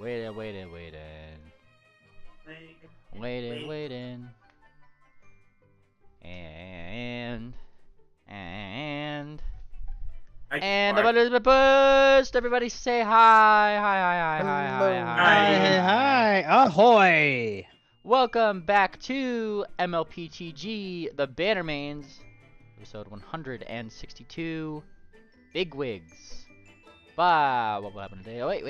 Waiting. And the button has been pushed. Everybody say hi. Hi. Hi. Ahoy. Welcome back to mlptg, the Bannermanes, episode 162, Big Wigs. What will happen today? Oh, wait.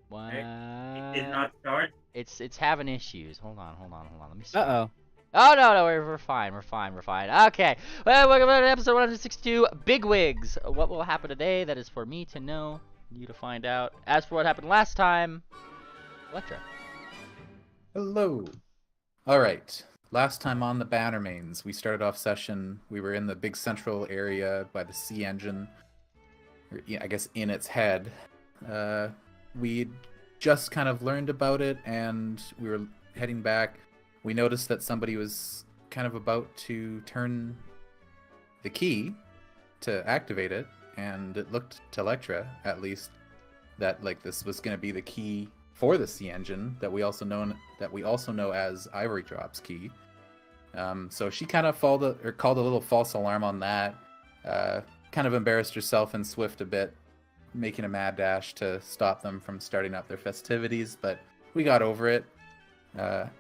What? It did not start. It's having issues. Hold on. Let me see. Uh-oh. Oh, no, we're fine. Okay. Well, welcome to episode 162, Big Wigs. What will happen today? That is for me to know, you to find out. As for what happened last time, Electra. Hello. All right. Last time on the Bannermanes, we started off session. We were in the big central area by the sea engine, or I guess in its head. We'd just kind of learned about it, and we were heading back. We noticed that somebody was kind of about to turn the key to activate it, and it looked to Electra, at least, that like this was going to be the key for the sea engine that we also know as Ivory Drop's key. So she kind of called a little false alarm on that. Kind of embarrassed herself and Swift a bit, making a mad dash to stop them from starting up their festivities, but we got over it.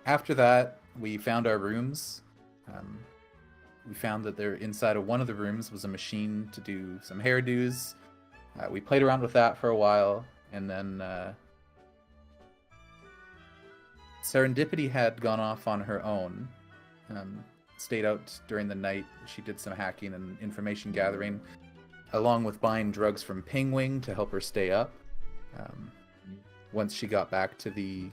After that, we found our rooms. We found that there inside of one of the rooms was a machine to do some hairdos. We played around with that for a while, and then Serendipity had gone off on her own, stayed out during the night. She did some hacking and information gathering, along with buying drugs from Pingwing to help her stay up. Once she got back to the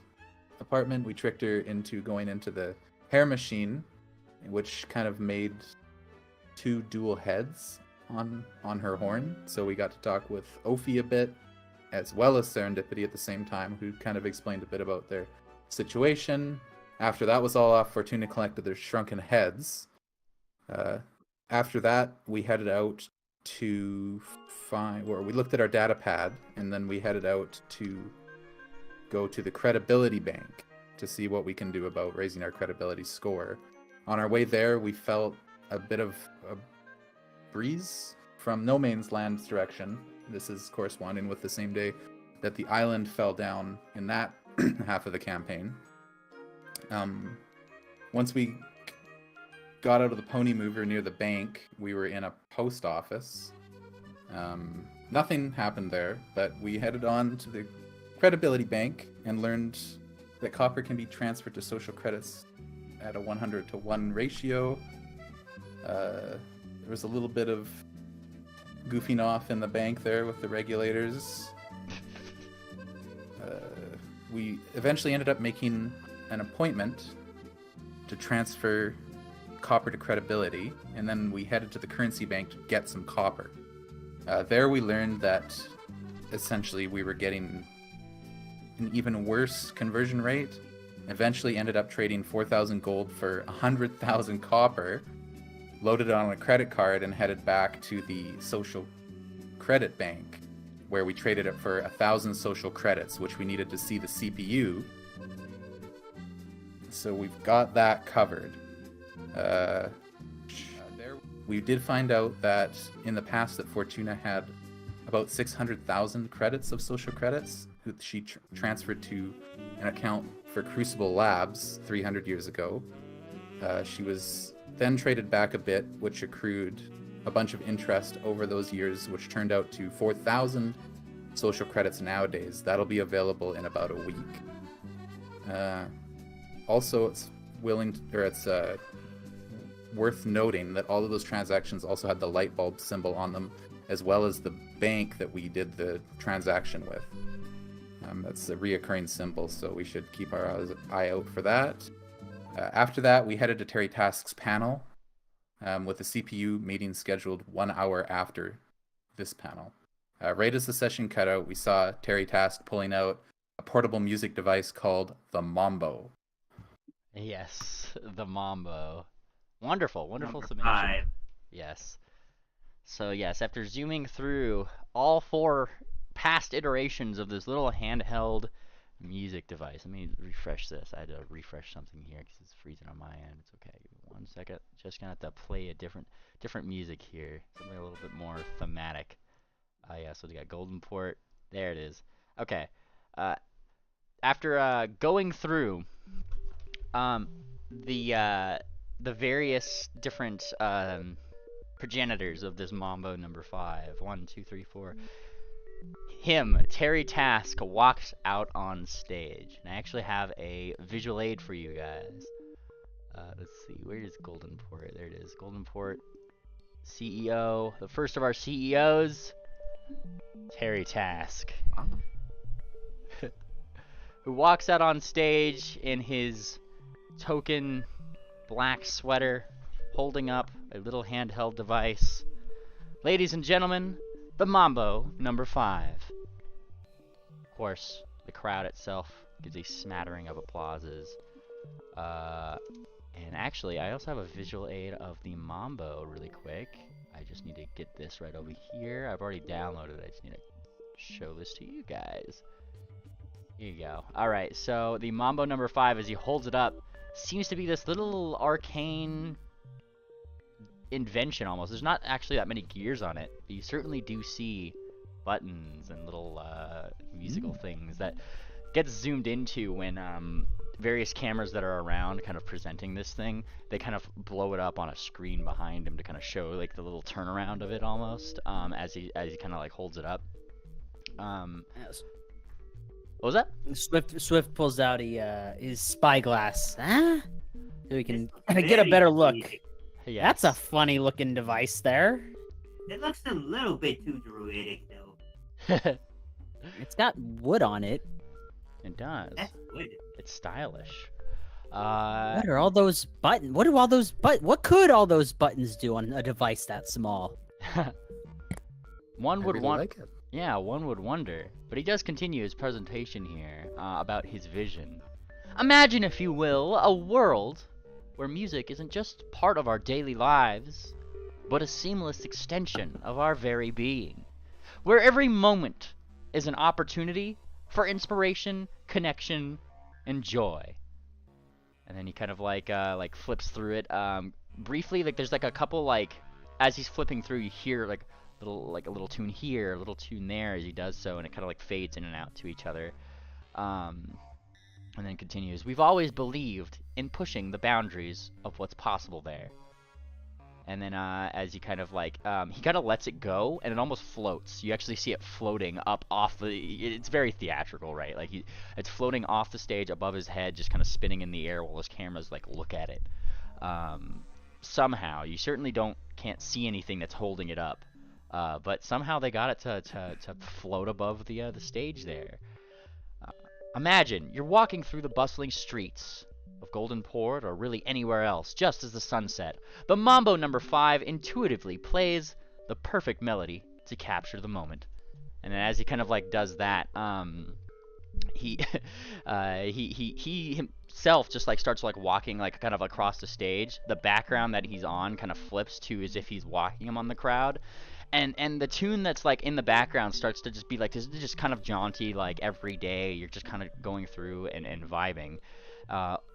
apartment, we tricked her into going into the hair machine, which kind of made two dual heads on her horn. So we got to talk with Ophi a bit, as well as Serendipity at the same time, who kind of explained a bit about their situation. After that was all off, Fortuna collected their shrunken heads. After that, we headed out to we looked at our data pad, and then we headed out to go to the credibility bank to see what we can do about raising our credibility score. On our way there, we felt a bit of a breeze from No Man's Land's direction. This is corresponding with the same day that the island fell down in that half of the campaign. Once we got out of the pony mover near the bank, we were in a post office. Nothing happened there, but we headed on to the credibility bank and learned that copper can be transferred to social credits at a 100-to-1 ratio. There was a little bit of goofing off in the bank there with the regulators. We eventually ended up making an appointment to transfer copper to credibility, and then we headed to the currency bank to get some copper. There we learned that essentially we were getting an even worse conversion rate. Eventually ended up trading 4,000 gold for 100,000 copper, loaded it on a credit card, and headed back to the social credit bank, where we traded it for 1,000 social credits, which we needed to see the CPU. So we've got that covered. We did find out that in the past that Fortuna had about 600,000 credits of social credits, who she transferred to an account for Crucible Labs 300 years ago. She was then traded back a bit, which accrued a bunch of interest over those years, which turned out to 4,000 social credits nowadays. That'll be available in about a week. Also, it's worth noting that all of those transactions also had the light bulb symbol on them, as well as the bank that we did the transaction with. That's a reoccurring symbol, so we should keep our eye out for that. After that, we headed to Terry Task's panel, with the CPU meeting scheduled 1 hour after this panel. Right as the session cut out, we saw Terry Task pulling out a portable music device called the Mambo. Yes, the Mambo. Wonderful Number submission. 5. Yes. So yes, after zooming through all 4 past iterations of this little handheld music device. Let me refresh this. I had to refresh something here because it's freezing on my end. It's okay. Give me 1 second. Just gonna have to play a different music here. Something a little bit more thematic. Yeah, so we got Golden Port. There it is. Okay. After going through the various different progenitors of this Mambo number 5. 1, 2, 3, 4. Terry Task, walks out on stage. And I actually have a visual aid for you guys. Let's see, where is Golden Port? There it is. Golden Port CEO, the first of our CEOs, Terry Task. Who walks out on stage in his token black sweater, holding up a little handheld device. Ladies and gentlemen, the Mambo number 5. Of course, the crowd itself gives a smattering of applauses. And actually, I also have a visual aid of the Mambo really quick. I just need to get this right over here. I've already downloaded it. I just need to show this to you guys. Here you go. Alright, so the Mambo number 5, as he holds it up, seems to be this little arcane invention almost. There's not actually that many gears on it, but you certainly do see buttons and little musical things that gets zoomed into when various cameras that are around kind of presenting this thing, they kind of blow it up on a screen behind him to kind of show like the little turnaround of it almost, as he kind of like holds it up. Yes. What was that? Swift pulls out his spyglass, so we can get a Very better look. neat. Yes. That's a funny looking device there. It looks a little bit too druidic, though. It's got wood on it. It does. That's good. It's stylish. What are all those buttons? What do all those what could all those buttons do on a device that small? One would really want. like it. Yeah, one would wonder. But he does continue his presentation here about his vision. Imagine, if you will, a world where music isn't just part of our daily lives, but a seamless extension of our very being. Where every moment is an opportunity for inspiration, connection, and joy. And then he kind of like flips through it briefly. Like there's like a couple, like as he's flipping through, you hear like a little tune here, a little tune there as he does so, and it kind of like fades in and out to each other. And then continues. We've always believed in pushing the boundaries of what's possible there. And then as he kind of like he kind of lets it go, and it almost floats. You actually see it floating up off the. It's very theatrical, right? Like it's floating off the stage above his head, just kind of spinning in the air while his cameras like look at it. Somehow, you certainly can't see anything that's holding it up, but somehow they got it to float above the stage there. Imagine you're walking through the bustling streets of Golden Port, or really anywhere else, just as the sun set. The Mambo number 5 intuitively plays the perfect melody to capture the moment. And then as he kind of like does that, he himself just like starts like walking like kind of across the stage. The background that he's on kind of flips to as if he's walking among the crowd. And the tune that's like in the background starts to just be like this, just kind of jaunty, like every day you're just kind of going through and vibing.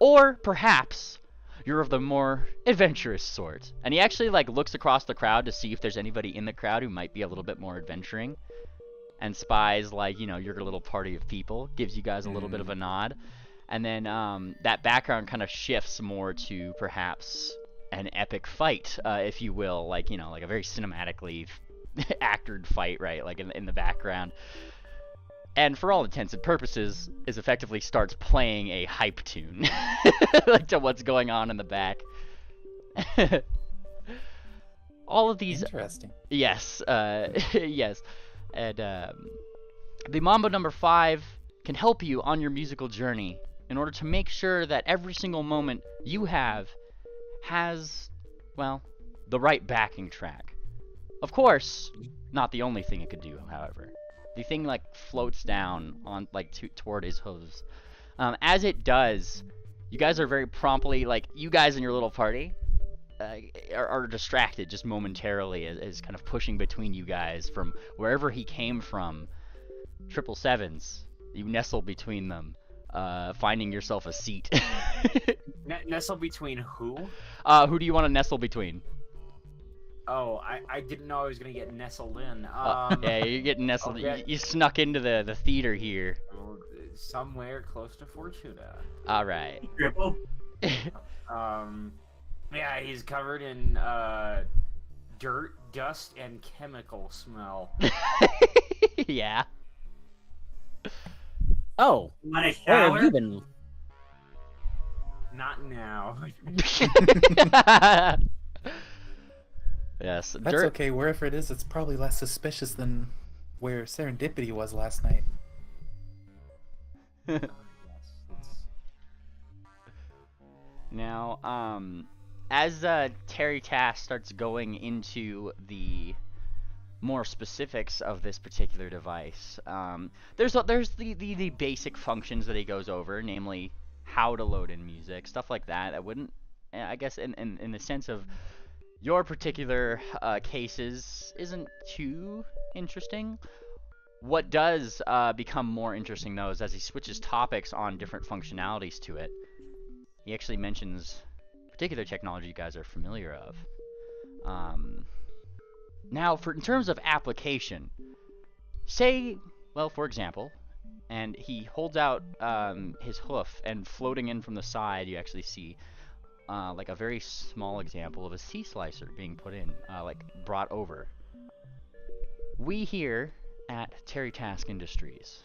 Or perhaps you're of the more adventurous sort. And he actually like looks across the crowd to see if there's anybody in the crowd who might be a little bit more adventuring, and spies like, you know, your little party of people, gives you guys a little bit of a nod. And then that background kind of shifts more to perhaps an epic fight, if you will, like, you know, like a very cinematically acted fight, right, like in the background. And for all intents and purposes, is effectively starts playing a hype tune, like to what's going on in the back. All of these. Interesting. Yes, yes, and the Mambo number 5 can help you on your musical journey in order to make sure that every single moment you have has, well, the right backing track. Of course, not the only thing it could do, however. The thing like floats down on like toward his hooves. As it does, you guys are very promptly, like, you guys in your little party are distracted just momentarily as kind of pushing between you guys from wherever he came from. 777s. You nestle between them, finding yourself a seat. Nestle between who? Who do you want to nestle between? Oh, I didn't know I was gonna get nestled in. Yeah, you're getting nestled. Okay. You snuck into the theater here. Somewhere close to Fortuna. All right. Triple. Yeah, he's covered in dirt, dust, and chemical smell. Yeah. Oh, You want a where shower? have you been? Not now. Yes. That's okay. Wherever it is, it's probably less suspicious than where Serendipity was last night. Yes, it's- Now, as Terry Tass starts going into the more specifics of this particular device, there's the basic functions that he goes over, namely how to load in music, stuff like that. I wouldn't, I guess, in the sense of your particular cases, isn't too interesting. What does become more interesting, though, is as he switches topics on different functionalities to it, he actually mentions particular technology you guys are familiar of. Now, in terms of application, say, well, for example, and he holds out his hoof, and floating in from the side, you actually see like a very small example of a sea slicer being put in, like brought over. We here at Terry Task Industries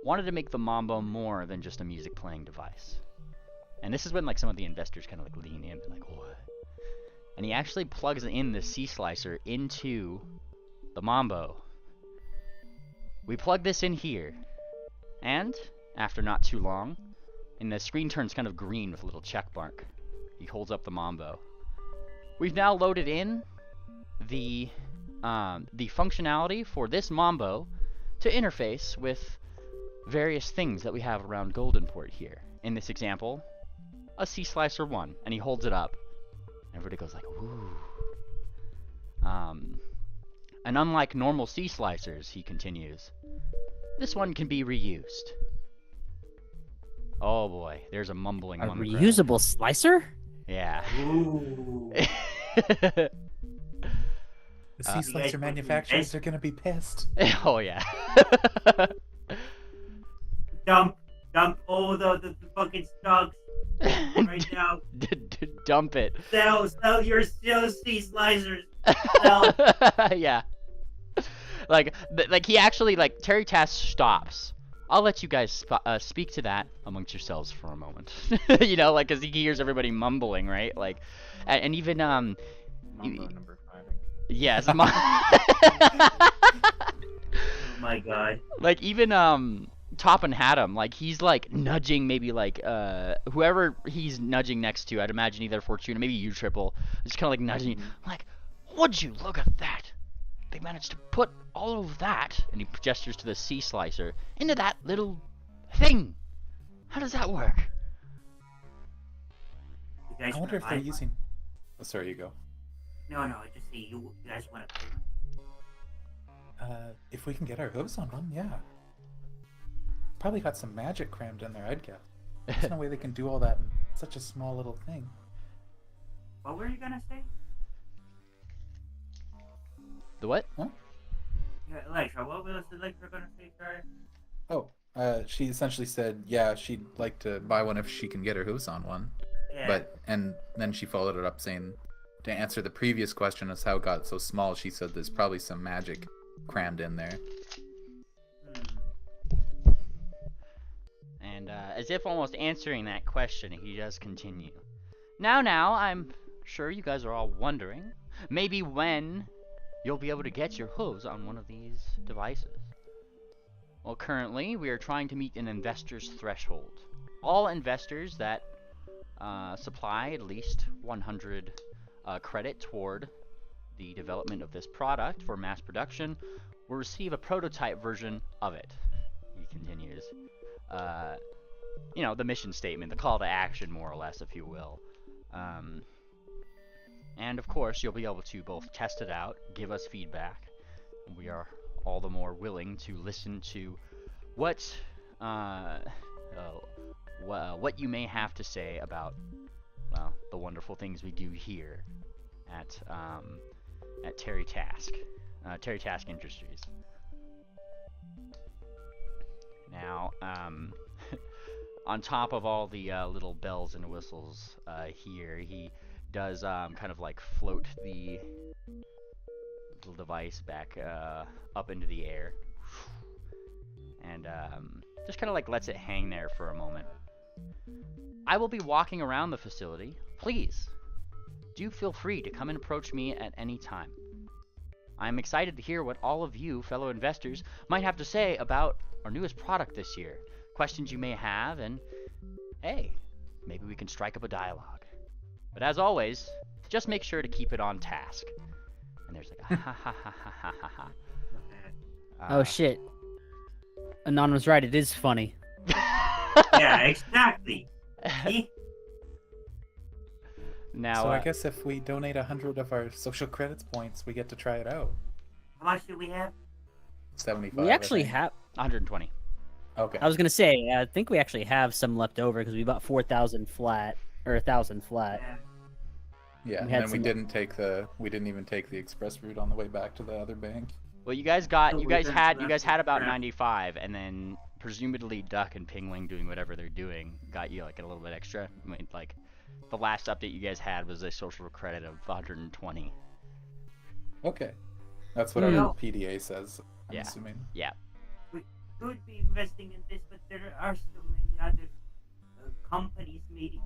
wanted to make the Mambo more than just a music playing device. And this is when like some of the investors kind of like lean in, like, what? And he actually plugs in the sea slicer into the Mambo. We plug this in here, and after not too long, and the screen turns kind of green with a little check mark. He holds up the Mambo. We've now loaded in the functionality for this Mambo to interface with various things that we have around Goldenport here. In this example, a Sea Slicer 1, and he holds it up. Everybody goes like, ooh. And unlike normal Sea Slicers, he continues, this one can be reused. Oh boy, there's a mumbling A on the reusable slicer? Yeah. Ooh. The sea You guys slicer would manufacturers invest- are gonna be pissed. Oh yeah. Dump all the fucking stocks right now. Dump it. Sell your sea slicers. Sell. Yeah. Like he actually, like, Terry Tass stops. I'll let you guys speak to that amongst yourselves for a moment. You know, like, because he hears everybody mumbling, right? Like, and even Mambo number 5. yes, Oh my god. like even Toppin Haddam, like he's like nudging maybe like whoever he's nudging next to. I'd imagine either Fortuna, maybe you Triple, just kind of like nudging. Like, would you look at that? They managed to put all of that, and he gestures to the sea slicer, into that little thing. How does that work? You guys I wonder if wanna they're buy using. Oh, sorry, you go. one? No, I just see you guys want to play one. If we can get our hooves on one, yeah. Probably got some magic crammed in there, I'd guess. There's no way they can do all that in such a small little thing. What were you gonna say? The what? Yeah, Electra, what was Electra gonna say, sorry? Oh, she essentially said, yeah, she'd like to buy one if she can get her hooves on one. Yeah. And then she followed it up saying, to answer the previous question as how it got so small, she said there's probably some magic crammed in there. And as if almost answering that question, he does continue. Now, I'm sure you guys are all wondering, maybe when you'll be able to get your hooves on one of these devices. Well, currently, we are trying to meet an investor's threshold. All investors that supply at least 100 credit toward the development of this product for mass production will receive a prototype version of it. He continues. You know, the mission statement, the call to action, more or less, if you will. And of course, you'll be able to both test it out, give us feedback. We are all the more willing to listen to what what you may have to say about, well, the wonderful things we do here at Terry Task Industries. Now, on top of all the little bells and whistles here, he does kind of like float the little device back up into the air, and just kind of like lets it hang there for a moment. I will be walking around the facility. Please, do feel free to come and approach me at any time. I'm excited to hear what all of you fellow investors might have to say about our newest product this year, questions you may have, and hey, maybe we can strike up a dialogue. But as always, just make sure to keep it on task. And there's like a ha ha ha ha ha ha ha. Oh shit. Anon was right, it is funny. Yeah, exactly. See? Now, So I guess if we donate 100 of our social credits points, we get to try it out. How much do we have? 75. We actually I think. have. 120. Okay. I was gonna say, I think we actually have some left over because we bought 4,000 flat or 1,000 flat. Yeah. Yeah, we and had then we some- didn't even take the express route on the way back to the other bank. Well, you guys had about 95, and then presumably Duck and Pingwing doing whatever they're doing got you like a little bit extra. I mean, like the last update you guys had was a social credit of 120. Okay. That's what our Hmm. PDA says, I'm Yeah. assuming. We could be investing in this, but there are so many other companies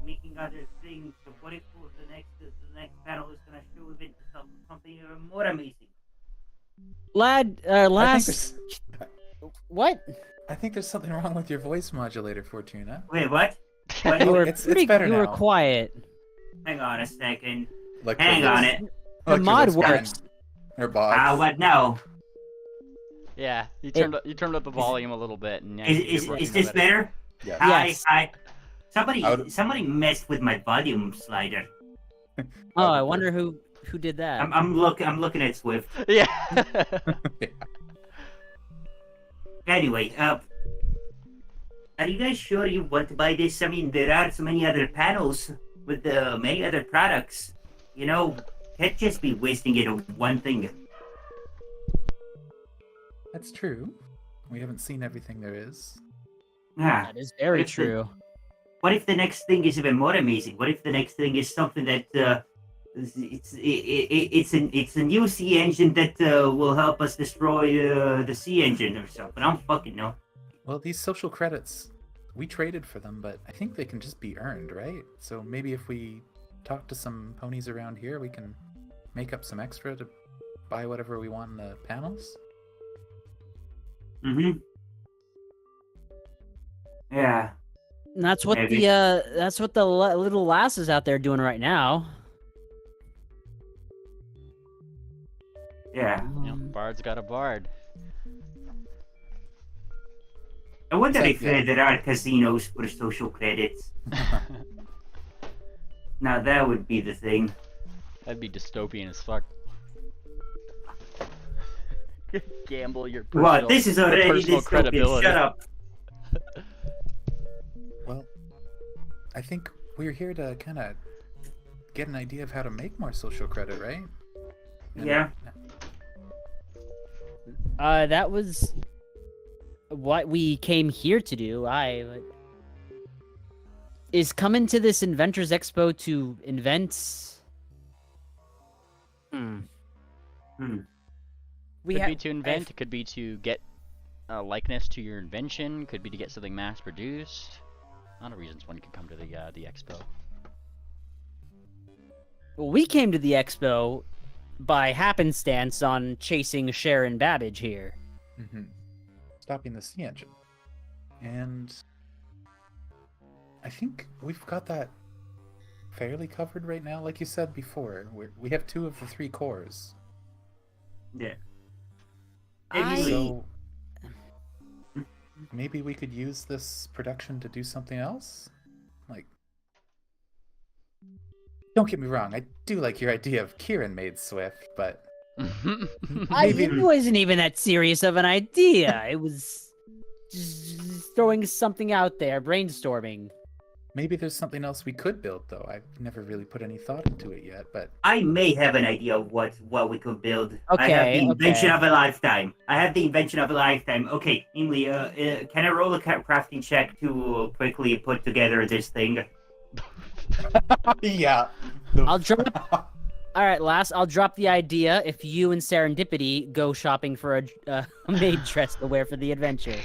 making other things. So what if the next panel is going to show even something even more amazing? Lad, I last what? think there's something wrong with your voice modulator, Fortuna. Wait, what? You What? were it's pretty. better You were now. quiet. Hang on a second. Like Hang on it. The mod works. Or bots. What now? Yeah, you turned up the volume a little bit. And Is this better? Yeah. Yes. Hi. Somebody Out- somebody messed with my volume slider. Oh, I wonder who did that. I'm looking at Swift. Yeah. Anyway, are you guys sure you want to buy this? I mean, there are so many other panels with many other products. You know, can't just be wasting it on one thing. That's true. We haven't seen everything there is. Ah, That is very It's a- true. what if the next thing is even more amazing? What if the next thing is something that it's a new sea engine that will help us destroy the sea engine or something? I don't fucking know. Well, these social credits, we traded for them, but I think they can just be earned, right? So maybe if we talk to some ponies around here, we can make up some extra to buy whatever we want in the panels. Mm-hmm. Yeah. And that's what Maybe. the little lass is out there doing right now. Yeah. Bard's got a bard. I wonder It's if like, there are casinos for social credits. Now that would be the thing. That'd be dystopian as fuck. Gamble your What? personal, This is your already personal dystopian. credibility. Shut up. Well, I think we're here to kind of get an idea of how to make more social credit, right? And- Yeah. That was what we came here to do. Is coming to this Inventors Expo to invent. Hmm. We Could have be to invent, it could be to get a likeness to your invention, could be to get something mass produced. A lot of reasons one could come to the expo. we came to the expo by happenstance on chasing Sharon Babbage here. Mhm. Stopping the sea engine. And I think we've got that fairly covered right now. Like you said before, we have 2 of the 3 cores. Yeah. So maybe we could use this production to do something else? Like, don't get me wrong, I do like your idea of Kieran made Swift, but It wasn't even that serious of an idea. It was just throwing something out there, brainstorming. Maybe there's something else we could build, though. I've never really put any thought into it yet, but I may have an idea of what we could build. I Okay, have the invention okay. of a lifetime. Okay, Emily, can I roll a crafting check to quickly put together this thing? yeah. I'll drop. All right, I'll drop the idea if you and Serendipity go shopping for a maid dress to wear for the adventure.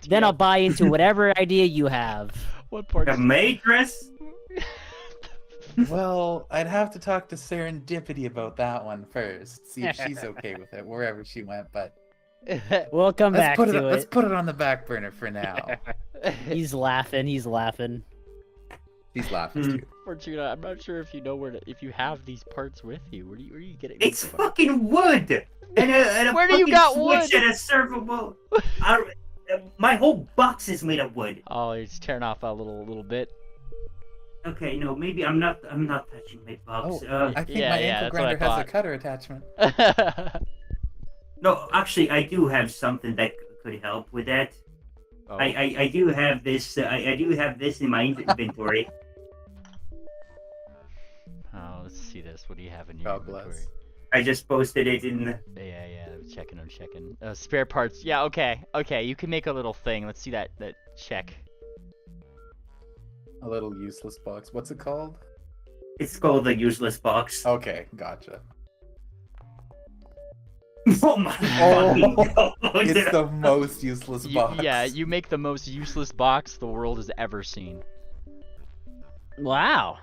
Then I'll buy into whatever idea you have. What part? A maid dress? Well, I'd have to talk to Serendipity about that one first. See if she's okay with it, wherever she went. But We'll come back to it. Let's put it on the back burner for now. He's laughing. He's laughing too. Fortuna, I'm not sure if you know if you have these parts with you. Where are you getting? It's these from? fucking wood! And a Where do you fucking got switch wood? and a servable... my whole box is made of wood. Oh, he's tearing off a little bit. Okay, no, maybe I'm not touching my box. Oh, I think my ankle that's what I grinder has a thought. cutter attachment. No, actually, I do have something that could help with that. Oh. I do have this. I do have this in my inventory. Oh, let's see this. What do you have in your God inventory? bless. I just posted it in. Yeah. I'm checking. Spare parts. Yeah, okay. You can make a little thing. Let's see that check. A little useless box. What's it called? It's called the useless box. Okay, gotcha. Oh my fucking god! It's the most useless box. Yeah, you make the most useless box the world has ever seen. Wow.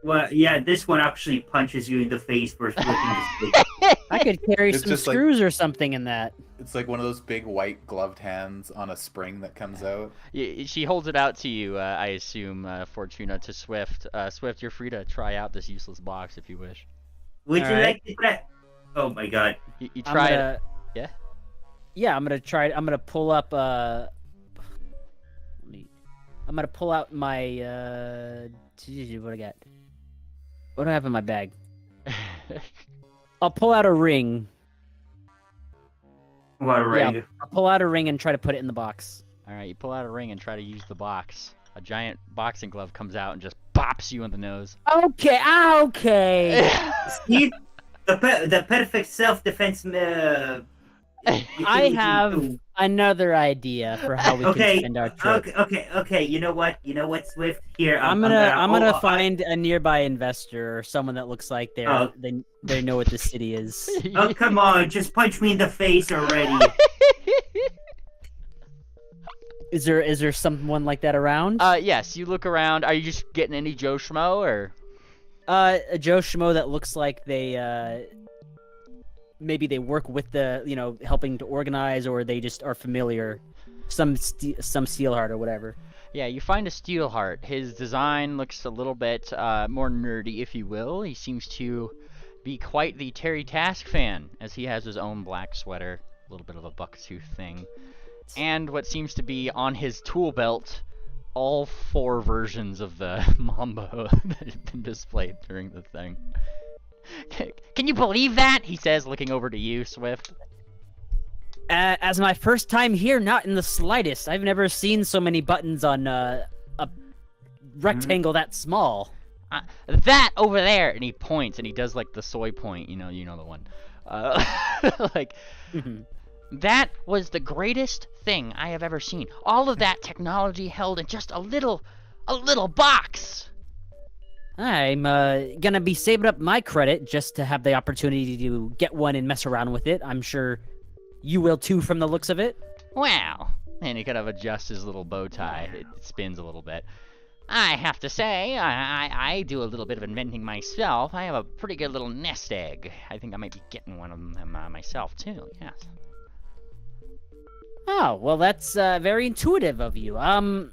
Well, yeah, this one actually punches you in the face for flipping the switch. I could carry It's some just like- screws or something in that. It's like one of those big white gloved hands on a spring that comes out. She holds it out to you, I assume, Fortuna, to Swift. Swift, you're free to try out this useless box if you wish. Would you Alright. like to try? Oh my god! You try it. Yeah? Yeah, I'm gonna try it. I'm gonna pull up. I'm gonna pull out my. What I got? What do I have in my bag? I'll pull out a ring. What a ring! Yeah. I'll pull out a ring and try to put it in the box. Alright, you pull out a ring and try to use the box. A giant boxing glove comes out and just bops you in the nose. Okay. See, the perfect self-defense. I have another idea for how we can spend our trip. Okay. You know what, Swift? Here, I'm gonna find a nearby investor or someone that looks like they know what the city is. Oh, come on, just punch me in the face already. Is there someone like that around? Yes, you look around. Are you just getting any Joe Schmo, or? A Joe Schmo that looks like they maybe they work with the helping to organize, or they just are familiar. Some Steelheart or whatever. Yeah, you find a Steelheart. His design looks a little bit more nerdy, if you will. He seems to be quite the Terry Task fan, as he has his own black sweater, a little bit of a bucktooth thing, and what seems to be on his tool belt, all 4 versions of the Mambo that have been displayed during the thing. Can you believe that? He says, looking over to you, Swift. As my first time here, not in the slightest. I've never seen so many buttons on a rectangle that small. That over there, and he points, and he does like the soy point. You know the one. Like. That was the greatest thing I have ever seen. All of that technology held in just a little box. I'm gonna be saving up my credit just to have the opportunity to get one and mess around with it. I'm sure you will too, from the looks of it. Wow. And he kind of adjusts his little bow tie. It spins a little bit. I have to say, I do a little bit of inventing myself. I have a pretty good little nest egg. I think I might be getting one of them myself too. Yes. Oh, well, that's very intuitive of you. I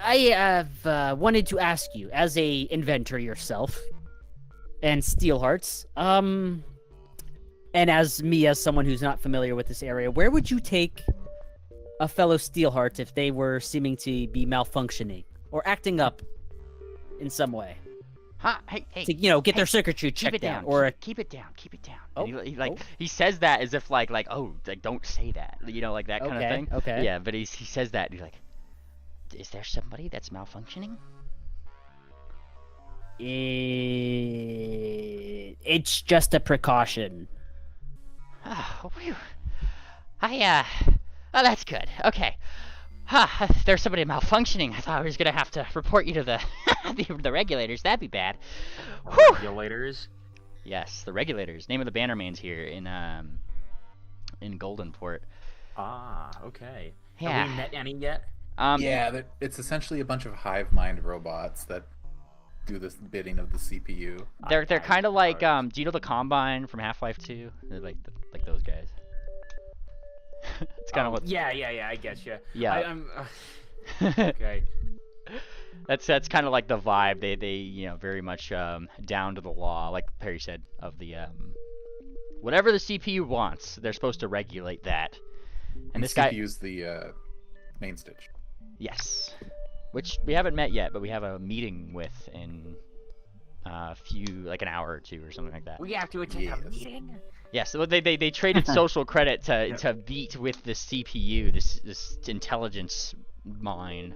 have wanted to ask you, as a inventor yourself, and Steelhearts, and as someone who's not familiar with this area, where would you take a fellow Steelheart if they were seeming to be malfunctioning or acting up in some way? Huh? Hey. to get their hey, circuitry Keep checked it down. out, or Keep it down. Keep it down. Oh, And he like oh. he says that as if like oh like don't say that. Like that kind of thing. Okay. Yeah, but he says that and he's like, is there somebody that's malfunctioning? It's just a precaution. Oh, whew. Oh, that's good. Okay. Huh, there's somebody malfunctioning. I thought I was gonna have to report you to the the regulators. That'd be bad. Whew. Regulators. Yes, the regulators. Name of the Bannermanes here in Goldenport. Ah, okay. Yeah. Have we met any yet? Yeah, it's essentially a bunch of hive mind robots that do this bidding of the CPU. They're I kind of like suppose. do you know the Combine from Half-Life 2? They're like those guys. It's kind of what. Yeah, I guess, yeah. Yeah. I'm okay. That's kind of like the vibe. They very much down to the law, like Perry said, of the whatever the CPU wants, they're supposed to regulate that. And this guy, CPU's the main stage. yes, which we haven't met yet, but we have a meeting with in a few, like an hour or two or something like that. We have to attend a Yes. meeting? Yes, so they traded social credit to beat with the CPU, this intelligence mine.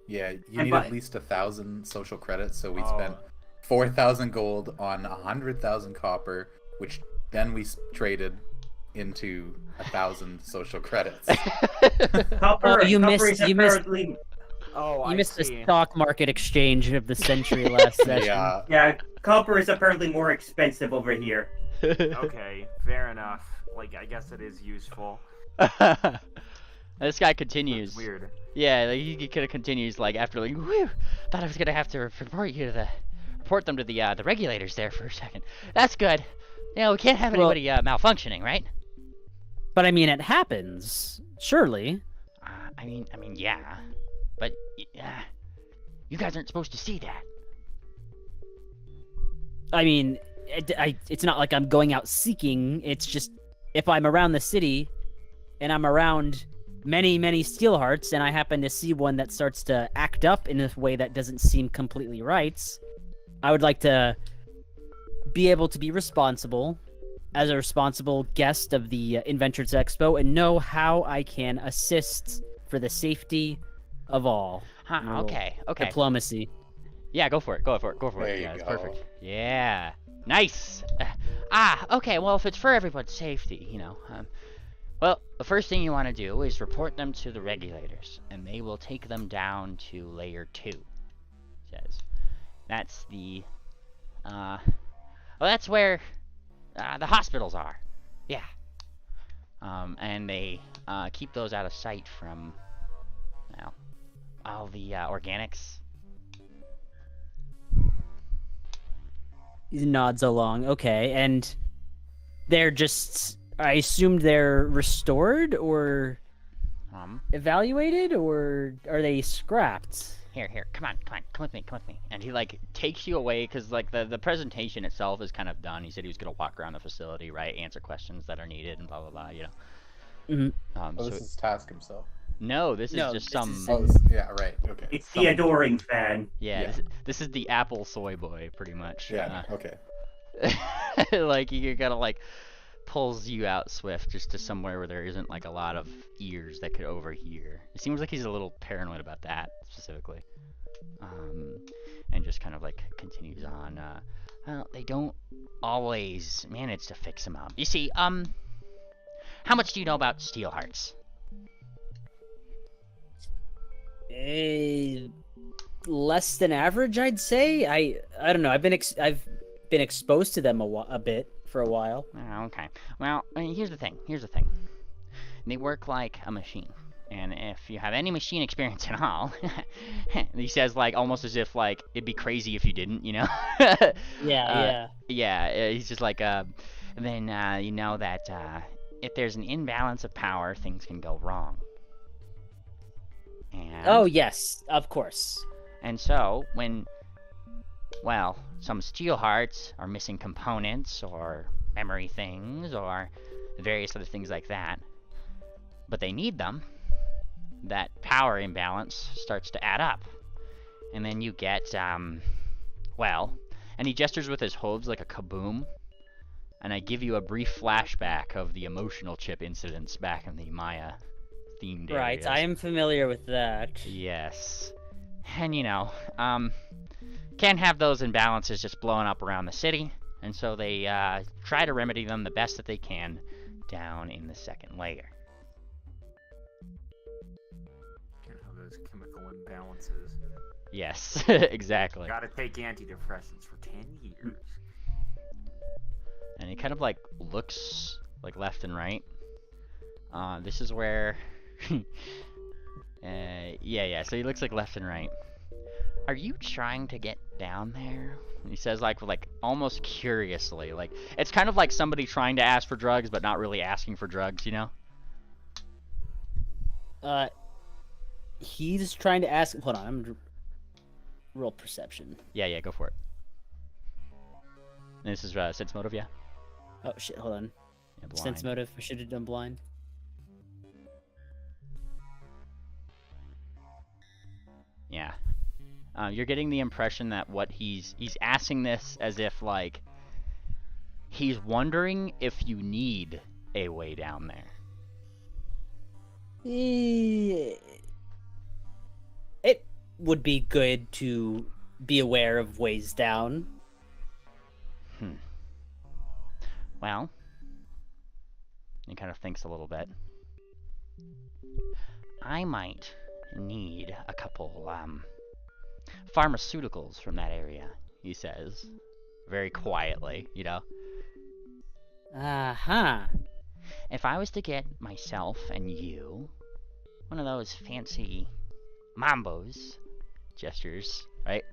Yeah, you And need by- at least 1,000 social credits, so we Oh. spent 4,000 gold on 100,000 copper, which then we traded into 1,000 social credits. Copper, Oh, you copper missed- is you missed- apparently Oh, You I missed the see. stock market exchange of the century last session. Yeah, yeah, copper is apparently more expensive over here. Okay, fair enough. Like, I guess it is useful. This guy It's continues. weird. Yeah, like, he kind of continues like after like, whew, thought I was gonna have to report them to the regulators there for a second. That's good. We can't have Well- anybody malfunctioning, right? But I mean, it happens. Surely. I mean, yeah, but you guys aren't supposed to see that. I mean, it's not like I'm going out seeking. It's just if I'm around the city and I'm around many, many Steelhearts and I happen to see one that starts to act up in a way that doesn't seem completely right, I would like to be able to be responsible as a responsible guest of the Inventors Expo and know how I can assist for the safety of all. Huh, No. okay. Diplomacy. Yeah, go for it. Go for it. There Yeah, you it's go. perfect. Yeah, nice. Okay. Well, if it's for everyone's safety, well, the first thing you want to do is report them to the regulators, and they will take them down to Layer 2. Says, that's the, well, that's where the hospitals are. Yeah. And they keep those out of sight from, well, all the organics. He nods along. Okay, and they're just. I assumed they're restored or evaluated, or are they scrapped? Here, come with me. And he like takes you away because like the presentation itself is kind of done. He said he was gonna walk around the facility, right, answer questions that are needed, and blah blah blah. Mhm. oh, So this is Task himself. no, this is No, just this some. is- Oh, yeah, right. Okay. It's the adoring fan. Yeah, Yeah. This is the Apple soy boy, pretty much. Yeah. Okay. Like you're gonna like pulls you out swift just to somewhere where there isn't like a lot of ears that could overhear. It seems like he's a little paranoid about that specifically. And just kind of like continues on. Well, they don't always manage to fix him up. You see, how much do you know about Steelhearts? Less than average, I'd say. I don't know. I've been exposed to them a bit for a while. Oh, okay. Well, here's the thing. They work like a machine. And if you have any machine experience at all, he says like almost as if like it'd be crazy if you didn't, Yeah. Yeah, he's just like then you know that if there's an imbalance of power, things can go wrong. And Oh yes, of course. and so when some Steelhearts are missing components or memory things or various other things like that, but they need them, that power imbalance starts to add up. And then you get, And he gestures with his hooves like a kaboom. And I give you a brief flashback of the emotional chip incidents back in the Maya themed Right, areas. I am familiar with that. Yes. And can't have those imbalances just blowing up around the city. And so they try to remedy them the best that they can down in the second layer. Can't have those chemical imbalances. Yes, exactly. Gotta take antidepressants for 10 years. And he kind of like looks like left and right. This is where yeah, so he looks like left and right. Are you trying to get down there? He says like almost curiously. Like it's kind of like somebody trying to ask for drugs but not really asking for drugs, you know? He's trying to ask. Hold on, I'm roll perception. Yeah, go for it. And this is sense motive, yeah? Oh shit, hold on. Yeah, blind. Sense motive. I should have done blind. Yeah. You're getting the impression that what he's asking this as if like he's wondering if you need a way down there. It would be good to be aware of ways down. Well, he kind of thinks a little bit. I might need a couple pharmaceuticals from that area, he says, very quietly, you know. If I was to get myself and you one of those fancy mambos, gestures, right?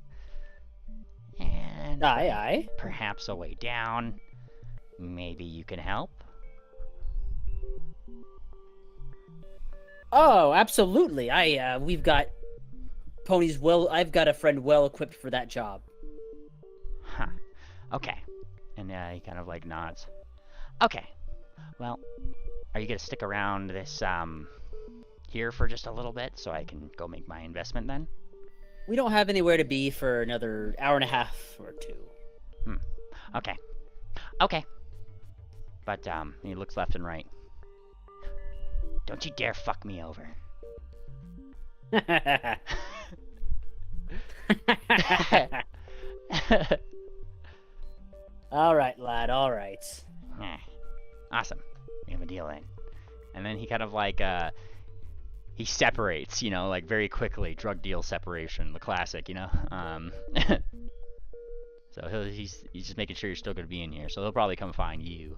And Aye. perhaps a way down. Maybe you can help. Oh, absolutely. We've got ponies I've got a friend well equipped for that job. Huh. Okay. And he kind of like nods. Okay. Well, are you gonna stick around this here for just a little bit so I can go make my investment then? We don't have anywhere to be for another hour and a half or two. Okay. But he looks left and right. Don't you dare fuck me over. All right, lad. All right. Awesome. We have a deal then. And then he kind of like he separates, you know, like very quickly. Drug deal separation, the classic, you know. So he's just making sure you're still gonna be in here. So he'll probably come find you.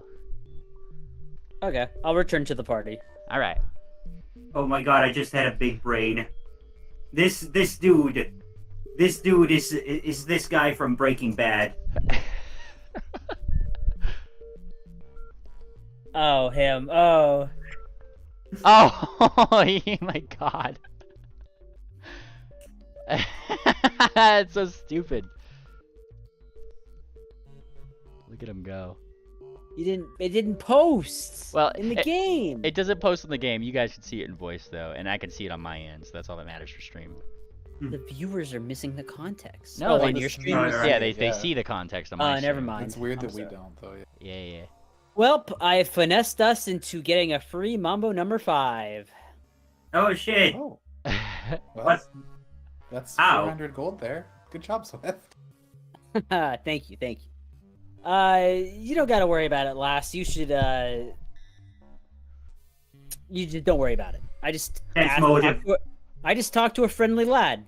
Okay, I'll return to the party. All right. Oh my god, I just had a big brain. This dude is this guy from Breaking Bad. Oh, him. Oh. Oh my god. It's so stupid. Look at him go. It didn't post. Well, in the game. It doesn't post in the game. You guys can see it in voice though, and I can see it on my end, so that's all that matters for stream. The viewers are missing the context. No, on your stream. Yeah, they see the context on my stream. Never mind. It's weird I'm that we sorry. don't, though. Yeah. Well, I finessed us into getting a free Mambo number 5. Oh shit. Oh, well, What? that's Ow. 400 gold there. Good job, Swift. Thank you. You don't gotta worry about it, lass. You should, you just don't worry about it. I just talked to a friendly lad.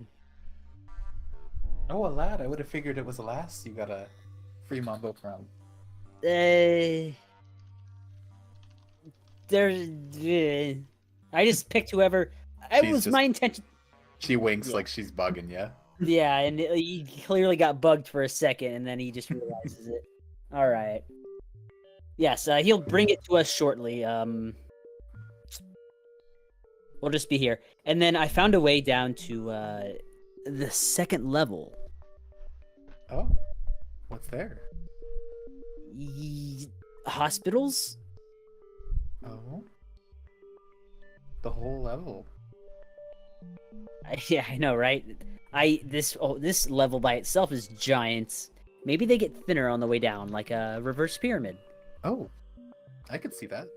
Oh, a lad. I would have figured it was a lass you got a free mambo from. I just picked whoever. It was my intention. She winks like she's bugging you. Yeah, and he clearly got bugged for a second, and then he just realizes it. All right. Yes, he'll bring it to us shortly. We'll just be here. And then I found a way down to the second level. Oh, what's there? Hospitals? Oh, the whole level. Yeah, I know, right? This level by itself is giant, maybe they get thinner on the way down, like a reverse pyramid. Oh, I could see that.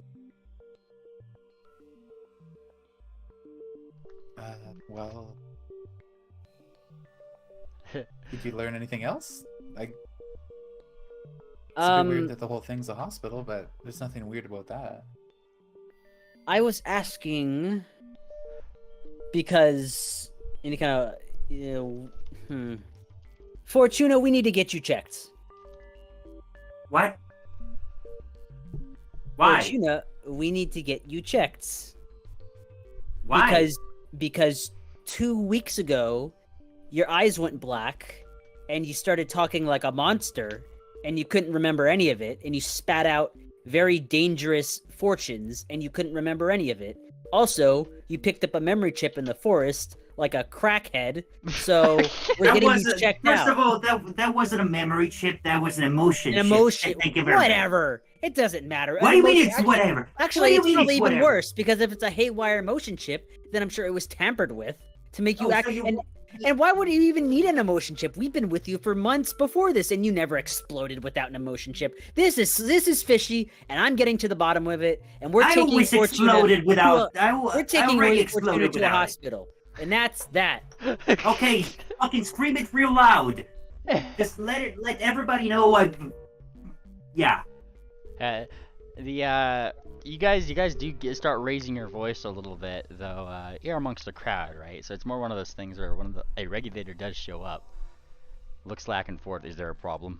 Well, did you learn anything else? It's a bit weird that the whole thing's a hospital, but there's nothing weird about that. I was asking because any kind of, Fortuna, we need to get you checked. What? Why? Fortuna, we need to get you checked. Why? Because 2 weeks ago, your eyes went black, and you started talking like a monster, and you couldn't remember any of it, and you spat out very dangerous fortunes, and you couldn't remember any of it. Also, you picked up a memory chip in the forest like a crackhead, so we're getting you checked out. First of all, that wasn't a memory chip. That was an emotion. An emotion. Thank you very much. Whatever. It doesn't matter. What do you mean it's whatever? Actually, What do it's you mean probably even whatever? worse, because if it's a haywire emotion chip, then I'm sure it was tampered with to make you Oh, act. so you- And why would you even need an emotion chip? We've been with you for months before this, and you never exploded without an emotion chip. This is fishy, and I'm getting to the bottom of it. And we're I taking always Fortuna exploded without. we're taking already Fortuna exploded to a without it. hospital, and that's that. Okay, fucking scream it real loud. Just let everybody know. Yeah. You guys do start raising your voice a little bit, though. You're amongst the crowd, right? So it's more one of those things where a regulator does show up, looks back and forth. Is there a problem?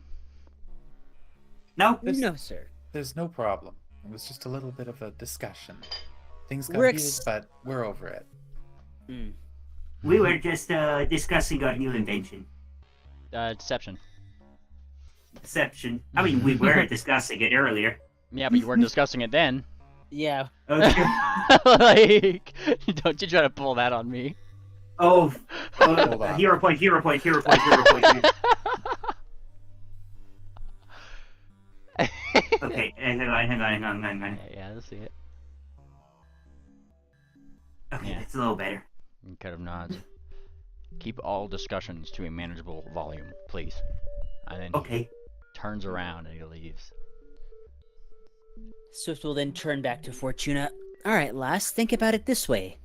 No. No, sir. There's no problem. It was just a little bit of a discussion. Things got We're heated, but we're over it. Mm. We were just discussing our new invention, Deception. deception. I mean, we were discussing it earlier. Yeah, but you weren't discussing it then. Yeah. Okay. Like, don't you try to pull that on me. Oh, Hold on. hero point. Okay, hang on. Yeah, let's see it. Okay, Yeah. it's a little better. And kind of nods. Keep all discussions to a manageable volume, please. And then he Okay. turns around and he leaves. Swift will then turn back to Fortuna. All right, lass, think about it this way.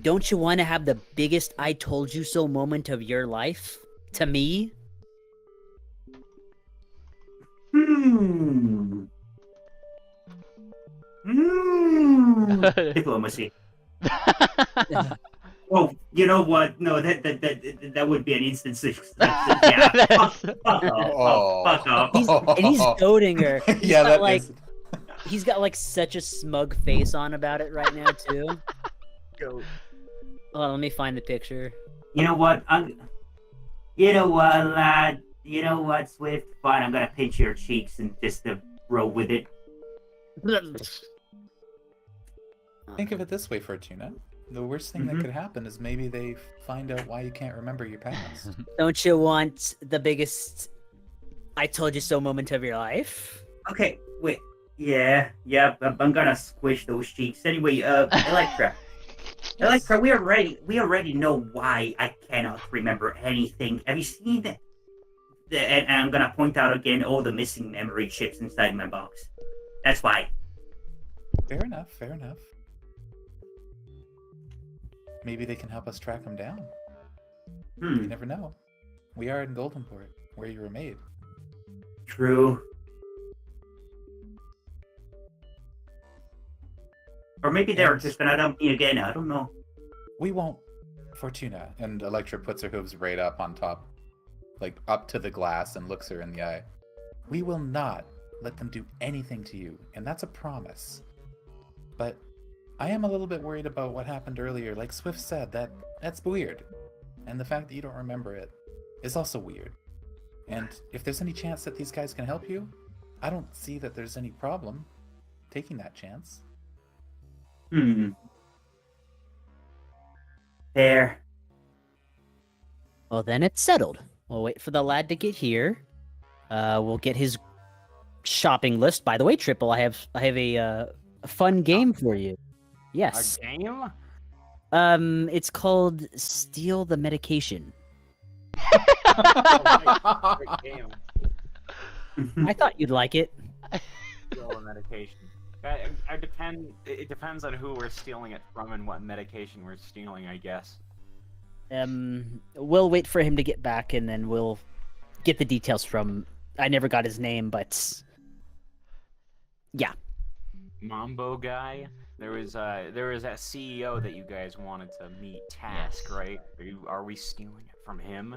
Don't you want to have the biggest I told you so moment of your life? To me? Diplomacy. Oh, you know what? No, that would be an instant success. Yeah. Fuck off. Fuck off. He's goading her. Yeah, got, that like, is. He's got like such a smug face on about it right now too. Hold on, let me find the picture. You know what? You know what, lad? You know what, Swift? Fine, I'm gonna pinch your cheeks and just roll with it. Think of it this way, Fortuna. The worst thing that could happen is maybe they find out why you can't remember your past. Don't you want the biggest I told you so moment of your life? Okay, wait. Yeah, I'm gonna squish those cheeks. Anyway, Electra, we already know why I cannot remember anything. Have you seen that? And I'm gonna point out again all the missing memory chips inside my box. That's why. Fair enough. Maybe they can help us track them down. You never know. We are in Goldenport, where you were made. True. Or maybe they're just gonna dump me again. I don't know. We won't, Fortuna. And Electra puts her hooves right up on top, like up to the glass, and looks her in the eye. We will not let them do anything to you, and that's a promise. But I am a little bit worried about what happened earlier. Like Swift said, that's weird. And the fact that you don't remember it is also weird. And if there's any chance that these guys can help you, I don't see that there's any problem taking that chance. There. Well, then it's settled. We'll wait for the lad to get here. We'll get his shopping list. By the way, Triple, I have a fun game for you. Yes. A game? It's called Steal the Medication. Oh, great game. I thought you'd like it. Steal a medication. It depends on who we're stealing it from and what medication we're stealing, I guess. We'll wait for him to get back, and then we'll get the details from. I never got his name, but yeah. Mambo guy. There was that CEO that you guys wanted to meet, Task, Yes. right? Are we stealing it from him?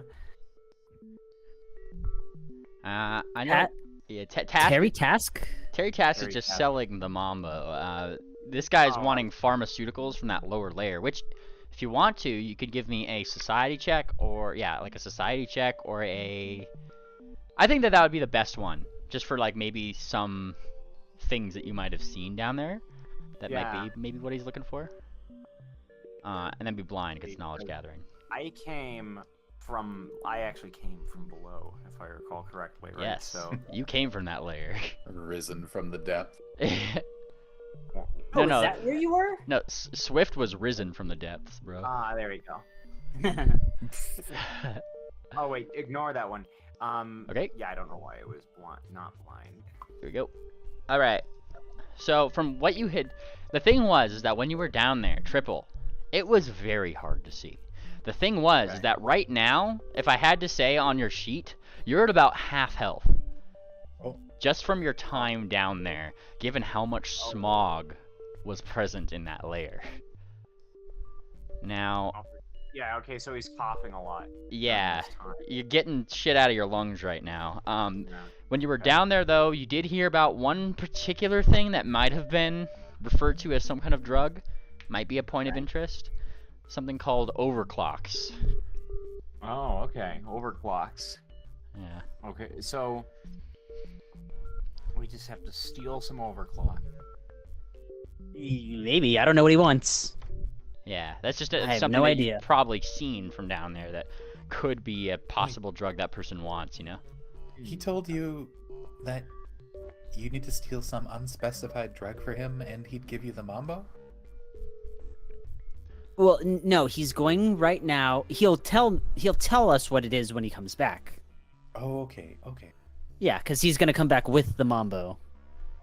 I know. Tat- Yeah, Task. Terry Task. Terry Task is Terry just Task. selling the Mambo. This guy's Oh, wanting pharmaceuticals from that lower layer, which, if you want to, you could give me a society check, or like a society check, or a. I think that would be the best one, just for like maybe some things that you might have seen down there, that Yeah. might be maybe what he's looking for. And then be blind because knowledge gathering. I actually came from below, if I recall correctly, right? Yes, So you came from that layer. Risen from the depth. No, Is no. that where you were? No, Swift was risen from the depths, bro. there we go. Oh wait, ignore that one. Okay. Yeah, I don't know why it was not blind. Here we go. All right. So from what you had, the thing was is that when you were down there, Triple, it was very hard to see. The thing was is that right now, if I had to say on your sheet, you're at about half health. Oh. Just from your time down there, given how much smog was present in that layer. Now, Yeah, okay, so he's coughing a lot. yeah, during this time. you're getting shit out of your lungs right now. Yeah. When you were Okay. down there, though, you did hear about one particular thing that might have been referred to as some kind of drug. Might be a point of interest. Something called overclocks. Oh, okay. Overclocks. Yeah. Okay, so we just have to steal some overclock. Maybe. I don't know what he wants. Yeah, that's just I have something no that idea. you've probably seen from down there that could be a possible drug that person wants, you know? He told you that you need to steal some unspecified drug for him, and he'd give you the mambo. Well, no, he's going right now. He'll tell us what it is when he comes back. Oh, okay. Yeah, because he's gonna come back with the mambo.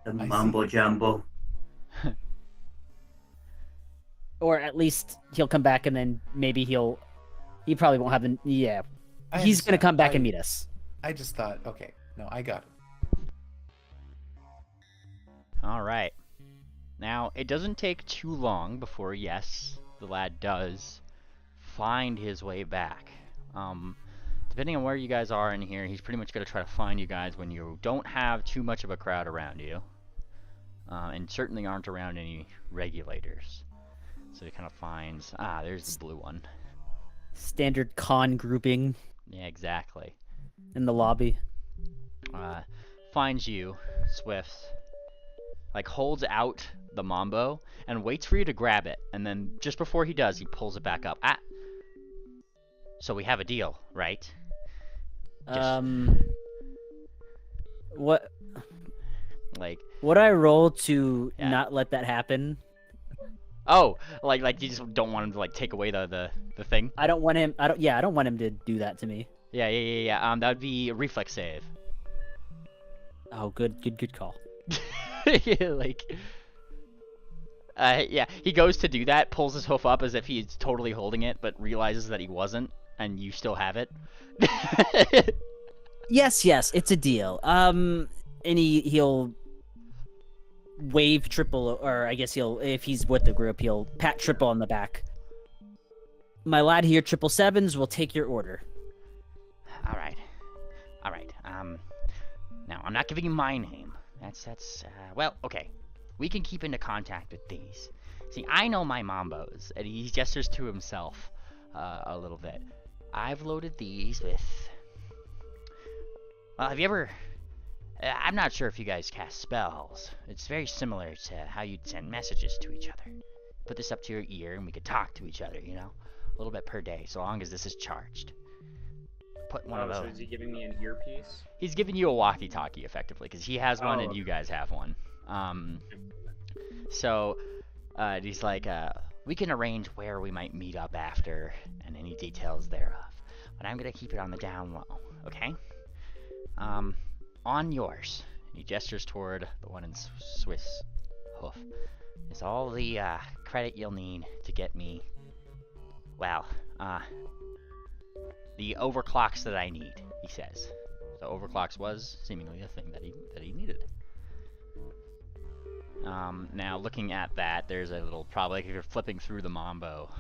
The see. mumbo jumbo. Or at least he'll come back and then maybe he probably won't have the, yeah. I He's gonna understand. come back and meet us. I just thought, okay, no, I got it. All right. Now, it doesn't take too long before, yes, the lad does find his way back. Depending on where you guys are in here, he's pretty much going to try to find you guys when you don't have too much of a crowd around you. And certainly aren't around any regulators. So he kind of finds, there's the blue one. Standard con grouping Yeah, exactly. in the lobby. Finds you, Swift, like holds out the mambo and waits for you to grab it, and then just before he does, he pulls it back up. So we have a deal, right? Just- What Like, would I roll to Yeah. not let that happen? oh, like you just don't want him to like take away the thing. I don't want him. I don't want him to do that to me. Yeah. That would be a reflex save. Oh, good call. Like, yeah, he goes to do that, pulls his hoof up as if he's totally holding it, but realizes that he wasn't, and you still have it. Yes, it's a deal. And he'll wave Triple, or I guess if he's with the group, he'll pat Triple on the back. My lad here, 777s, will take your order. All right. Now I'm not giving you my name. That's well, okay. We can keep into contact with these. See, I know my Mambos, and he gestures to himself a little bit. I've loaded these with. Well, have you ever? I'm not sure if you guys cast spells. It's very similar to how you'd send messages to each other. Put this up to your ear, and we could talk to each other. You know, a little bit per day, so long as this is charged. Put one of So those. is he giving me an earpiece? He's giving you a walkie-talkie, effectively, because he has one Oh, and okay. you guys have one. So he's like, we can arrange where we might meet up after, and any details thereof. But I'm gonna keep it on the down low, okay? on yours, and he gestures toward the one in Swiss hoof, is all the credit you'll need to get me, well, the overclocks that I need, he says. So overclocks was seemingly a thing that he needed. Now looking at that, there's a little, probably if you're flipping through the Mambo,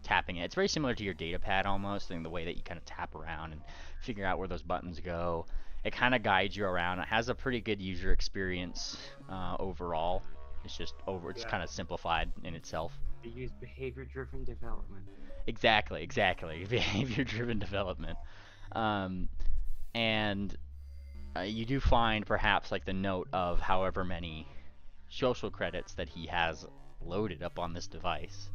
tapping it. It's very similar to your data pad almost, in the way that you kind of tap around and figure out where those buttons go. It kind of guides you around. It has a pretty good user experience overall. It's just it's kind of simplified in itself. They use behavior-driven development. Exactly. Behavior-driven development. And you do find perhaps like the note of however many social credits that he has loaded up on this device,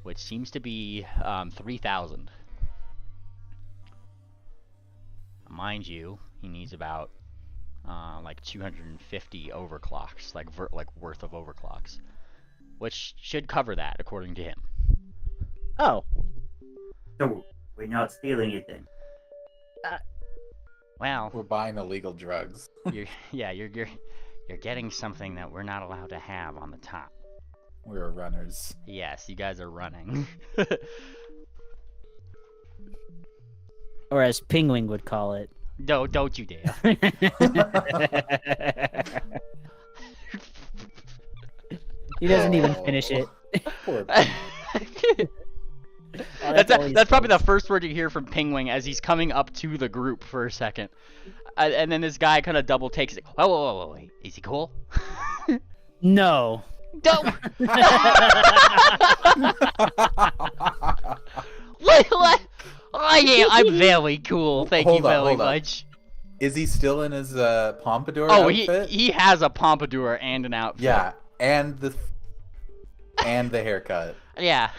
which seems to be 3,000. Mind you, he needs about like 250 overclocks, like worth of overclocks, which should cover that according to him. Oh. So we're not stealing it then. Well, We're buying illegal drugs. you're getting something that we're not allowed to have on the top. We're runners. Yes, you guys are running. Or as Penguin would call it. Don't you dare. He doesn't even finish it. Poor Oh, That's probably the first word you hear from Penguin as he's coming up to the group for a second. And then this guy kind of double takes it. Whoa, wait. Is he cool? No. Don't. What? I'm very cool. Thank you very much. Is he still in his pompadour Oh, outfit? he has a pompadour and an outfit. Yeah, and the haircut. Yeah.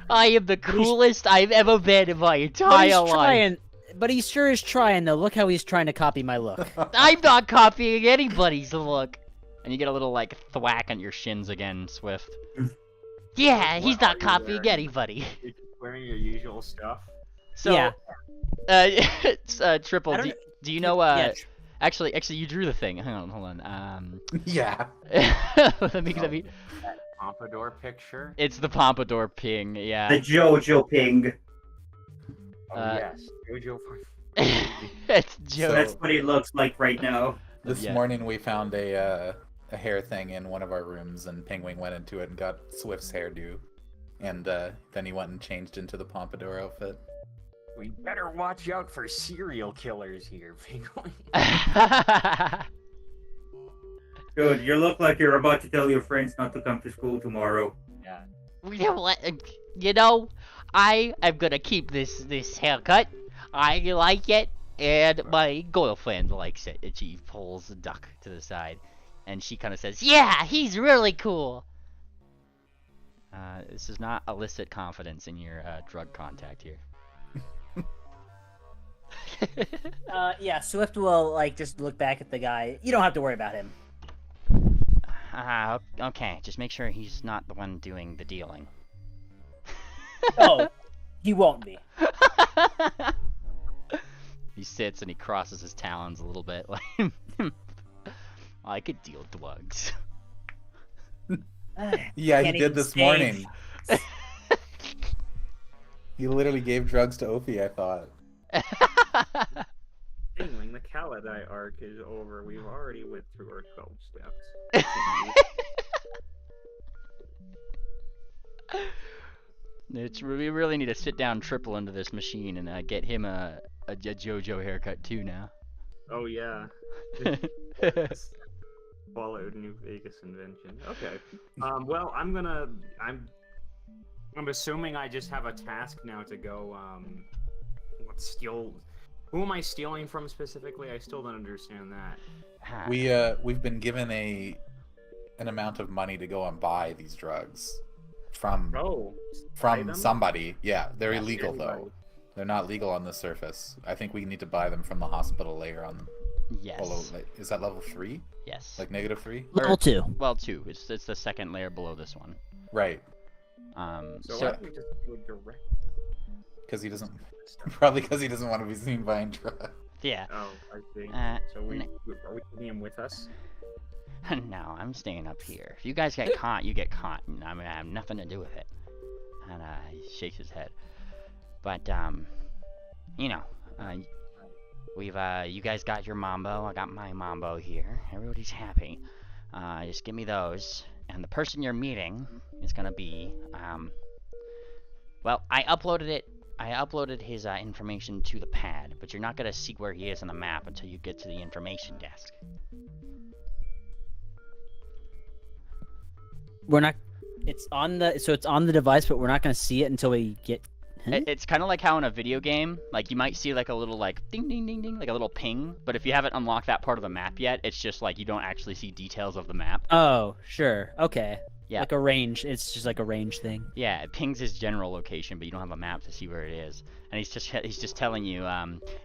I am the coolest I've ever been in my entire life. But he sure is trying, though. Look how he's trying to copy my look. I'm not copying anybody's look. And you get a little, like, thwack on your shins again, Swift. Yeah, he's not copying anybody. You're just wearing your usual stuff. So, Yeah. It's, Triple, I don't do you know, yeah, actually, you drew the thing. Hold on. Yeah. let me. Pompadour picture. It's the Pompadour ping, yeah. The JoJo ping. Oh yes, Jojo. It's So Joe. that's what it looks like right now. This morning we found a hair thing in one of our rooms, and Penguin went into it and got Swift's hairdo, and then he went and changed into the pompadour outfit. We better watch out for serial killers here, Penguin. Good, you look like you're about to tell your friends not to come to school tomorrow. Yeah. You know, I am gonna keep this haircut. I like it, and my girlfriend likes it. And she pulls the duck to the side, and she kind of says, "Yeah, he's really cool." This does not elicit confidence in your drug contact here. Yeah, Swift will, like, just look back at the guy. You don't have to worry about him. Okay, just make sure he's not the one doing the dealing. Oh, he won't be. He sits and he crosses his talons a little bit, like, I could deal drugs. Yeah, he Can't did even this stay. morning. He literally gave drugs to Opie, I thought. Penguin, the Kaladesh arc is over. We've already went through our 12 steps. We really need to sit down Triple into this machine and get him a JoJo haircut too now. Oh yeah. Followed New Vegas invention. Okay. Well, I'm assuming I just have a task now to go. Let's steal. Who am I stealing from specifically? I still don't understand that. We've been given an amount of money to go and buy these drugs from buy them? somebody. Yeah, they're Yeah, illegal anybody. though. They're not legal on the surface. I think we need to buy them from the hospital layer on them. Yes. Is that level 3? Yes. Like -3? Level 2. Well, 2. It's the second layer below this one. Right. So So why don't we just go direct? because he doesn't. Probably because he doesn't want to be seen buying drugs. Yeah. Oh, I see. So are we taking him with us? No, I'm staying up here. If you guys get caught, you get caught, and I have nothing to do with it. And he shakes his head. But you know, you guys got your mambo. I got my mambo here. Everybody's happy. Just give me those, and the person you're meeting is gonna be well, I uploaded his information to the pad, but you're not gonna see where he is on the map until you get to the information desk. We're not. It's on the device, but we're not gonna see it until we get. It's kind of like how in a video game, like you might see like a little like ding ding ding ding, like a little ping, but if you haven't unlocked that part of the map yet, it's just like you don't actually see details of the map. Oh, sure. Okay. Yeah. Like a range. It's just like a range thing. Yeah, it pings his general location, but you don't have a map to see where it is. And he's just telling you,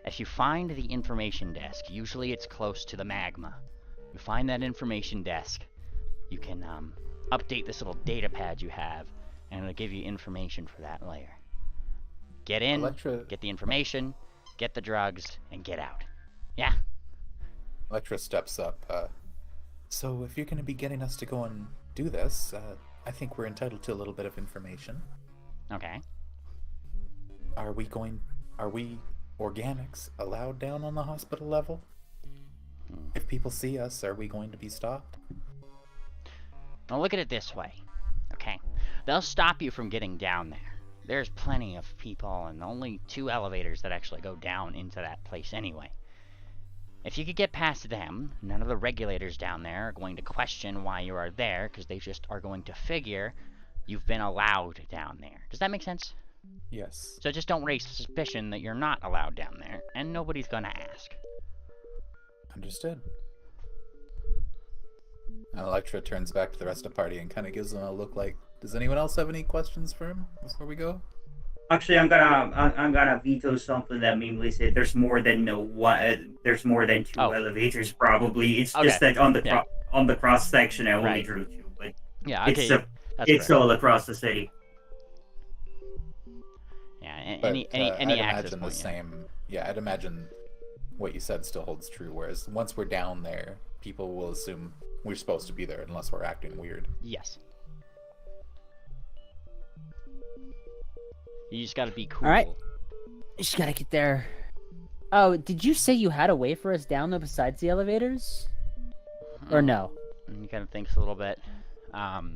if you find the information desk, usually it's close to the magma. You find that information desk, you can update this little data pad you have, and it'll give you information for that layer. Get in, get the information, get the drugs, and get out. Yeah? Electra steps up. So if you're going to be getting us to go and do this, I think we're entitled to a little bit of information. Okay. Are we organics allowed down on the hospital level? If people see us, are we going to be stopped? Now look at it this way, okay? They'll stop you from getting down there. There's plenty of people and only 2 elevators that actually go down into that place anyway. If you could get past them, none of the regulators down there are going to question why you are there, because they just are going to figure you've been allowed down there. Does that make sense? Yes. So just don't raise suspicion that you're not allowed down there, and nobody's gonna ask. Understood. And Electra turns back to the rest of the party and kind of gives them a look like, does anyone else have any questions for him before we go? Actually, I'm gonna veto something that mainly said there's more than there's more than 2 elevators probably. It's just that on the cross section I only drew 2, but yeah, okay, it's all across the city. Yeah, I'd any access imagine point, the same. Yeah, I'd imagine what you said still holds true. Whereas once we're down there, people will assume we're supposed to be there unless we're acting weird. Yes. You just gotta be cool. All right. You just gotta get there. Oh, did you say you had a way for us down though besides the elevators? Or no? He kind of thinks a little bit. Not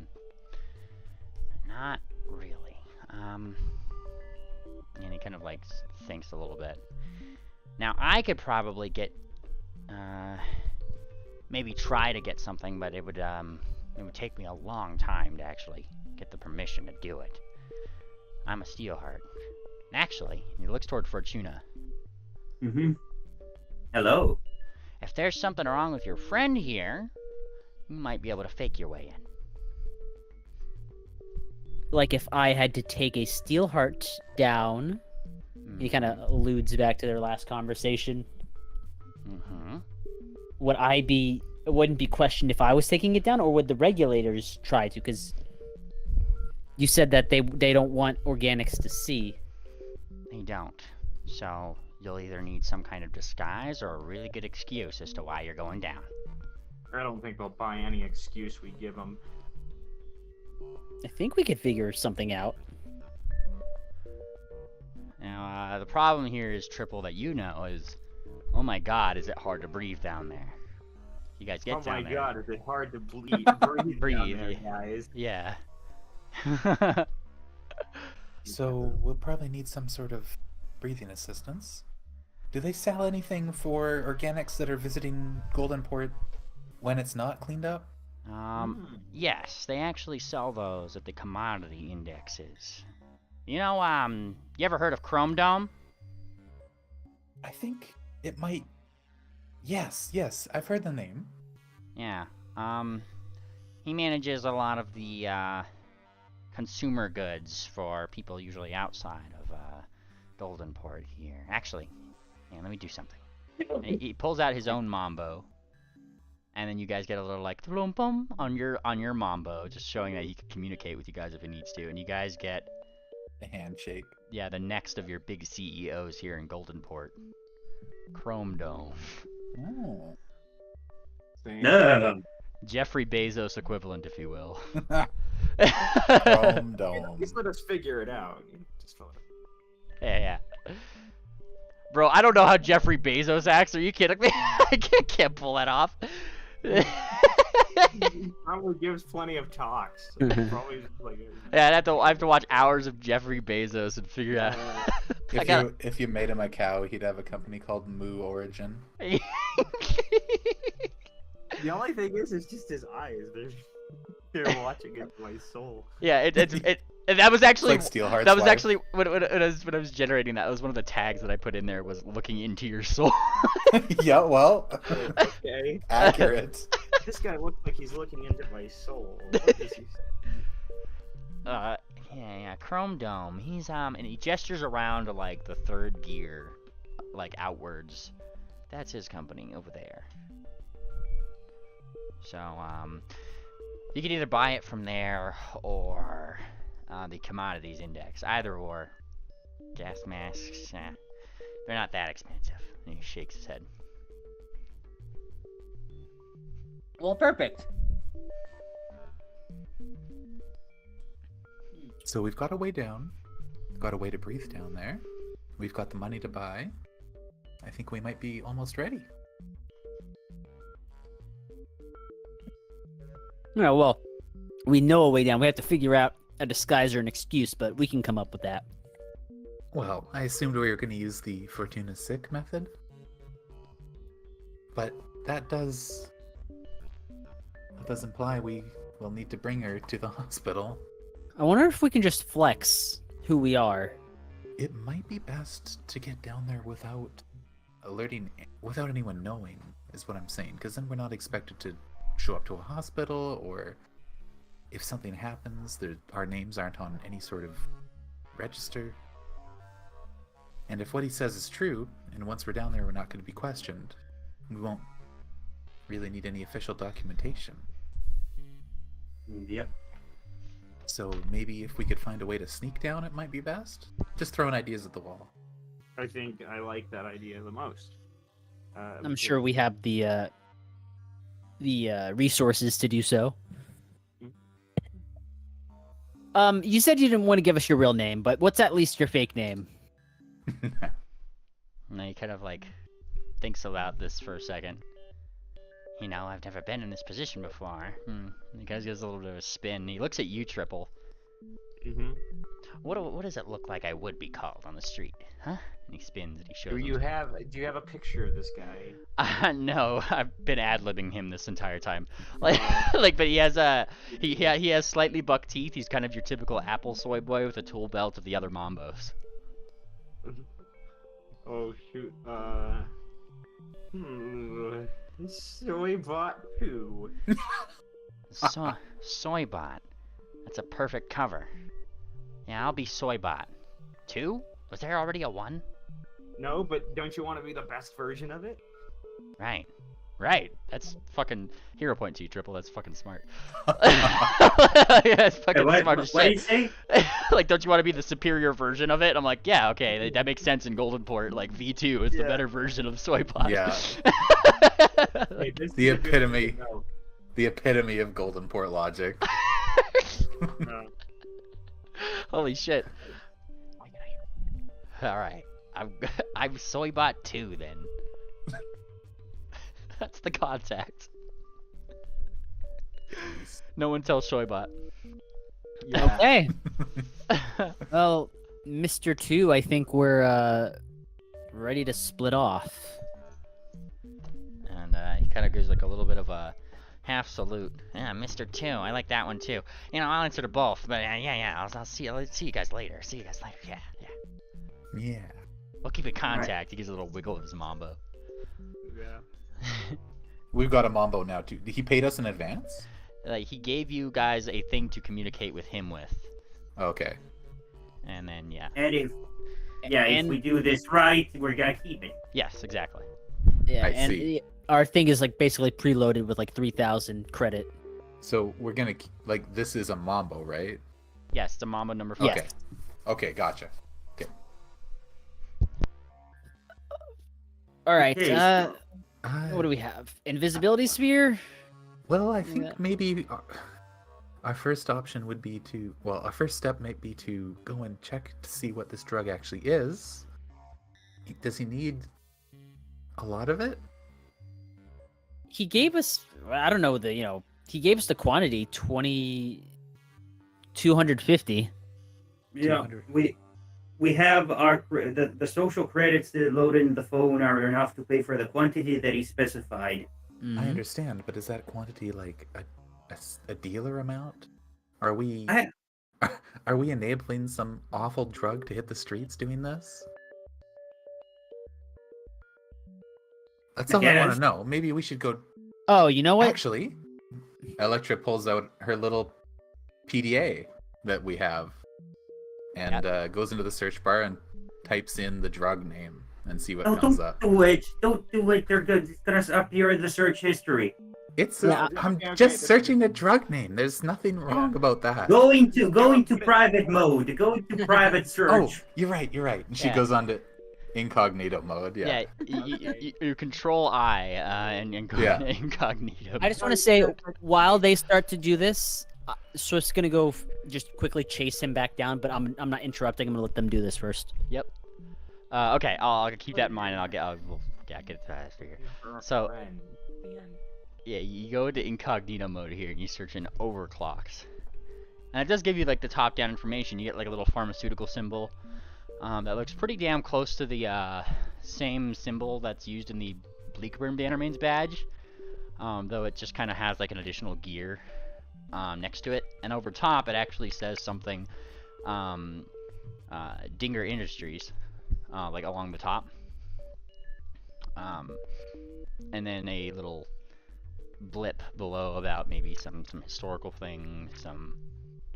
really. And he kind of like thinks a little bit. Now I could probably get, maybe try to get something, but it would take me a long time to actually get the permission to do it. I'm a Steelheart. And actually, he looks toward Fortuna. Mm-hmm. Hello. If there's something wrong with your friend here, you might be able to fake your way in. Like if I had to take a Steelheart down, he kind of alludes back to their last conversation. Mm-hmm. It wouldn't be questioned if I was taking it down, or would the regulators try to? Because you said that they don't want organics to see. They don't. So you'll either need some kind of disguise or a really good excuse as to why you're going down. I don't think they'll buy any excuse we give them. I think we could figure something out. Now, the problem here is, Triple, that you know is, oh my god, is it hard to breathe down there. You guys get down there. Oh my god, is it hard to breathe down there, guys. Yeah. So we'll probably need some sort of breathing assistance. Do they sell anything for organics that are visiting Goldenport when it's not cleaned up? Yes, they actually sell those at the commodity indexes. You know, you ever heard of Chrome Dome? I think it might... Yes, I've heard the name. Yeah, he manages a lot of the, consumer goods for people usually outside of, Goldenport here. Actually, yeah, let me do something. And he pulls out his own mambo, and then you guys get a little like on your mambo, just showing that he can communicate with you guys if he needs to, and you guys get The handshake. Yeah, the next of your big CEOs here in Goldenport. Chrome Dome. Oh. No. Jeffrey Bezos equivalent, if you will. Chrome Dome. Just let us figure it out. Just Yeah. Bro, I don't know how Jeffrey Bezos acts. Are you kidding me? I can't pull that off. He probably gives plenty of talks. So probably like Yeah, I have to watch hours of Jeffrey Bezos and figure out. If you made him a cow, he'd have a company called Moo Origin. the only thing is just his eyes. They're watching it my soul. Yeah, and that was actually It's like Steelheart's that was wife. actually when I was generating that. That was one of the tags that I put in there was looking into your soul. Yeah, well, Okay. accurate. This guy looks like he's looking into my soul. What does he say? Yeah, Chrome Dome. He's and he gestures around to like the third gear, like outwards. That's his company over there. So you can either buy it from there or the commodities index. Either or. Gas masks, they're not that expensive. And he shakes his head. Well, perfect. So we've got a way down. We've got a way to breathe down there. We've got the money to buy. I think we might be almost ready. Yeah, well, we know a way down. We have to figure out a disguise or an excuse, but we can come up with that. Well, I assumed we were going to use the Fortuna Sick method. But that does imply we will need to bring her to the hospital. I wonder if we can just flex who we are. It might be best to get down there without anyone knowing, is what I'm saying. Because then we're not expected to show up to a hospital, or if something happens, our names aren't on any sort of register. And if what he says is true, and once we're down there we're not going to be questioned, we won't really need any official documentation. Yep. So maybe if we could find a way to sneak down, it might be best. Just throwing ideas at the wall. I think I like that idea the most. I'm sure we have the resources to do so. You said you didn't want to give us your real name, but what's at least your fake name? And he kind of like thinks about this for a second. You know, I've never been in this position before. And he kind of gives a little bit of a spin. He looks at you, Triple. Mm-hmm. What does it look like I would be called on the street, huh? And he spins and he shows. Do you have a picture of this guy? No, I've been ad-libbing him this entire time. But he has he has slightly buck teeth. He's kind of your typical Apple soy boy with a tool belt of the other Mambos. Oh shoot. Soybot 2. Soybot. That's a perfect cover. Yeah, I'll be Soybot. 2? Was there already a 1? No, but don't you want to be the best version of it? Right. That's fucking hero point to you, Triple. That's fucking smart. Yeah, it's fucking smart as shit. What do you say? Like, don't you want to be the superior version of it? I'm like, yeah, okay, that makes sense in Goldenport. Like, V2 is the better version of Soybot. Yeah. Hey, this The is a good epitome. thing to know. The epitome of Goldenport logic. Holy shit. Alright. I'm Soybot 2 then. That's the contact. No one tells Soybot. Yeah. Okay. Well, Mr. 2, I think we're ready to split off. And he kind of gives like a little bit of a half salute. Yeah, Mr. 2, I like that one too. You know, I'll answer to both, but I'll see you guys later. Yeah. Yeah. We'll keep in contact. He gives a little wiggle of his mambo. Yeah. We've got a Mambo now too. He paid us in advance? Like, he gave you guys a thing to communicate with him with. Okay. And then, yeah. And if we do this right, we're gonna keep it. Yes, exactly. Yeah, I and see. our thing is like basically preloaded with like 3,000 credit. So we're gonna this is a Mambo, right? Yes, the Mambo number 5. Yeah. Okay. Okay, gotcha. Okay. All right. Okay, so- What do we have? Invisibility sphere. Well, I Yeah. think maybe our first option would be to, well, our first step might be to go and check to see what this drug actually is. Does he need a lot of it? He gave us. I don't know He gave us the quantity 250. Yeah, 200. we have the social credits that loaded in the phone are enough to pay for the quantity that he specified. Mhm. I understand, but is that quantity like a dealer amount? Are we I- are we enabling some awful drug to hit the streets doing this? That's all I want Yes. to know. Maybe we should go. Oh, you know what? Actually, Electra pulls out her little PDA that we have and goes into the search bar and types in the drug name and see what Oh, comes don't up. do it! Don't do it! They're good. It's gonna appear in the search history. It's Yeah, I'm okay, just okay. searching a drug name. There's nothing wrong about that. Go into private mode. Go into private Oh, search. you're right. And she Yeah. goes on to incognito mode. Yeah. You control I and go Yeah. into incognito. I just want to say, while they start to do this, Swift's gonna go just quickly chase him back down. But I'm not interrupting. I'm gonna let them do this first. Yep. Okay, I'll keep that in mind, and I'll get it faster here. So- Yeah, you go into incognito mode here, and you search in overclocks. And it does give you like the top-down information. You get like a little pharmaceutical symbol that looks pretty damn close to the same symbol that's used in the Bleakburn Bannermanes badge, though it just kind of has like an additional gear next to it. And over top, it actually says something Dinger Industries, like along the top. And then a little blip below about maybe some historical thing, some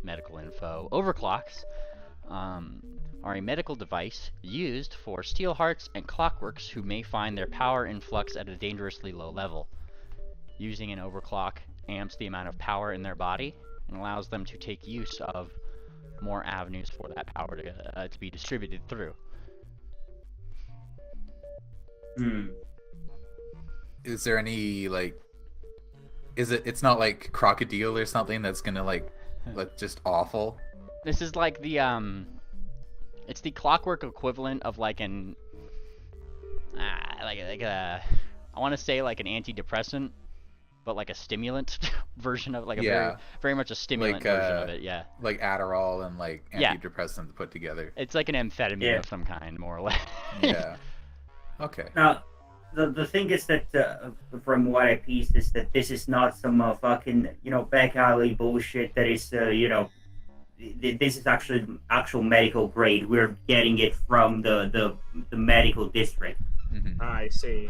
medical info. Overclocks are a medical device used for steel hearts and clockworks who may find their power in flux at a dangerously low level. Using an overclock amps the amount of power in their body and allows them to take use of more avenues for that power to be distributed through. Is there any like? It's not like crocodile or something that's gonna like just awful. This is like the it's the clockwork equivalent of like an like a I want to say like an antidepressant, but like a stimulant version of like a very much a stimulant Like, version of it. Yeah, Like Adderall and like Yeah. antidepressants put together. it's like an amphetamine Yeah. of some kind, more or less. Yeah. Okay. Now, the thing is that from what I pieced is that this is not some fucking back alley bullshit. That is this is actual medical grade. We're getting it from the medical district. Mhm. I see.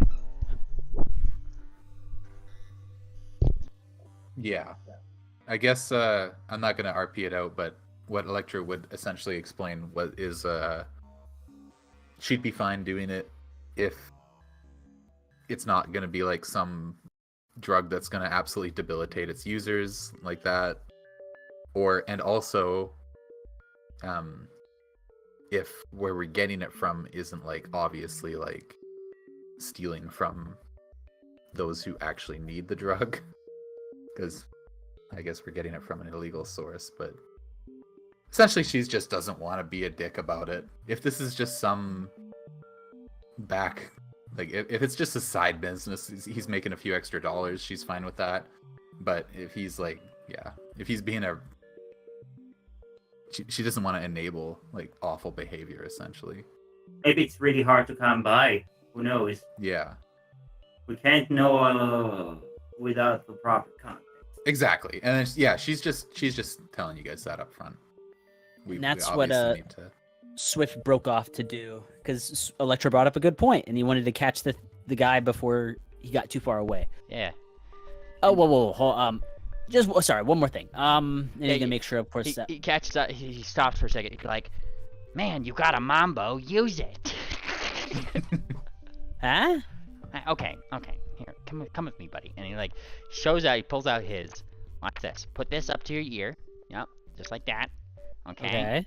Yeah. I guess I'm not gonna RP it out, but what Electra would essentially explain is she'd be fine doing it if it's not gonna be like some drug that's gonna absolutely debilitate its users like that, and also if where we're getting it from isn't like obviously like stealing from those who actually need the drug, because I guess we're getting it from an illegal source. But essentially she just doesn't want to be a dick about it. If this is just some back, like if it's just a side business, he's making a few extra dollars, she's fine with that. But if he's like, if he's being she doesn't want to enable like awful behavior essentially. Maybe it's really hard to come by. Who knows? Yeah, We can't know without the proper context. exactly. And then, she's just telling you guys that up front. And that's what, obviously need to... Swift broke off to do because Electra brought up a good point, and he wanted to catch the guy before he got too far away. Yeah. Oh, whoa. Sorry, one more thing. I need to make sure, of course, that He catches up. He stops for a second. He's like, "Man, you got a mambo. Use it." huh? Okay. Here, come with me, buddy. And he like he pulls out his. Watch this. Put this up to your ear. Yep, just like that. Okay.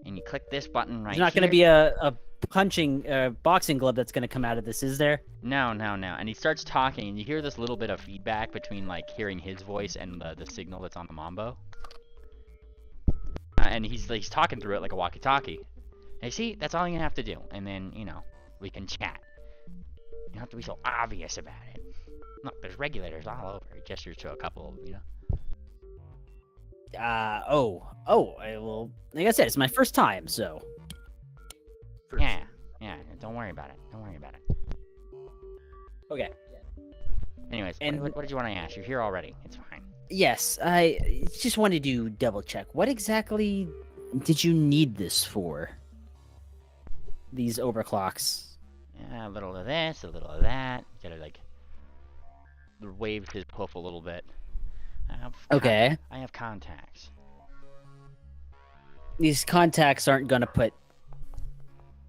and you click this button right There's not going to be a punching, boxing glove that's going to come out of this, is there? No. And he starts talking, and you hear this little bit of feedback between, like, hearing his voice and the signal that's on the Mambo. And he's talking through it like a walkie-talkie. And see, that's all you have to do. And then, you know, we can chat. You don't have to be so obvious about it. Look, there's regulators all over. He gestures to a couple, you know. Well, like I said, it's my first time, so. Yeah, don't worry about it. Okay. Anyways, And- what did you want to ask? You're here already. It's fine. Yes, I just wanted to double check. What exactly did you need this for? These overclocks. Yeah, a little of this, a little of that. You gotta, like, wave his hoof a little bit. Okay. I have contacts. These contacts aren't gonna put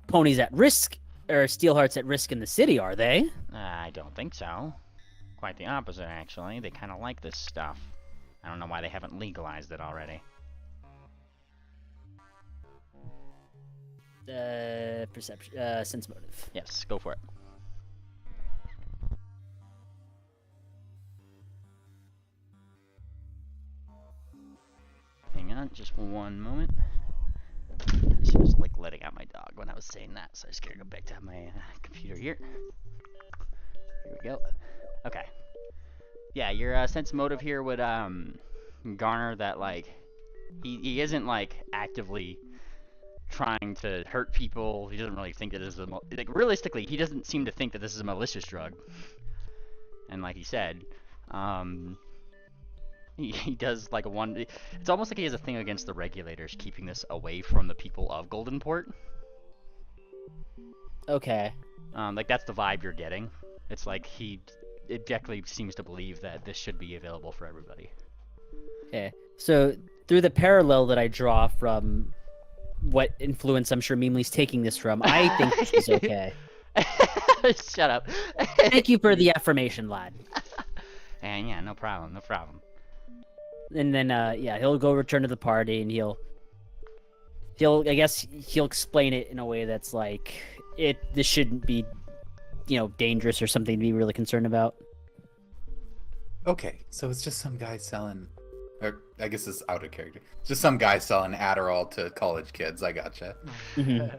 ponies at risk, or Steelhearts at risk in the city, are they? I don't think so. Quite the opposite, actually. They kind of like this stuff. I don't know why they haven't legalized it already. Perception, sense motive. Yes, go for it. Hang on, just one moment. I was like letting out my dog when I was saying that, so I just gotta go back to my computer here. Here we go. Okay. Yeah, your sense motive here would garner that, like, he isn't like actively trying to hurt people. He doesn't really think that this is like, realistically, he doesn't seem to think that this is a malicious drug. And like he said, he does like it's almost like he has a thing against the regulators keeping this away from the people of Goldenport. Okay. Like that's the vibe you're getting. It's like it definitely seems to believe that this should be available for everybody. Okay. So through the parallel that I draw from what influence I'm sure Mimli's taking this from, I think this is okay. Shut up. Thank you for the affirmation, lad. And yeah, no problem. And then, he'll go return to the party, and he'll explain it in a way that's like, this shouldn't be, dangerous or something to be really concerned about. Okay, so it's just some guy selling, or I guess it's out of character. Just some guy selling Adderall to college kids. I gotcha. Mhm.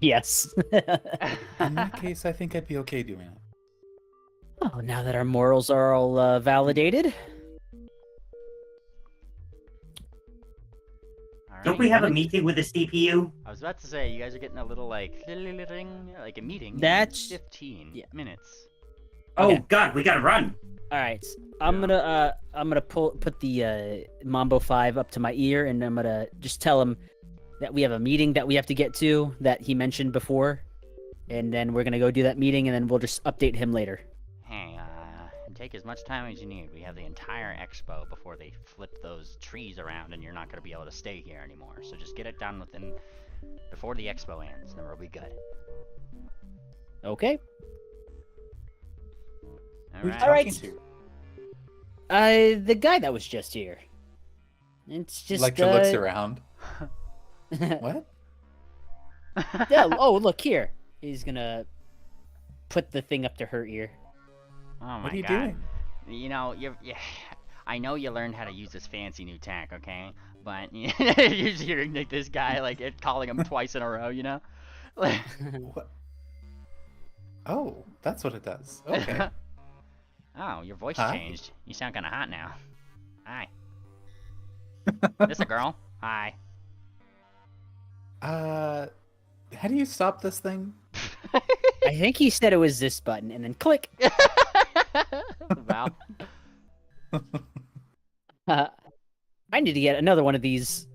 Yes. In that case, I think I'd be okay doing it. Oh, now that our morals are all validated. Don't we have a meeting with the CPU? I was about to say, you guys are getting a little like a meeting. in That's- 15 minutes. Oh Okay. God, we gotta run. All right, I'm gonna put the Mambo 5 up to my ear, and I'm gonna just tell him that we have a meeting that we have to get to that he mentioned before, and then we're gonna go do that meeting, and then we'll just update him later. Hey, take as much time as you need. We have the entire expo before they flip those trees around, and you're not gonna be able to stay here anymore. So just get it done before the expo ends, and then we'll be good. Okay. Who's All All right. right. talking to? The guy that was just here. It's just Lecter looks around. What? Yeah. Oh, look here. He's gonna put the thing up to her ear. Oh my What are you God. doing? You know, I know you learned how to use this fancy new tech, okay? But you're just hearing like this guy like calling him twice in a row, you know? What? Oh, that's what it does. Okay. Oh, your voice Hi. changed. You sound kind of hot now. Hi. This a girl? Hi. How do you stop this thing? I think he said it was this button, and then click. Wow. I need to get another one of these.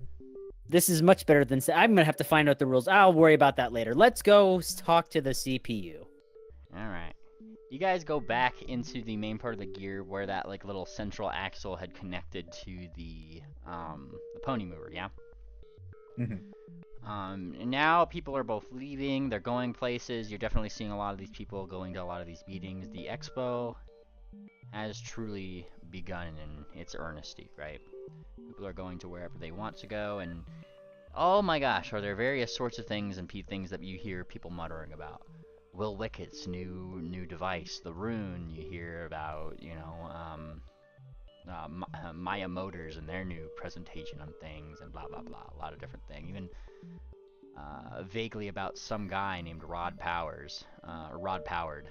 This is much better than. I'm gonna have to find out the rules. I'll worry about that later. Let's go talk to the CPU. All right. You guys go back into the main part of the gear where that like little central axle had connected to the pony mover, yeah? Mhm. And now people are both leaving, they're going places. You're definitely seeing a lot of these people going to a lot of these meetings. The expo has truly begun in its earnesty, right? People are going to wherever they want to go, and Oh my gosh, are there various sorts of things and things that you hear people muttering about? Will Wickett's new device, the rune. You hear about, Maya Motors and their new presentation on things and blah blah blah. A lot of different things. Even vaguely about some guy named Rod Powers, or Rod Powered,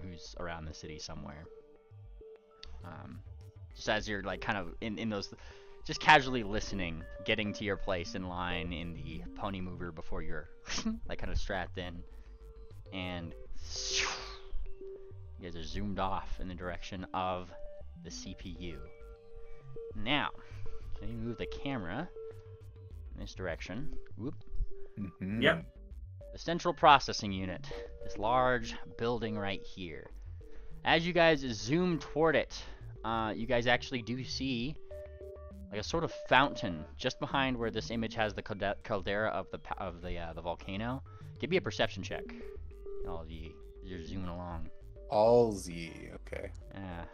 who's around the city somewhere. Just as you're like kind of in those, just casually listening, getting to your place in line in the pony mover before you're like kind of strapped in, and you guys are zoomed off in the direction of the CPU. Now, let me move the camera in this direction. Whoop. Yep. The central processing unit, this large building right here. As you guys zoom toward it, you guys actually do see like a sort of fountain just behind where this image has the caldera of the volcano. Give me a perception check. All of you, you're zooming along. Allsy. Okay. Yeah.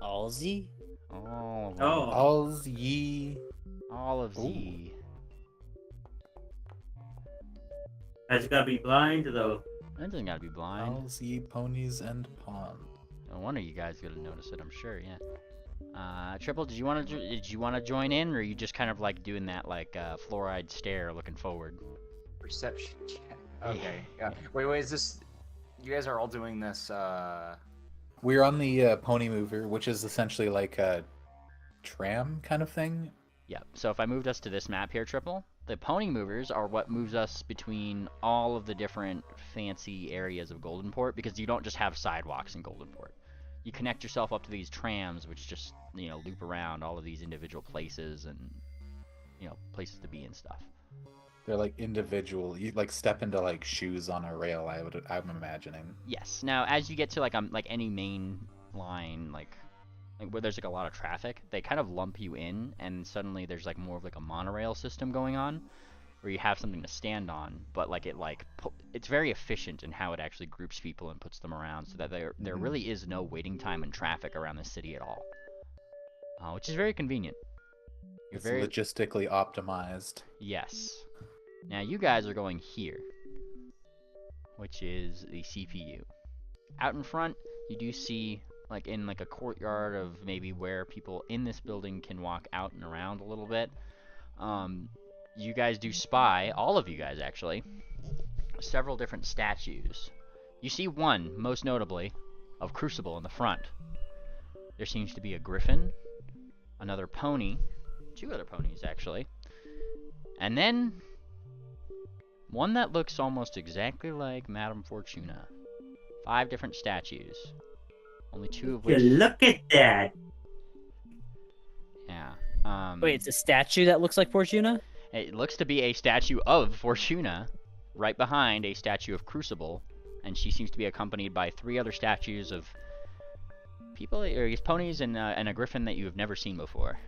Allsy? All of Oh. Allsy. All of Ooh. the. That's gotta be blind though. That doesn't gotta be blind. Allsy ponies and pond. No wonder you guys gonna notice it. I'm sure. Yeah. Triple, did you want to join in, or are you just kind of like doing that like fluoride stare, looking forward? Perception check. Okay. Yeah. Wait. Is this? You guys are all doing this. We're on the pony mover, which is essentially like a tram kind of thing. Yep. So if I moved us to this map here, Triple, the pony movers are what moves us between all of the different fancy areas of Goldenport, because you don't just have sidewalks in Goldenport. You connect yourself up to these trams, which just, loop around all of these individual places and, places to be and stuff. They're like individual. You like step into like shoes on a rail. I'm imagining. Yes. Now, as you get to like any main line, like where there's like a lot of traffic, they kind of lump you in, and suddenly there's like more of like a monorail system going on, where you have something to stand on, but like it's very efficient in how it actually groups people and puts them around, so that there really is no waiting time and traffic around the city at all, which is very convenient. It's logistically optimized. Yes. Now you guys are going here, which is the CPU. Out in front, you do see like in like a courtyard of maybe where people in this building can walk out and around a little bit. You guys do spy, all of you guys actually, several different statues. You see one, most notably, of Crucible in the front. There seems to be a griffin, another pony, two other ponies actually, and then one that looks almost exactly like Madame Fortuna. 5 different statues. Only 2 of Yeah, which... look at that. Yeah. Wait, it's a statue that looks like Fortuna? It looks to be a statue of Fortuna, right behind a statue of Crucible, and she seems to be accompanied by 3 other statues of people, or I guess ponies, and a griffin that you have never seen before.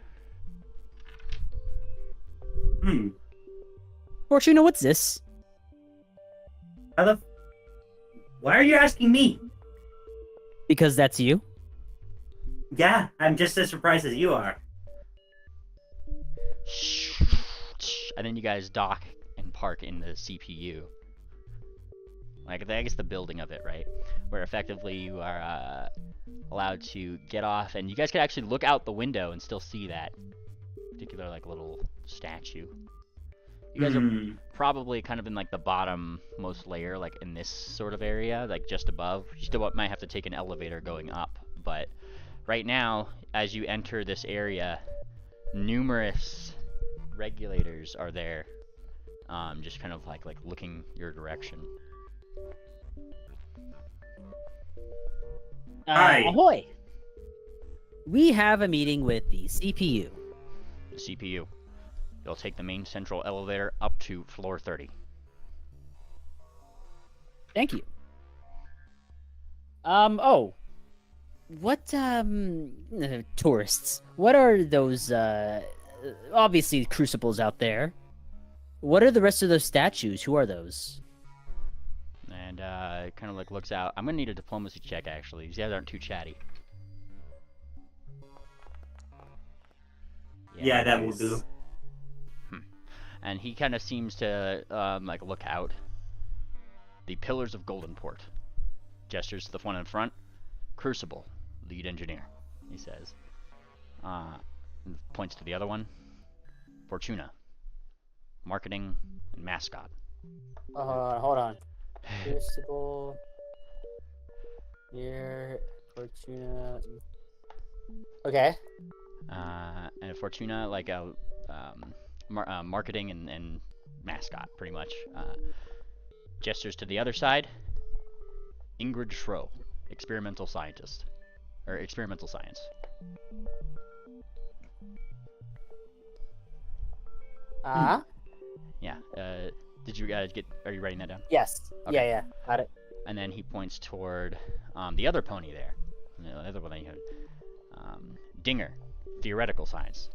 Fortuna, what's this? Why are you asking me? Because that's you? Yeah, I'm just as surprised as you are. And then you guys dock and park in the CPU. Like, I guess the building of it, right? Where effectively you are allowed to get off, and you guys can actually look out the window and still see that particular, like, little statue. You guys are probably kind of in, like, the bottom most layer, like, in this sort of area, like, just above. You still might have to take an elevator going up, but right now, as you enter this area, numerous regulators are there, just kind of like looking your direction. Hi. Ahoy! We have a meeting with the CPU. The CPU. You'll take the main central elevator up to floor 30. Thank you. Oh. What, tourists? What are those, obviously Crucibles out there. What are the rest of those statues? Who are those? And, kind of like looks out. I'm gonna need a diplomacy check, actually. These guys aren't too chatty. Yeah, that will do. and he kind of seems to like look out. The Pillars of Goldenport. Gestures to the one in front. Crucible, lead engineer, he says. Points to the other one. Fortuna, marketing and mascot. Hold on. Crucible. Here, Fortuna. Okay. And Fortuna, like a marketing and mascot, pretty much. Gestures to the other side. Ingrid Schro, experimental scientist, or experimental science. Yeah. Did you guys get? Are you writing that down? Yes. Okay. Yeah. Got it. And then he points toward the other pony there. The other one that you had. Dinger, theoretical science.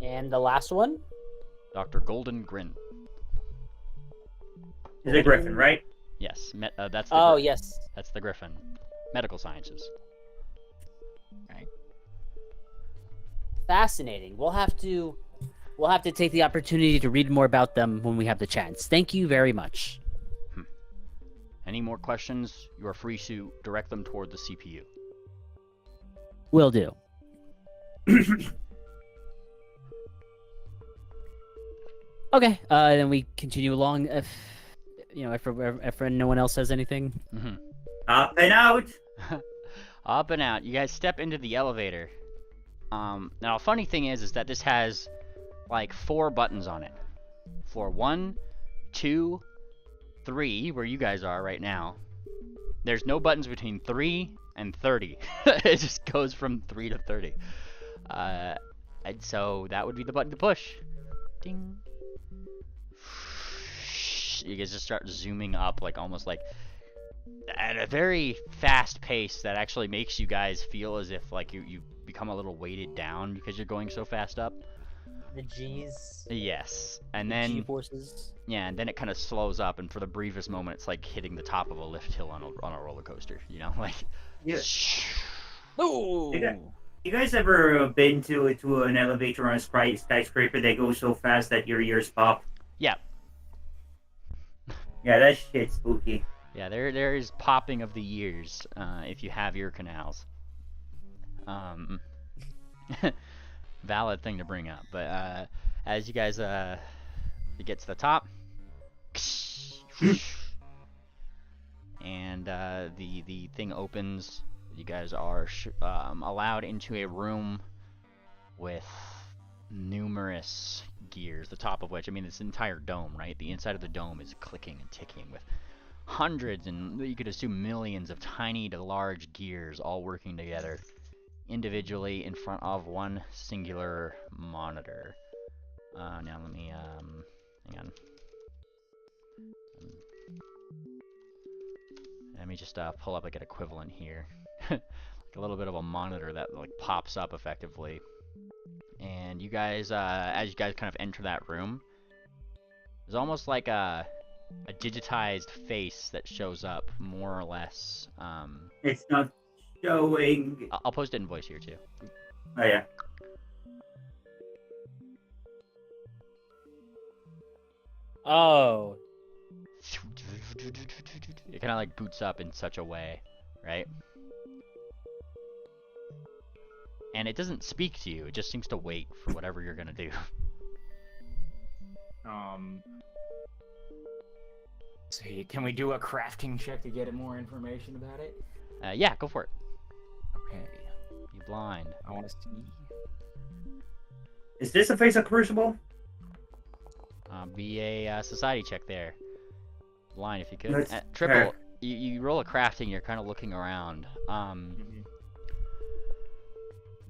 And the last one? Dr. Golden Grin. Is it Griffin, right? Yes, that's the Oh, yes. That's the Griffin. Medical sciences. Right. Fascinating. We'll have to take the opportunity to read more about them when we have the chance. Thank you very much. Any more questions? You are free to direct them toward the CPU. Will do. Okay, then we continue along. If no one else says anything. Mm-hmm. Up and out. Up and out. You guys step into the elevator. Now, a funny thing is that this has like 4 buttons on it. Floor 1, 2, 3, where you guys are right now. There's no buttons between 3 and 30. It just goes from 3 to 30. And so that would be the button to push. Ding. You guys just start zooming up, like almost like at a very fast pace that actually makes you guys feel as if like you become a little weighted down because you're going so fast up. The G's. Yes, and then G-forces. Yeah, and then it kind of slows up, and for the briefest moment, it's like hitting the top of a lift hill on a roller coaster. You know, like. Yeah. Ooh. You guys ever been to an elevator on a skyscraper that goes so fast that your ears pop? Yeah. Yeah, that shit's spooky. Yeah, there is popping of the ears if you have ear canals. Valid thing to bring up, but as you guys get to the top, and the thing opens. You guys are allowed into a room with numerous gears, the top of which, I mean, this entire dome, right? The inside of the dome is clicking and ticking with hundreds and you could assume millions of tiny to large gears all working together individually in front of one singular monitor. Now let me, hang on. Let me just pull up like an equivalent here. Like a little bit of a monitor that like pops up effectively. And you guys, as you guys kind of enter that room, there's almost like a digitized face that shows up, more or less. It's not showing. I'll post it in voice here too. Oh yeah. Oh. It kind of like boots up in such a way, right? And it doesn't speak to you, it just seems to wait for whatever you're gonna do. So can we do a crafting check to get more information about it? Yeah, go for it. Okay. You blind. I want to see. Is this a face of Crucible? Be a society check there. Blind if you could. Let's Triple, you roll a crafting, you're kind of looking around.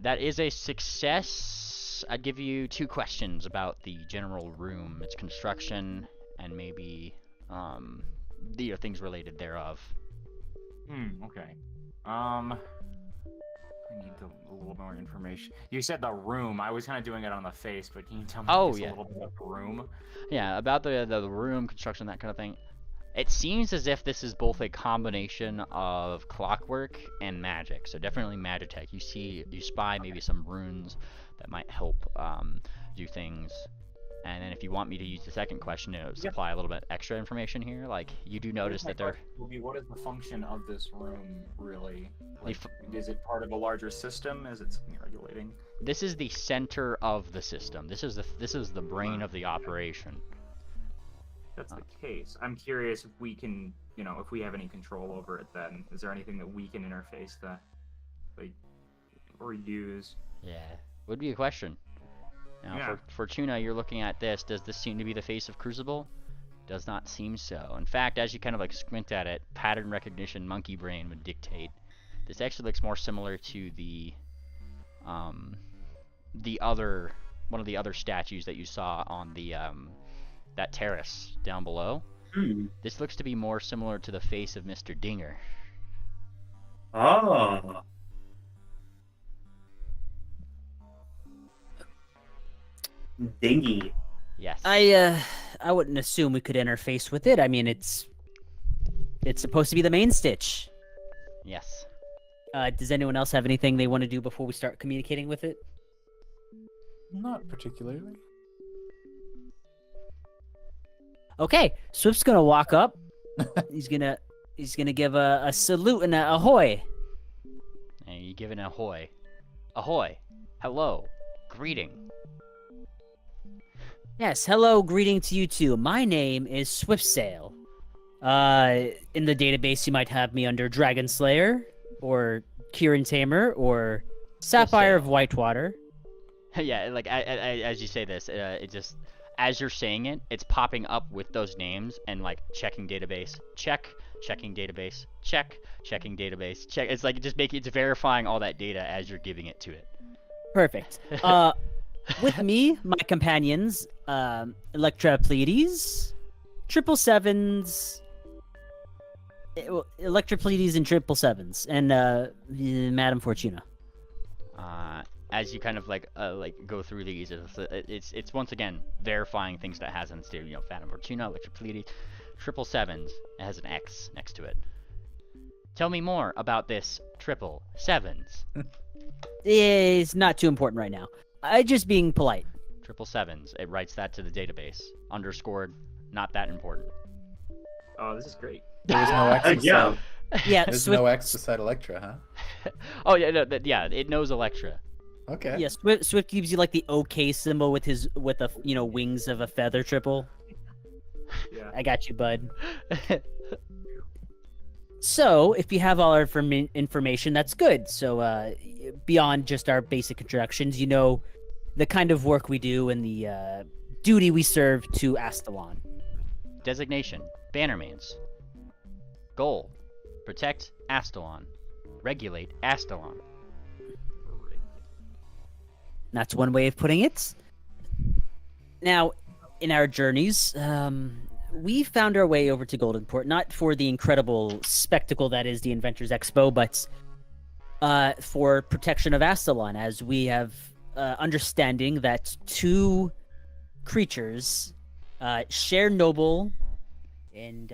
That is a success. I'd give you 2 questions about the general room, its construction, and maybe the things related thereof. Okay. I need a little more information. You said the room. I was kind of doing it on the face, but can you tell me a little bit about the room? Yeah, about the room, construction, that kind of thing. It seems as if this is both a combination of clockwork and magic, so definitely magitech. You spy maybe some runes, that might help do things. And then if you want me to use the second question to supply a little bit extra information here, like you do notice that there will be, what is the function of this room really? Like, is it part of a larger system? Is it something regulating? This is the center of the system. This is the brain of the operation. That's the case. I'm curious if we can, you know, if we have any control over it. Then is there anything that we can interface that, like, or use? Yeah, would be a question. Now, for Tuna, you're looking at this. Does this seem to be the face of Crucible? Does not seem so. In fact, as you kind of like squint at it, pattern recognition monkey brain would dictate. This actually looks more similar to the other one of the other statues that you saw on the that terrace down below. This looks to be more similar to the face of Mr. Dinger. Oh. Dingy. Yes. I wouldn't assume we could interface with it. I mean, it's supposed to be the main stitch. Yes. Does anyone else have anything they want to do before we start communicating with it? Not particularly. Okay, Swift's gonna walk up. He's gonna give a salute and a ahoy. And you give an ahoy. Ahoy. Hello. Greeting. Yes, hello, greeting to you too. My name is Swiftsail. In the database, you might have me under Dragon Slayer, or Kieran Tamer, or Sapphire of Whitewater. Yeah, like as you say this, it just as you're saying it, it's popping up with those names and like checking database, checking database, checking database, check. It's like it's verifying all that data as you're giving it to it. Perfect. With me, my companions, Electra Pleiades, 777s, Electra Pleiades and 777s, and Madame Fortuna. As you kind of like go through these, it's once again verifying things that it has on the stereo. You know, Madame Fortuna, Electra Pleiades, 777s. It has an X next to it. Tell me more about this 777s. It's not too important right now. Just being polite. 777s. It writes that to the database. Underscored. Not that important. Oh, this is great. There was no X beside, Yeah, there's no X beside Electra, huh? Oh yeah, no, yeah. It knows Electra. Okay. Yeah, Swift gives you like the OK symbol with the wings of a feather triple. Yeah. I got you, bud. So, if you have all our information, that's good. So, beyond just our basic introductions, you know the kind of work we do and the duty we serve to Astalon. Designation: Bannermanes. Goal: protect Astalon. Regulate Astalon. That's one way of putting it. Now, in our journeys, we found our way over to Goldenport, not for the incredible spectacle that is the Inventors Expo, but for protection of Astalon, as we have understanding that two creatures share noble and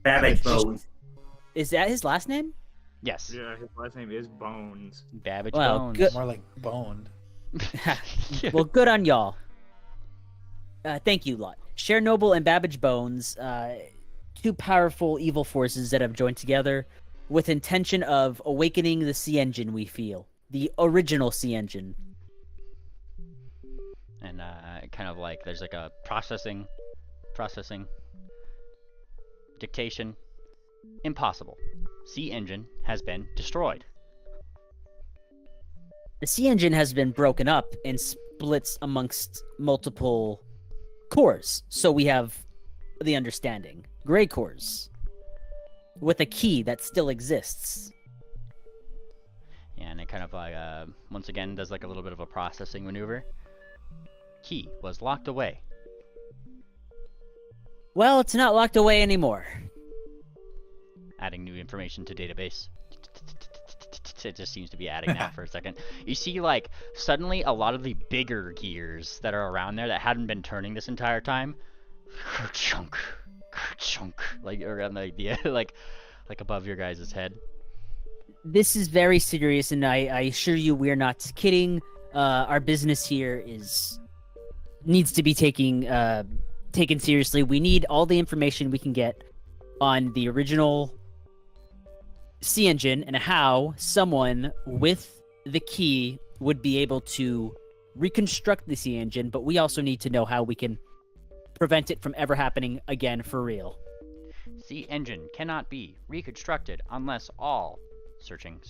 Babbage Bones. Is that his last name? Yes. Yeah, his last name is Bones. Babbage Well, Bones. good. More like boned. Well, good on y'all. Thank you, lot. Share Noble and Babbage Bones, two powerful evil forces that have joined together with intention of awakening the Sea Engine we feel. The original Sea Engine. And kind of like there's like a processing, dictation. Impossible. Sea Engine has been destroyed. The Sea Engine has been broken up and splits amongst multiple cores. So we have the understanding. Gray cores. With a key that still exists. Yeah, and it kind of like, once again, does like a little bit of a processing maneuver. Key was locked away. Well, it's not locked away anymore. Adding new information to database. It just seems to be adding that for a second. You see, like, suddenly a lot of the bigger gears that are around there that hadn't been turning this entire time, chunk, like around the like above your guys' head. this is very serious, and I assure you we're not kidding. Our business here needs to be taken seriously. We need all the information we can get on the original sea engine and how someone with the key would be able to reconstruct the sea engine, but we also need to know how we can prevent it from ever happening again for real. Sea engine cannot be reconstructed unless all, searching,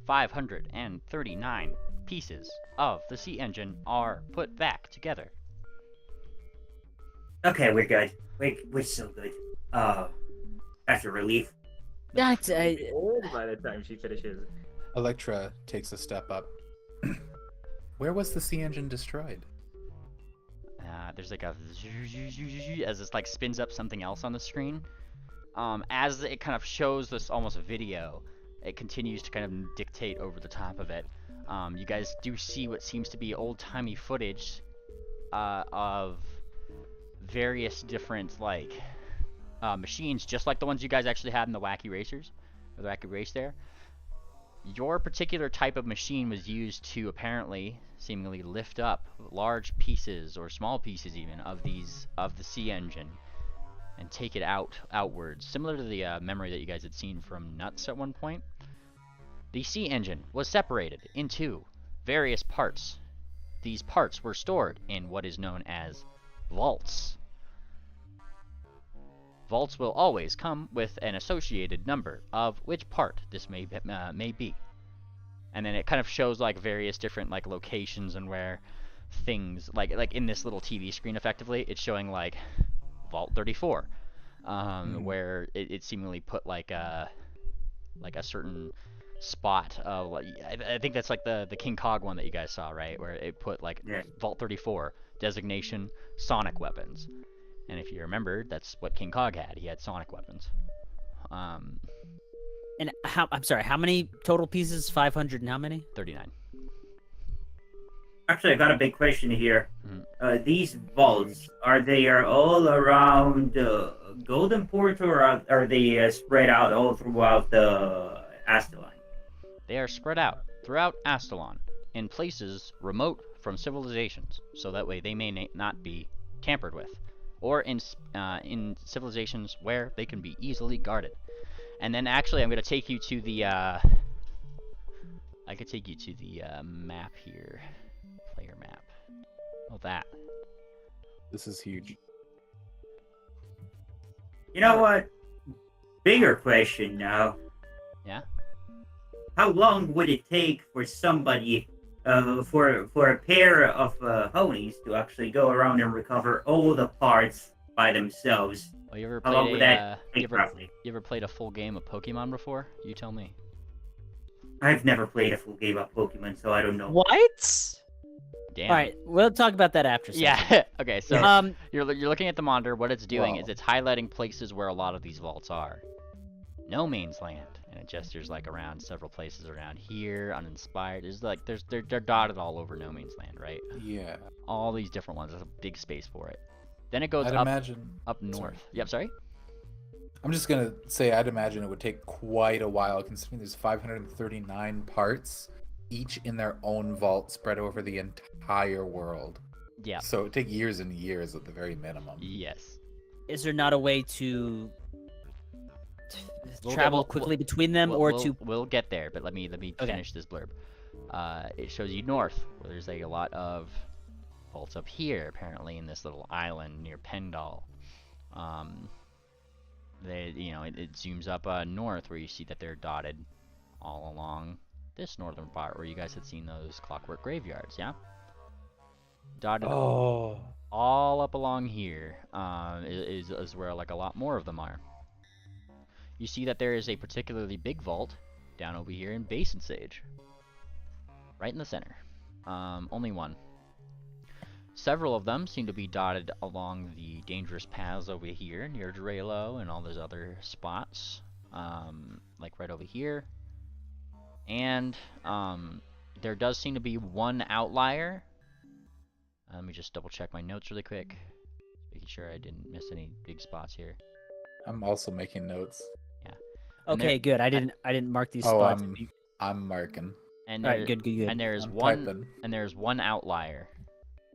539 pieces of the sea engine are put back together. Okay, we're good. We're so good. That's a relief. That's Old by the time she finishes. Electra takes a step up. Where was the sea engine destroyed? There's like a as this like spins up something else on the screen. As it kind of shows this almost video, it continues to kind of dictate over the top of it. You guys do see what seems to be old-timey footage of various different like machines, just like the ones you guys actually had in the Wacky Racers, or the Wacky Race there. Your particular type of machine was used to apparently, seemingly lift up large pieces or small pieces even of the sea engine and take it outwards, similar to the memory that you guys had seen from Nuts at one point. The sea engine was separated into various parts. These parts were stored in what is known as vaults. Vaults will always come with an associated number of which part this may be. And then it kind of shows like various different like locations and where things like in this little TV screen effectively, it's showing like Vault 34, where it seemingly put like a certain spot. I think that's like the King Cog one that you guys saw, right? Where it put like Vault 34 designation sonic weapons. And if you remember, that's what King Cog had. He had sonic weapons. And I'm sorry, how many total pieces? 500 and how many? 39. Actually, I got a big question here. Mm-hmm. These vaults, are they all around Golden Port, or are they spread out all throughout the Astalon? They are spread out throughout Astalon in places remote from civilizations, so that way they may not be tampered with, or in civilizations where they can be easily guarded. And then actually, I'm going to take you to the map here, player map. Oh, that. This is huge. You know what? Bigger question now. Yeah? How long would it take for somebody, for a pair of Honies to actually go around and recover all the parts by themselves? Oh, you ever How long played would that take, roughly? You ever played a full game of Pokemon before? You tell me. I've never played a full game of Pokemon, so I don't know. What? Damn. All right, we'll talk about that after. Yeah. Okay. So Um, you're looking at the monitor. What it's doing Whoa. is it's highlighting places where a lot of these vaults are. No Man's Land, and it gestures like around several places around here. Uninspired. They're dotted all over No Man's Land, right? Yeah. All these different ones. There's a big space for it. Then it goes I'd up imagine. north. Sorry. Yep. Sorry. I'm just gonna say I'd imagine it would take quite a while, considering there's 539 parts, each in their own vault, spread over the entire world. Yeah. So it would take years and years at the very minimum. Yes. is there not a way to We'll travel get- quickly between them, or to? We'll get there, but let me Okay. finish this blurb. It shows you north, where there's like a lot of vaults up here, apparently in this little island near Pendal. It zooms up north, where you see that they're dotted all along this northern part, where you guys had seen those clockwork graveyards, yeah? Dotted Oh. all up along here is where like a lot more of them are. You see that there is a particularly big vault down over here in Basin Sage, right in the center. Only one. Several of them seem to be dotted along the dangerous paths over here near Drelo and all those other spots, like right over here. And there does seem to be one outlier. Let me just double check my notes really quick, making sure I didn't miss any big spots here. I'm also making notes. And Okay, good. I didn't mark these Oh, spots. I'm marking. And All right, good. And there's I'm one typing. and there's one outlier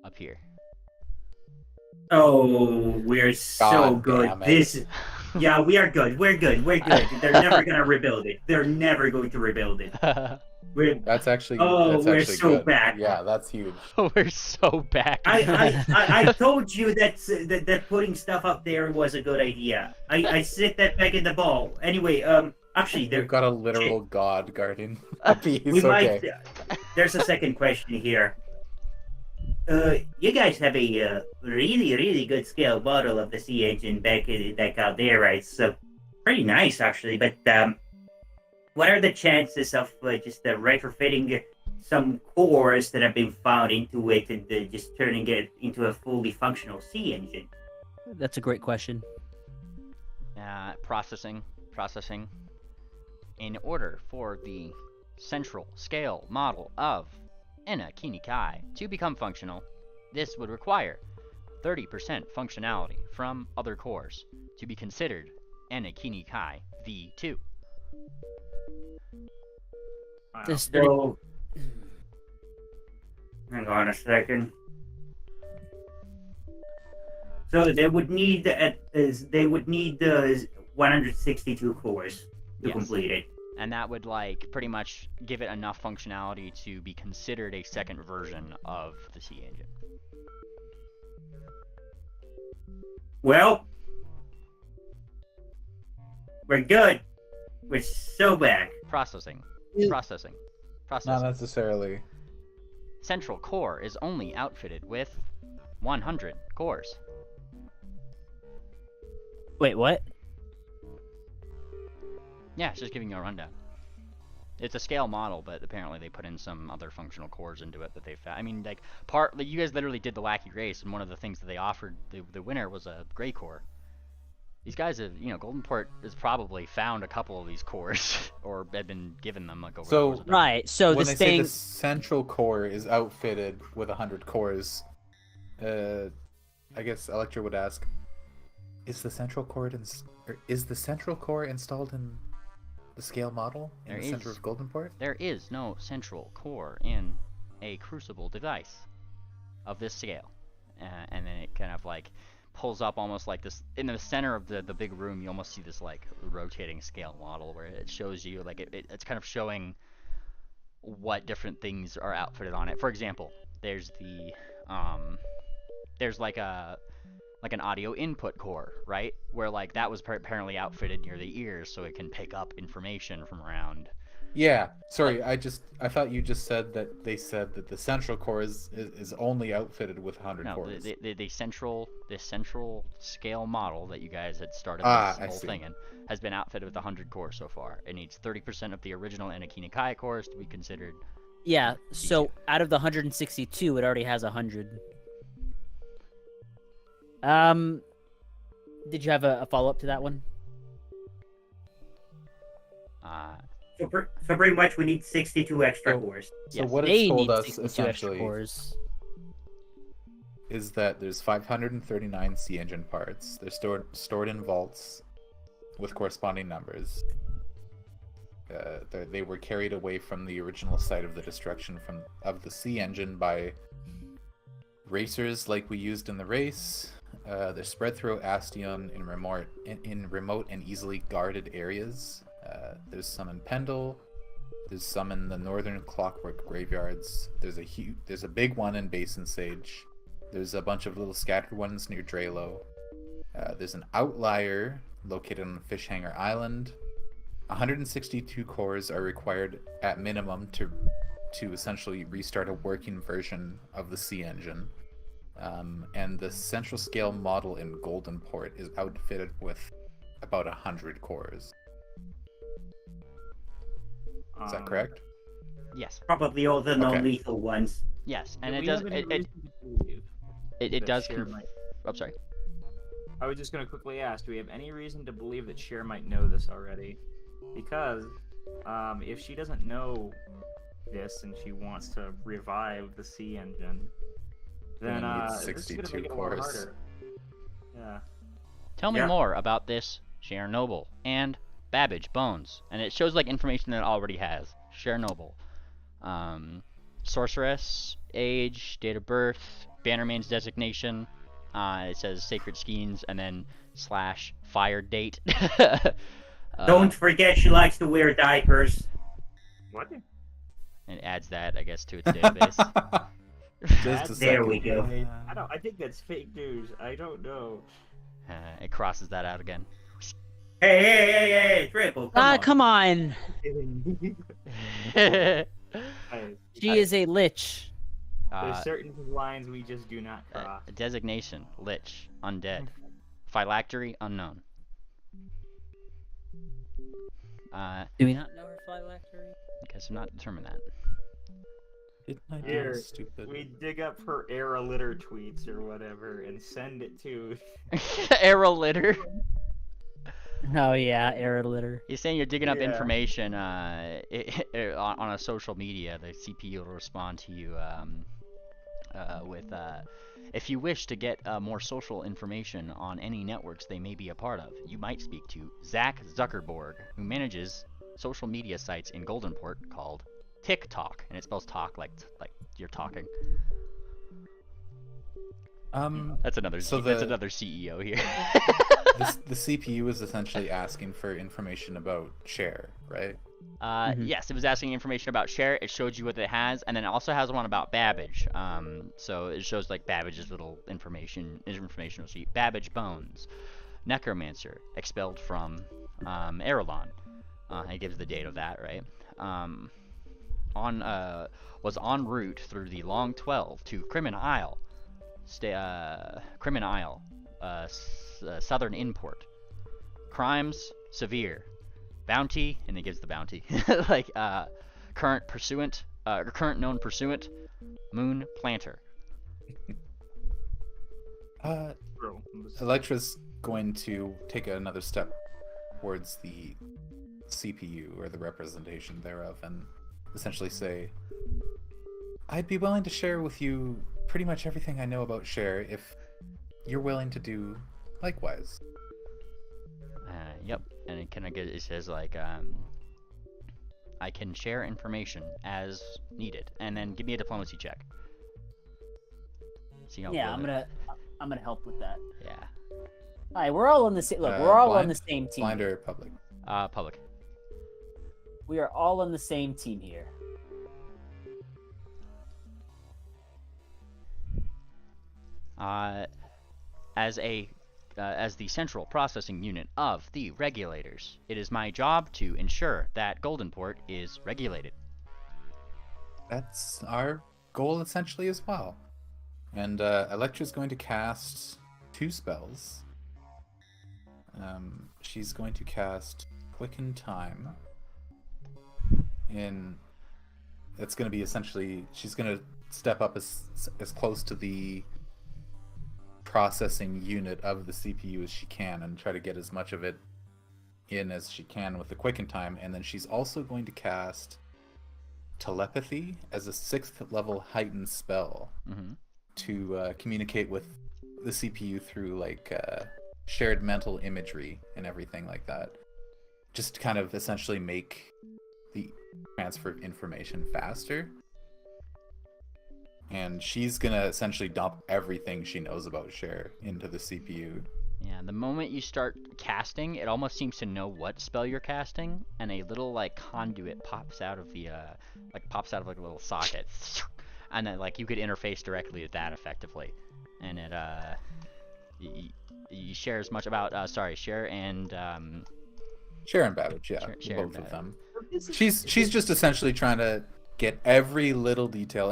up here. Oh, we're so God good. damn it. This, yeah, we are good. We're good. We're good. They're never gonna rebuild it. They're never going to rebuild it. We're That's actually we're actually so good. back. Yeah, that's huge. We're so back. I told you that putting stuff up there was a good idea. I set that back in the ball. Anyway, actually, We've got a literal god guarding we piece. might. Okay. There's a second question here. You guys have a really good scale model of the sea engine back out there, right? So pretty nice actually. But what are the chances of just retrofitting some cores that have been found into it and just turning it into a fully functional sea engine? That's a great question. Processing. In order for the central scale model of Ena Kinikai to become functional, this would require 30% functionality from other cores to be considered Ena Kinikai V2. This So, hang on a second. So they would need 162 cores to complete it. And that would like pretty much give it enough functionality to be considered a second version of the sea engine. Well, we're good. We're so back. Processing. Not necessarily. Central core is only outfitted with 100 cores. Wait, what? Yeah, it's just giving you a rundown. It's a scale model, but apparently they put in some other functional cores into it that they found. I mean, like, you guys literally did the wacky race, and one of the things that they offered the winner was a gray core. These guys have, Goldenport has probably found a couple of these cores, or have been given them like over the course of time. Right. So when this they say thing. the central core is outfitted with 100 cores, I guess Electra would ask, is the central core installed in the scale model in the center of Goldenport? There is no central core in a Crucible device of this scale. And then it kind of like pulls up almost like this in the center of the big room. You almost see this like rotating scale model where it shows you like it's kind of showing what different things are outfitted on it. For example, there's the there's like an audio input core, right? Where like that was apparently outfitted near the ears so it can pick up information from around. Yeah, sorry, I thought you just said that they said that the central core is only outfitted with 100 cores. The central scale model that you guys had started this whole thing in has been outfitted with 100 cores so far. It needs 30% of the original Anakin Kai cores to be considered. Yeah, so out of the 162, it already has 100. Did you have a follow-up to that one? So pretty much we need 62 extra cores. So Yes. what They it's told need us 62 extra essentially cores. is that there's 539 sea engine parts. They're stored in vaults with corresponding numbers. They were carried away from the original site of the destruction of the sea engine by racers like we used in the race. They're spread throughout Astion in remote and easily guarded areas. There's some in Pendle. There's some in the northern Clockwork graveyards. There's a big one in Basin Sage. There's a bunch of little scattered ones near Drelo. There's an outlier located on Fish Hanger Island. 162 cores are required at minimum to essentially restart a working version of the sea engine. And the central scale model in Goldenport is outfitted with about 100 cores. Is that correct? Yes. Probably all the non-lethal ones. Yes, and Do it we does. have any reason to believe It that does. Cher might- I'm sorry. I was just going to quickly ask, do we have any reason to believe that Cher might know this already? Because if she doesn't know this and she wants to revive the sea engine, then It needs this is going to 62 make it a lot cores. harder. Yeah. Tell me Yeah. more about this Cher Noble and Babbage, Bones, and it shows like information that it already has. Chernobyl, Sorceress, age, date of birth, Bannermanes designation. It says Sacred Skeins, and then / fire date. Don't forget she likes to wear diapers. What? And it adds that, I guess, to its database. Just a There second. we go. I think that's fake news. I don't know. It crosses that out again. Hey, Triple, Come on. There's She is a lich. certain lines we just do not cross. Designation, Lich, Undead. Phylactery, unknown. Do we not know her phylactery? I guess I'm not determined that. Didn't I do Here, stupid? we dig up her era litter tweets or whatever and send it to. Arrow litter. Oh yeah, error litter. You're saying you're digging up Yeah. information on a social media. The CPU will respond to you with if you wish to get more social information on any networks they may be a part of, you might speak to Zach Zuckerberg, who manages social media sites in Goldenport called TikTok, and it spells talk like you're talking. That's another So that's the- another CEO here. The CPU is essentially asking for information about Cher, right? Yes, it was asking information about Cher. It showed you what it has, and then it also has one about Babbage. So it shows like Babbage's little informational sheet. Babbage Bones, Necromancer, expelled from Erelon. It gives the date of that, right? Was en route through the Long 12 to Crimin Isle. Crimin Isle, southern import. Crimes severe. Bounty, and it gives the bounty. Like current pursuant, current known pursuant. Moon planter. Bro, Electra's going to take another step towards the CPU, or the representation thereof, and essentially say, I'd be willing to share with you pretty much everything I know about Cher if you're willing to do likewise. Yep, and it says like I can share information as needed, and then give me a diplomacy check. See how Yeah, good I'm gonna help with that. Yeah. All right, we're all on the same. Look, we're all on Blind? the same team. Blind or public? Public. We are all on the same team here. As the central processing unit of the regulators, it is my job to ensure that Goldenport is regulated. That's our goal essentially as well. And Electra's going to cast 2 spells. She's going to cast Quicken Time. It's going to be essentially, she's going to step up as close to the processing unit of the CPU as she can and try to get as much of it in as she can with the Quicken Time. And then she's also going to cast Telepathy as a 6th level heightened spell to communicate with the CPU through like shared mental imagery and everything like that. Just to kind of essentially make the transfer of information faster. And she's gonna essentially dump everything she knows about Cher into the CPU. Yeah, the moment you start casting, it almost seems to know what spell you're casting, and a little like conduit pops out of the like a little socket, and then like you could interface directly with that effectively, and it you share as much about Cher and Cher and Babbage, yeah, Cher and both of Babbage. them. She's just essentially trying to get every little detail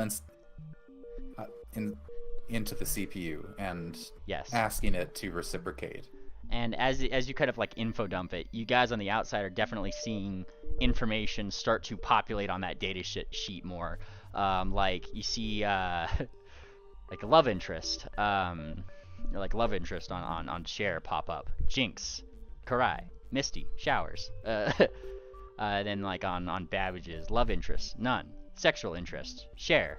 into the CPU and Yes. asking it to reciprocate. And as you kind of like info dump it, you guys on the outside are definitely seeing information start to populate on that data sheet more. Like you see like love interest, like love interest on Cher pop up. Jinx, Karai, Misty, showers. Then like on Babbage's love interest, none. Sexual interest, Cher.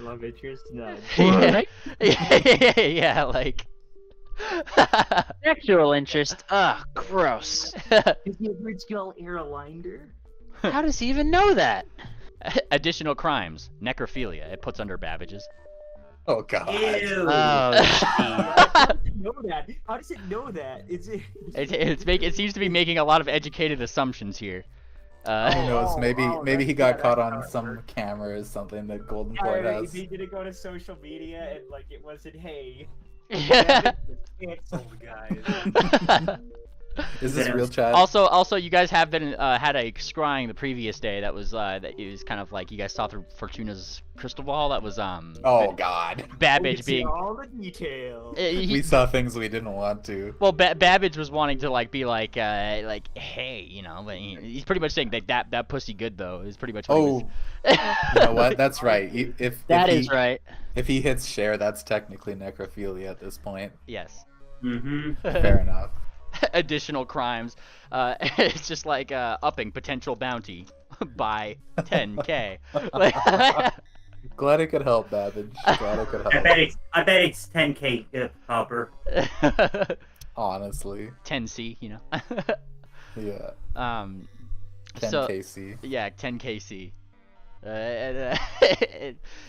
love interest? No. yeah, yeah, like Sexual interest? Ugh, gross. Is the original airliner? How does he even know that? Additional crimes. Necrophilia. It puts under Babbage's. Oh god. Ew. Oh, How does it know that? How does it know that? It seems to be making a lot of educated assumptions here. Who knows? Maybe that's- he got yeah, caught that's how on it some works. camera or something that Golden Yeah, Port if has. he didn't go to social media and like it wasn't, hey, Yeah. canceled, guys. Is this Yeah. real chat? Also, you guys have been had a scrying the previous day. That was it was kind of like you guys saw through Fortuna's crystal ball. That was Oh god. Babbage We see being. all the details. We saw things we didn't want to. Well, Babbage was wanting to like be like hey, you know, but he's pretty much saying that pussy good though. Is pretty much what he was. You know what? That's right. That if is right. If he hits share, that's technically necrophilia at this point. Yes. Mm-hmm. Fair enough. Additional crimes. It's just like upping potential bounty by 10k. Like, Glad I could help, Babbage. Glad I could I help. bet it's 10k copper. Honestly. 10c, you know. Yeah. 10 So KC. yeah, 10kc.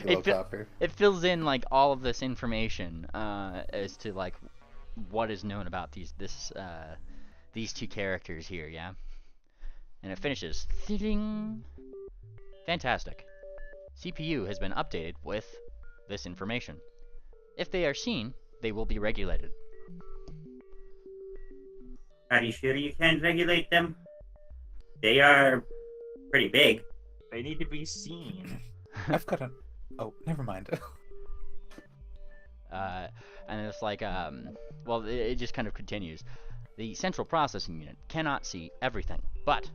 Kilo copper. It fills in like all of this information as to like what is known about these two characters here, yeah. And it finishes. Ding. Fantastic. CPU has been updated with this information. If they are seen, they will be regulated. Are you sure you can regulate them? They are pretty big. They need to be seen. I've got a. Oh, never mind. And it's like, well, it just kind of continues. The central processing unit cannot see everything, but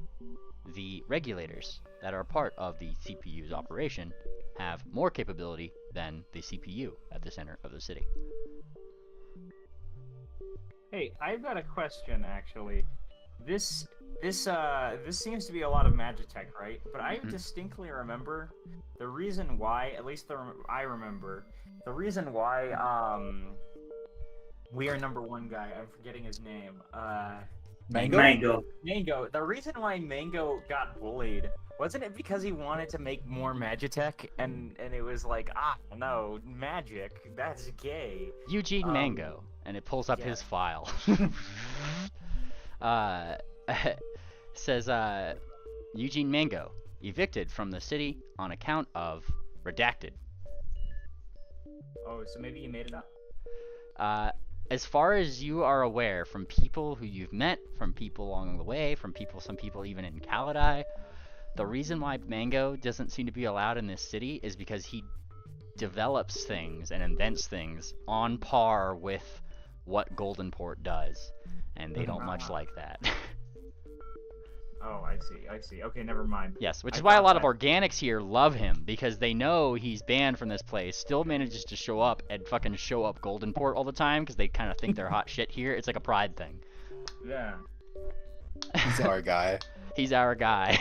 the regulators that are part of the CPU's operation have more capability than the CPU at the center of the city. Hey, I've got a question actually. This seems to be a lot of Magitech, right? But I distinctly remember the reason why, at least I remember, the reason why we are number one guy, I'm forgetting his name. Mango? Mango. The reason why Mango got bullied, wasn't it because he wanted to make more Magitech and it was like, no, magic, that's gay. Eugene Mango, and it pulls up yeah. his file. Says, Eugene Mango, evicted from the city on account of redacted. Oh, so maybe he made it up. As far as you are aware, from people who you've met, from people along the way, from some people even in Kalidai, the reason why Mango doesn't seem to be allowed in this city is because he develops things and invents things on par with what Golden Port does, and they don't much like that. Oh, I see. Okay, never mind. Yes, which is I why a thought lot of that- organics here love him, because they know he's banned from this place, still manages to show up and fucking show up Golden Port all the time, because they kind of think they're hot shit here. It's like a pride thing. Yeah. He's our guy. He's our guy.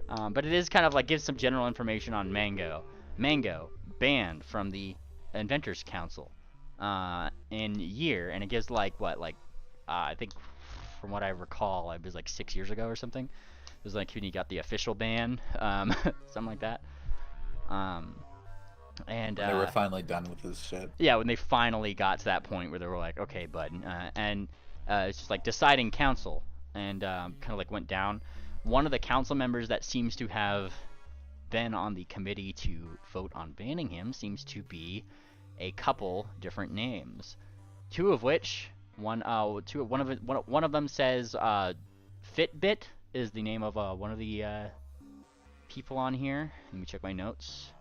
But it is kind of like gives some general information on Mango. Mango, banned from the Inventors Council in year, and it gives like, I think from what I recall, it was like 6 years ago or something. It was like when he got the official ban, something like that. And They were finally done with this shit. yeah, when they finally got to that point where they were like, okay, bud, and it's just like deciding council, and kind of like went down. One of the council members that seems to have been on the committee to vote on banning him seems to be a couple different names, two of which one of them says Fitbit is the name of one of the people on here. Let me check my notes.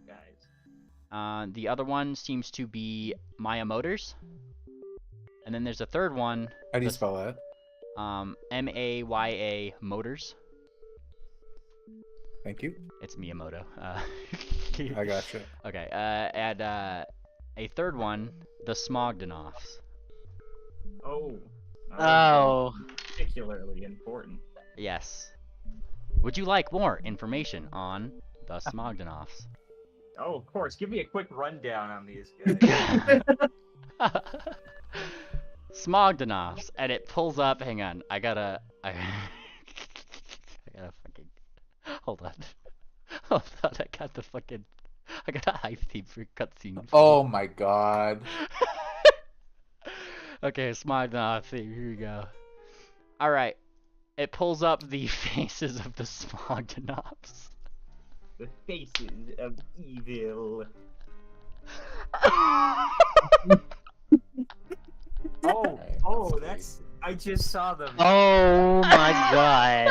Guys. The other one seems to be Maya Motors. And then there's a third one. How do you spell that? Maya Motors. Thank you. It's Miyamoto. I gotcha. Okay. And a third one, the Smogdanovs. Oh. Oh. Particularly important. Yes. Would you like more information on the Smogdanovs? Oh, of course. Give me a quick rundown on these guys. Smogdanovs, and it pulls up. Hang on, I gotta fucking hold on. Hold on, I got a hype theme for cutscene. Oh my god. Okay, Smogdanovs theme. Here we go. All right, it pulls up the faces of the Smogdanovs. The faces of evil. Oh, that's. I just saw them. Oh my god.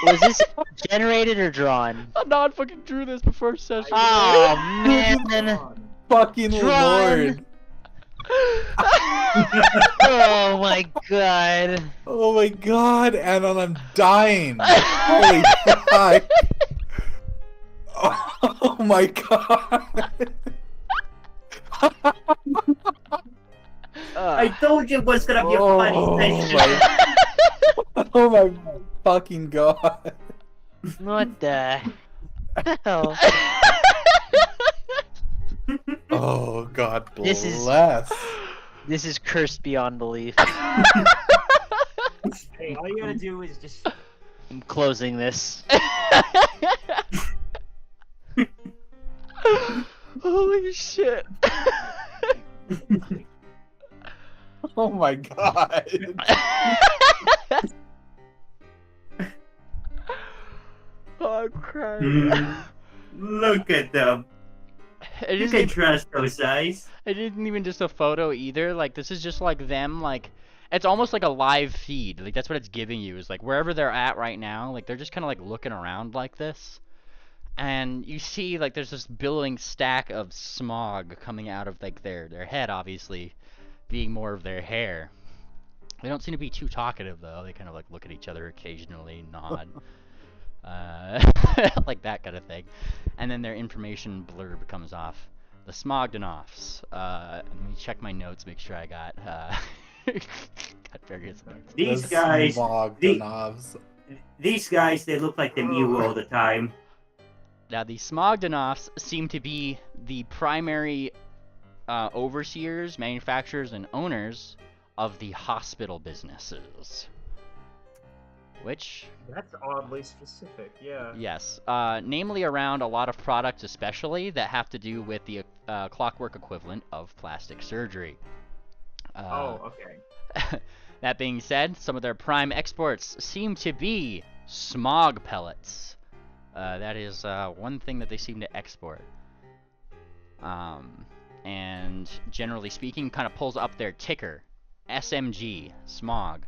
Was this generated or drawn? No, I fucking drew this before session. Oh man. Fucking Drawn. lord. Oh my god. Oh my god, Anon, I'm dying. Holy fuck. Oh my god. I told you it was gonna be a funny session. Oh my fucking god. What the hell? Oh god bless. This is cursed beyond belief. Hey, all you gotta do is just. I'm closing this. Holy shit. Oh my god. Oh, I'm crying. Look at them. It You isn't can even, trust those eyes. it isn't even just a photo either. Like, this is just like them, like, it's almost like a live feed. Like, that's what it's giving you, is like wherever they're at right now, like, they're just kind of like looking around like this. And you see, like, there's this billowing stack of smog coming out of, like, their head, obviously, being more of their hair. They don't seem to be too talkative, though. They kind of, like, look at each other occasionally, nod. Like that kind of thing. And then their information blurb comes off. The Smogdanovs. Let me check my notes, make sure I got, got various notes. These The guys, Smogdanovs. these guys, they look like they mew all the time. Now, the Smogdanovs seem to be the primary overseers, manufacturers, and owners of the hospital businesses. Which, That's oddly specific, yeah. yes, namely around a lot of products especially that have to do with the clockwork equivalent of plastic surgery. Oh, okay. That being said, some of their prime exports seem to be smog pellets. That is one thing that they seem to export. And generally speaking, kind of pulls up their ticker, SMG, smog,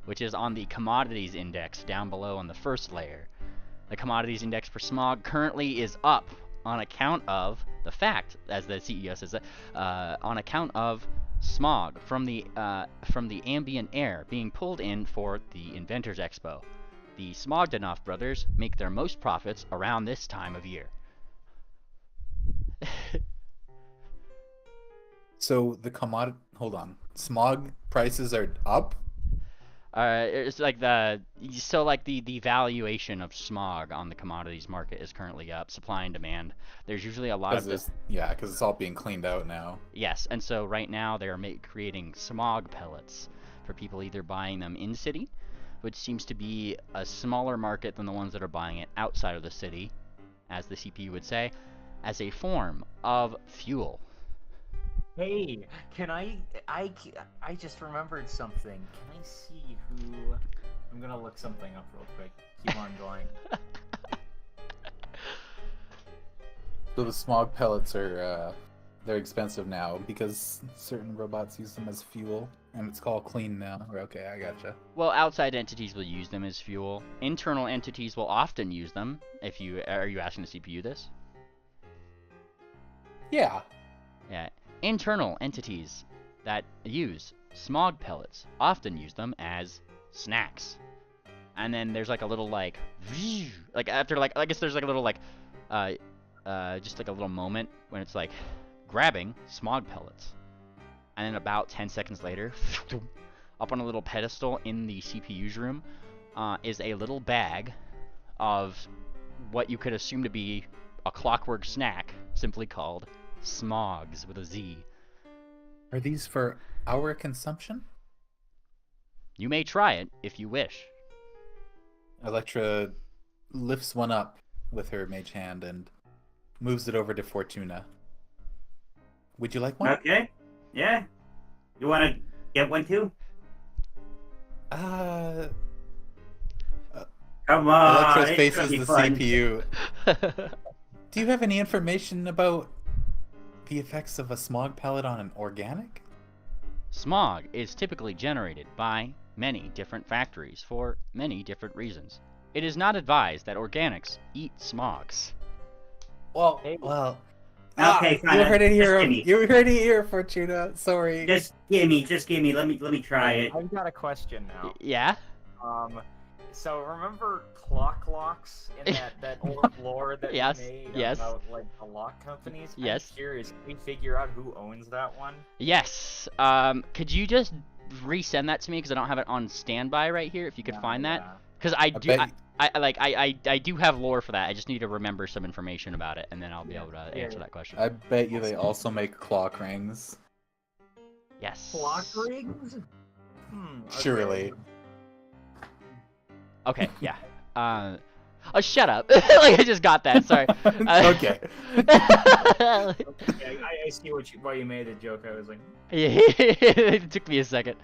which is on the commodities index down below on the first layer. The commodities index for smog currently is up on account of the fact, as the CEO says, on account of smog from the ambient air being pulled in for the Inventors Expo. The Smogdanov brothers make their most profits around this time of year. So the hold on. Smog prices are up? It's like the valuation of smog on the commodities market is currently up. Supply and demand. There's usually a lot of this. Yeah, because it's all being cleaned out now. Yes, and so right now they're creating smog pellets for people either buying them in city, which seems to be a smaller market than the ones that are buying it outside of the city, as the CPU would say, as a form of fuel. Hey, can I just remembered something. Can I see who... I'm gonna look something up real quick. Keep on going. So the smog pellets are, they're expensive now because certain robots use them as fuel, and it's called clean now. Okay, I gotcha. Well, outside entities will use them as fuel. Internal entities will often use them. Are you asking the CPU this? Yeah. Yeah. Internal entities that use smog pellets often use them as snacks. And then there's like a little like after like I guess there's like a little like just like a little moment when it's like grabbing smog pellets. And then about 10 seconds later, up on a little pedestal in the CPU's room, is a little bag of what you could assume to be a clockwork snack, simply called smogs with a Z. Are these for our consumption? You may try it if you wish. Electra lifts one up with her mage hand and moves it over to Fortuna. Would you like one? Okay. Yeah. You want to get one too? Uh, Come on. Electra's it's faces gonna be the fun. CPU. Do you have any information about the effects of a smog pellet on an organic? Smog is typically generated by many different factories for many different reasons. It is not advised that organics eat smogs. Well, Hey. Okay, fine. you heard it here. Just give me. You heard it here, Fortuna. Sorry. Just give me. Let me try it. I've got a question now. Yeah? So remember clock locks in that old lore that Yes, we made yes. about like the lock companies? Yes. I'm curious, can we figure out who owns that one? Yes. Could you just resend that to me because I don't have it on standby right here? If you could find that, because I do. bet- I do have lore for that. I just need to remember some information about it, and then I'll be able to answer that question. I bet you they also make clock rings. Yes. Clock rings? Okay. Surely. Okay. Yeah. Oh, shut up! Like I just got that. Sorry. Okay. Okay, I see why you made the joke. I was like, Yeah, it took me a second.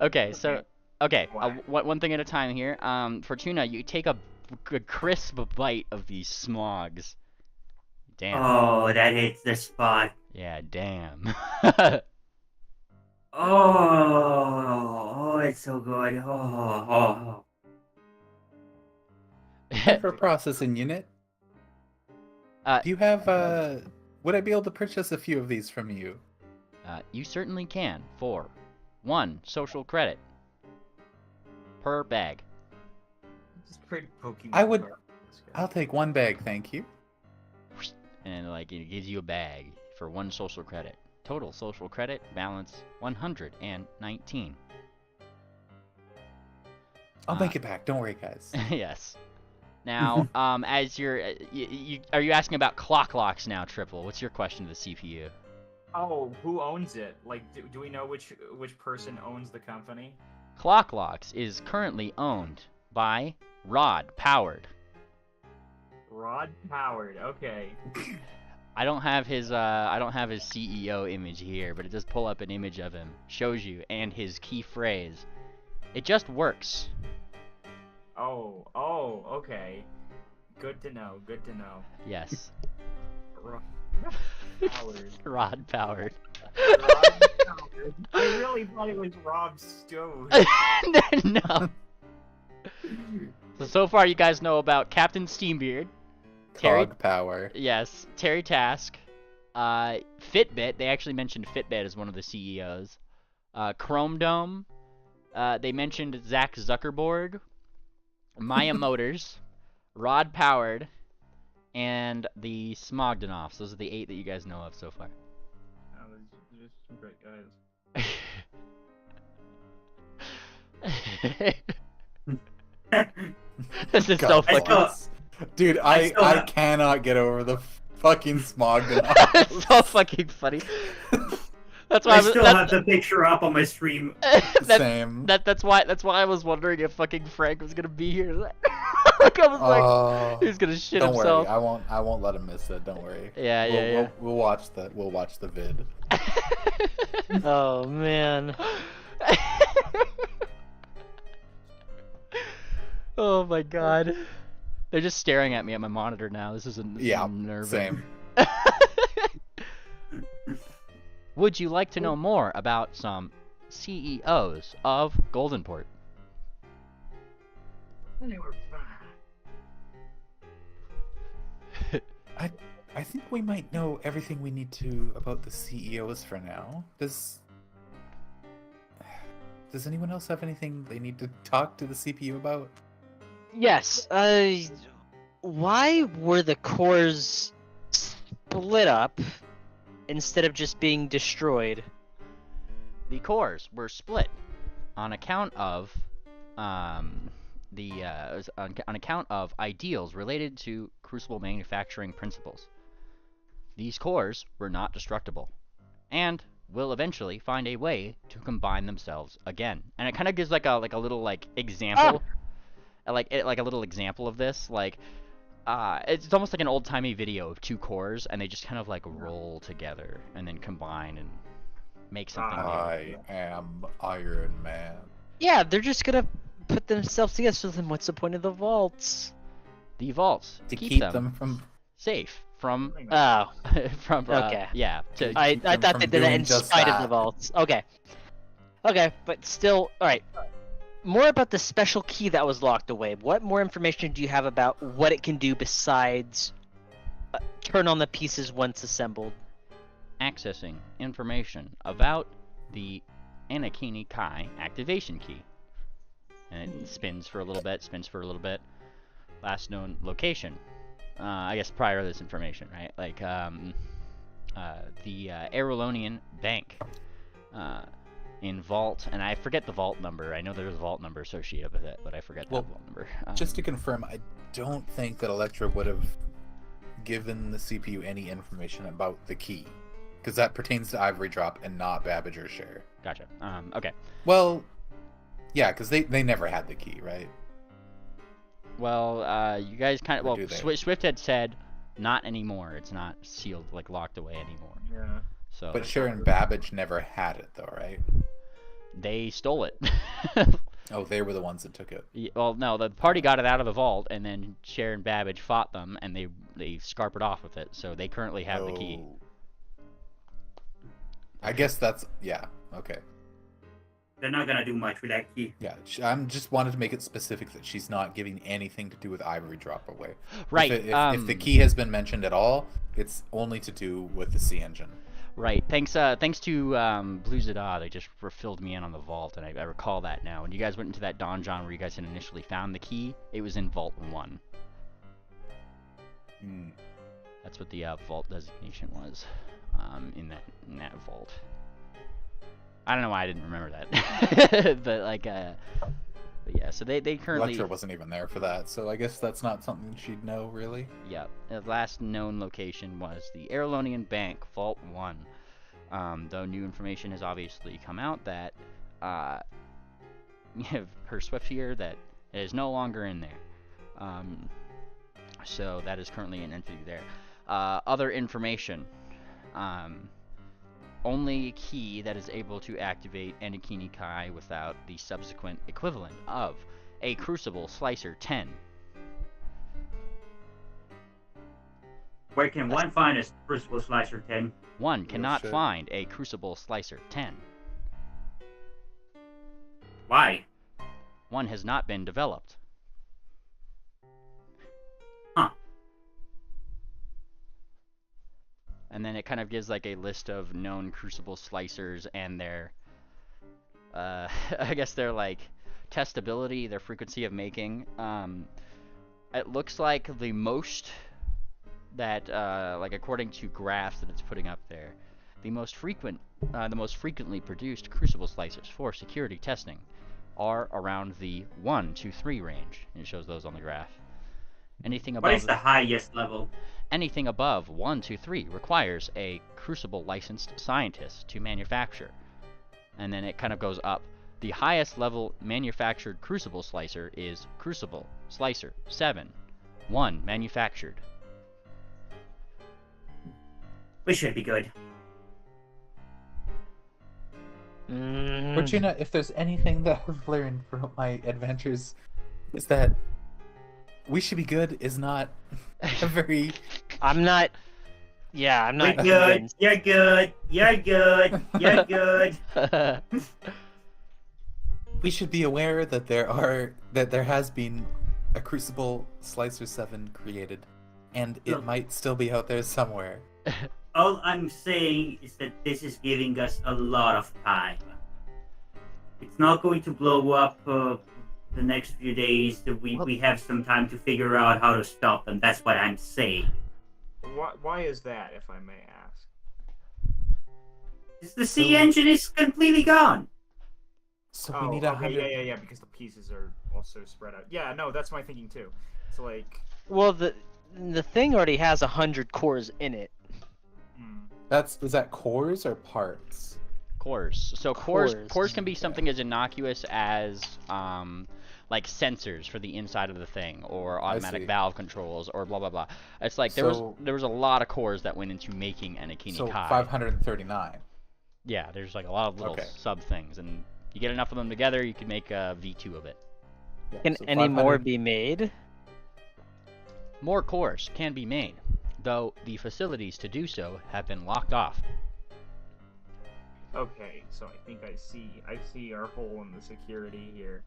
Okay, so Okay. one thing at a time here. Fortuna, you take a crisp bite of these smogs. Damn. Oh, that hits the spot. Yeah, damn. Oh, it's so good. Oh. For processing unit. Uh, Do you have would I be able to purchase a few of these from you? You certainly can for 1 social credit per bag. just trade Pokemon. I would- cards. I'll take 1 bag, thank you. And like it gives you a bag for 1 social credit. Total social credit balance 119. I'll make it back. Don't worry, guys. Yes. Now, as you're, are you asking about clock locks now, Triple? What's your question to the CPU? Oh, who owns it? Like, do we know which person owns the company? Clock locks is currently owned by Rod Powered. Rod Powered. Okay. I don't have his CEO image here, but it does pull up an image of him, shows you, and his key phrase. It just works. Oh, okay. Good to know. Good to know. Yes. Rod Powered. Rod Powered. Rod Powered. I really thought it was Rob Stone. No. So far you guys know about Captain Steambeard. Terry, Cog power. yes, Terry Task, Fitbit. They actually mentioned Fitbit as one of the CEOs. Chrome Dome. They mentioned Zach Zuckerberg, Maya Motors, Rod Powered, and the Smogdanoffs. Those are the 8 that you guys know of so far. Oh, they're just some great guys. This is so God funny. bless. Dude, I still- cannot get over the fucking smog. It's so fucking funny. That's why I I was, still have the picture up on my stream. Same. that's why I was wondering if fucking Frank was gonna be here. Like I was like, he's gonna shit don't himself. worry, I won't let him miss it. Don't worry. Yeah. We'll watch the vid. Oh man. Oh my god. They're just staring at me at my monitor now. This is unnerving. Same. Would you like to know more about some CEOs of Goldenport? They were fine. I think we might know everything we need to about the CEOs for now. Does anyone else have anything they need to talk to the CPU about? Yes. Why were the cores split up instead of just being destroyed? The cores were split on account of on account of ideals related to crucible manufacturing principles. These cores were not destructible, and will eventually find a way to combine themselves again. And it kind of gives like a little like example, like a little example of this. Like, it's almost like an old timey video of two cores, and they just kind of like roll together and then combine and make something new. I am Iron Man. Yeah, they're just gonna put themselves together. So then, what's the point of the vaults? The vaults To keep keep them them from safe from Oh, from Okay. Yeah. I them thought from they did that doing in just spite of that. the vaults. Okay. Okay, but still, all right. More about the special key that was locked away. What more information do you have about what it can do besides turn on the pieces once assembled? Accessing information about the Anakini Kai activation key. And it spins for a little bit. Last known location. I guess prior to this information, right? Like, the Aerolonian Bank in vault, and I forget the vault number. I know there's a vault number associated with it, but I forget Well, that vault number. Just to confirm, I don't think that Electra would have given the CPU any information about the key, because that pertains to Ivory Drop and not Babbage or Share. Gotcha. Okay. Well, yeah, because they never had the key, right? Well, you guys kind of... Or Well, do they? Swift had said, not anymore. It's not sealed, like, locked away anymore. Yeah. So, But Share and Babbage never had it, though, right? they stole it. Oh, they were the ones that took it. Well, no, the party got it out of the vault, and then Cher and Babbage fought them, and they scarpered off with it, so they currently have the key. Oh. I guess that's... Yeah, okay. They're not gonna do much with that key. Yeah, I'm just wanted to make it specific that she's not giving anything to do with Ivory Drop away. Right. If the key has been mentioned at all, it's only to do with the C engine. Right. Thanks to Blue Zada, they just filled me in on the vault, and I recall that now. When you guys went into that donjon where you guys had initially found the key, it was in Vault 1. Hmm. That's what the vault designation was, in that vault. I don't know why I didn't remember that, but like, but yeah. So they currently. Electra wasn't even there for that, so I guess that's not something she'd know, really. Yep. The last known location was the Aerolonian Bank, Vault 1. Though new information has obviously come out that we have her Swift here that it is no longer in there. So that is currently an entity there. Other information. Only key that is able to activate Anakini Kai without the subsequent equivalent of a Crucible Slicer 10. Where can one find a Crucible Slicer 10? One cannot shit. find a Crucible Slicer 10. Why? One has not been developed. Huh. And then it kind of gives like a list of known Crucible Slicers and their, I guess their like testability, their frequency of making. It looks like the most that, like according to graphs that it's putting up there, the most frequently produced Crucible Slicers for security testing are around the 1 to 3 range. And it shows those on the graph. Anything What is above the highest level? anything above 1 to 3 requires a Crucible licensed scientist to manufacture. And then it kind of goes up. The highest level manufactured Crucible Slicer is Crucible Slicer 7. 1 manufactured. We should be good. Regina, if there's anything that I've learned from my adventures, is that we should be good is not a very... I'm not. Yeah, I'm We're not. good. convinced. You're good. You're good. You're good. We should be aware that there has been a Crucible Slicer 7 created, and it Look. might still be out there somewhere. All I'm saying is that this is giving us a lot of time. It's not going to blow up the next few days. We have some time to figure out how to stop them. That's what I'm saying. Why is that, if I may ask? The C engine is completely gone. So Oh, we need okay, 100. yeah, because the pieces are also spread out. Yeah, no, that's my thinking too. It's like, Well, the thing already has 100 cores in it. Is that cores or parts? Cores. So cores can be Okay. something as innocuous as like sensors for the inside of the thing, or automatic see. valve controls, or blah blah blah. It's like there So- was a lot of cores that went into making an Akini So Kai. 539. Yeah, there's like a lot of little Okay. sub things, and you get enough of them together, you can make a V2 of it. Yeah, Can so any more 500 be made? More cores can be made, though the facilities to do so have been locked off. okay, so I think I see our hole in the security here.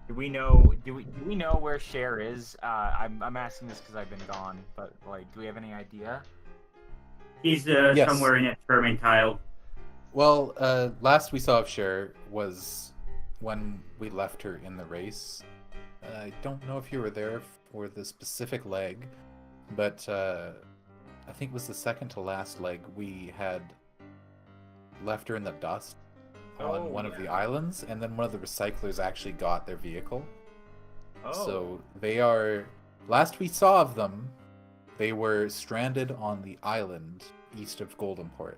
Do we know where Cher is? I'm asking this because I've been gone, but like, do we have any idea? He's Yes. somewhere in that fermentile. Well, last we saw of Cher was when we left her in the race. I don't know if you were there for the specific leg, but I think it was the second to last leg we had left her in the dust on one of the islands, and then one of the recyclers actually got their vehicle. Oh. So they are. Last we saw of them, they were stranded on the island east of Goldenport.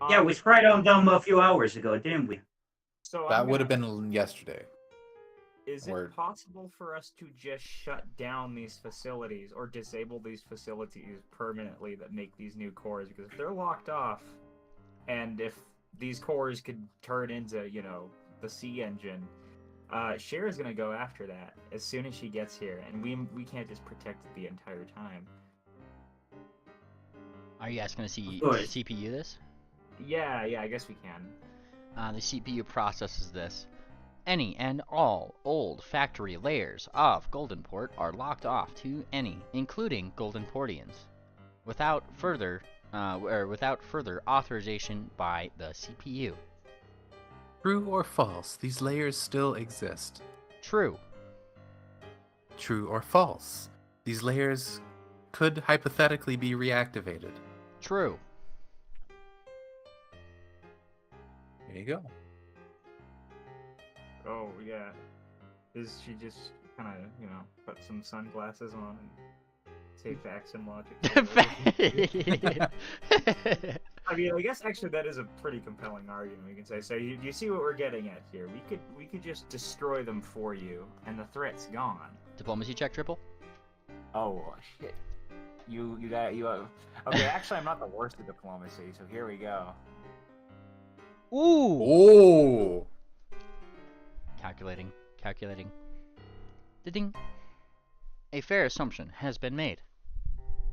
Yeah, we sprayed on them a few hours ago, didn't we? So That would have been yesterday. Is or- it possible for us to just shut down these facilities or disable these facilities permanently that make these new cores? Because if they're locked off, and if these cores could turn into, the sea engine, Cher is gonna go after that as soon as she gets here, and we can't just protect it the entire time. Are you guys going to see Of course. CPU this? Yeah, I guess we can. The CPU processes this. Any and all old factory layers of Goldenport are locked off to any, including Goldenportians, without further authorization by the CPU. True or false? These layers still exist. True. True or false? These layers could hypothetically be reactivated. True. There you go. Oh yeah. Is she just kind of put some sunglasses on and say facts and logic? I mean, I guess actually that is a pretty compelling argument. We can say. So you see what we're getting at here? We could just destroy them for you, and the threat's gone. Diplomacy check, triple. Oh shit! You have. Okay, actually, I'm not the worst at diplomacy, so here we go. Ooh. Oh! Calculating. Ding. A fair assumption has been made.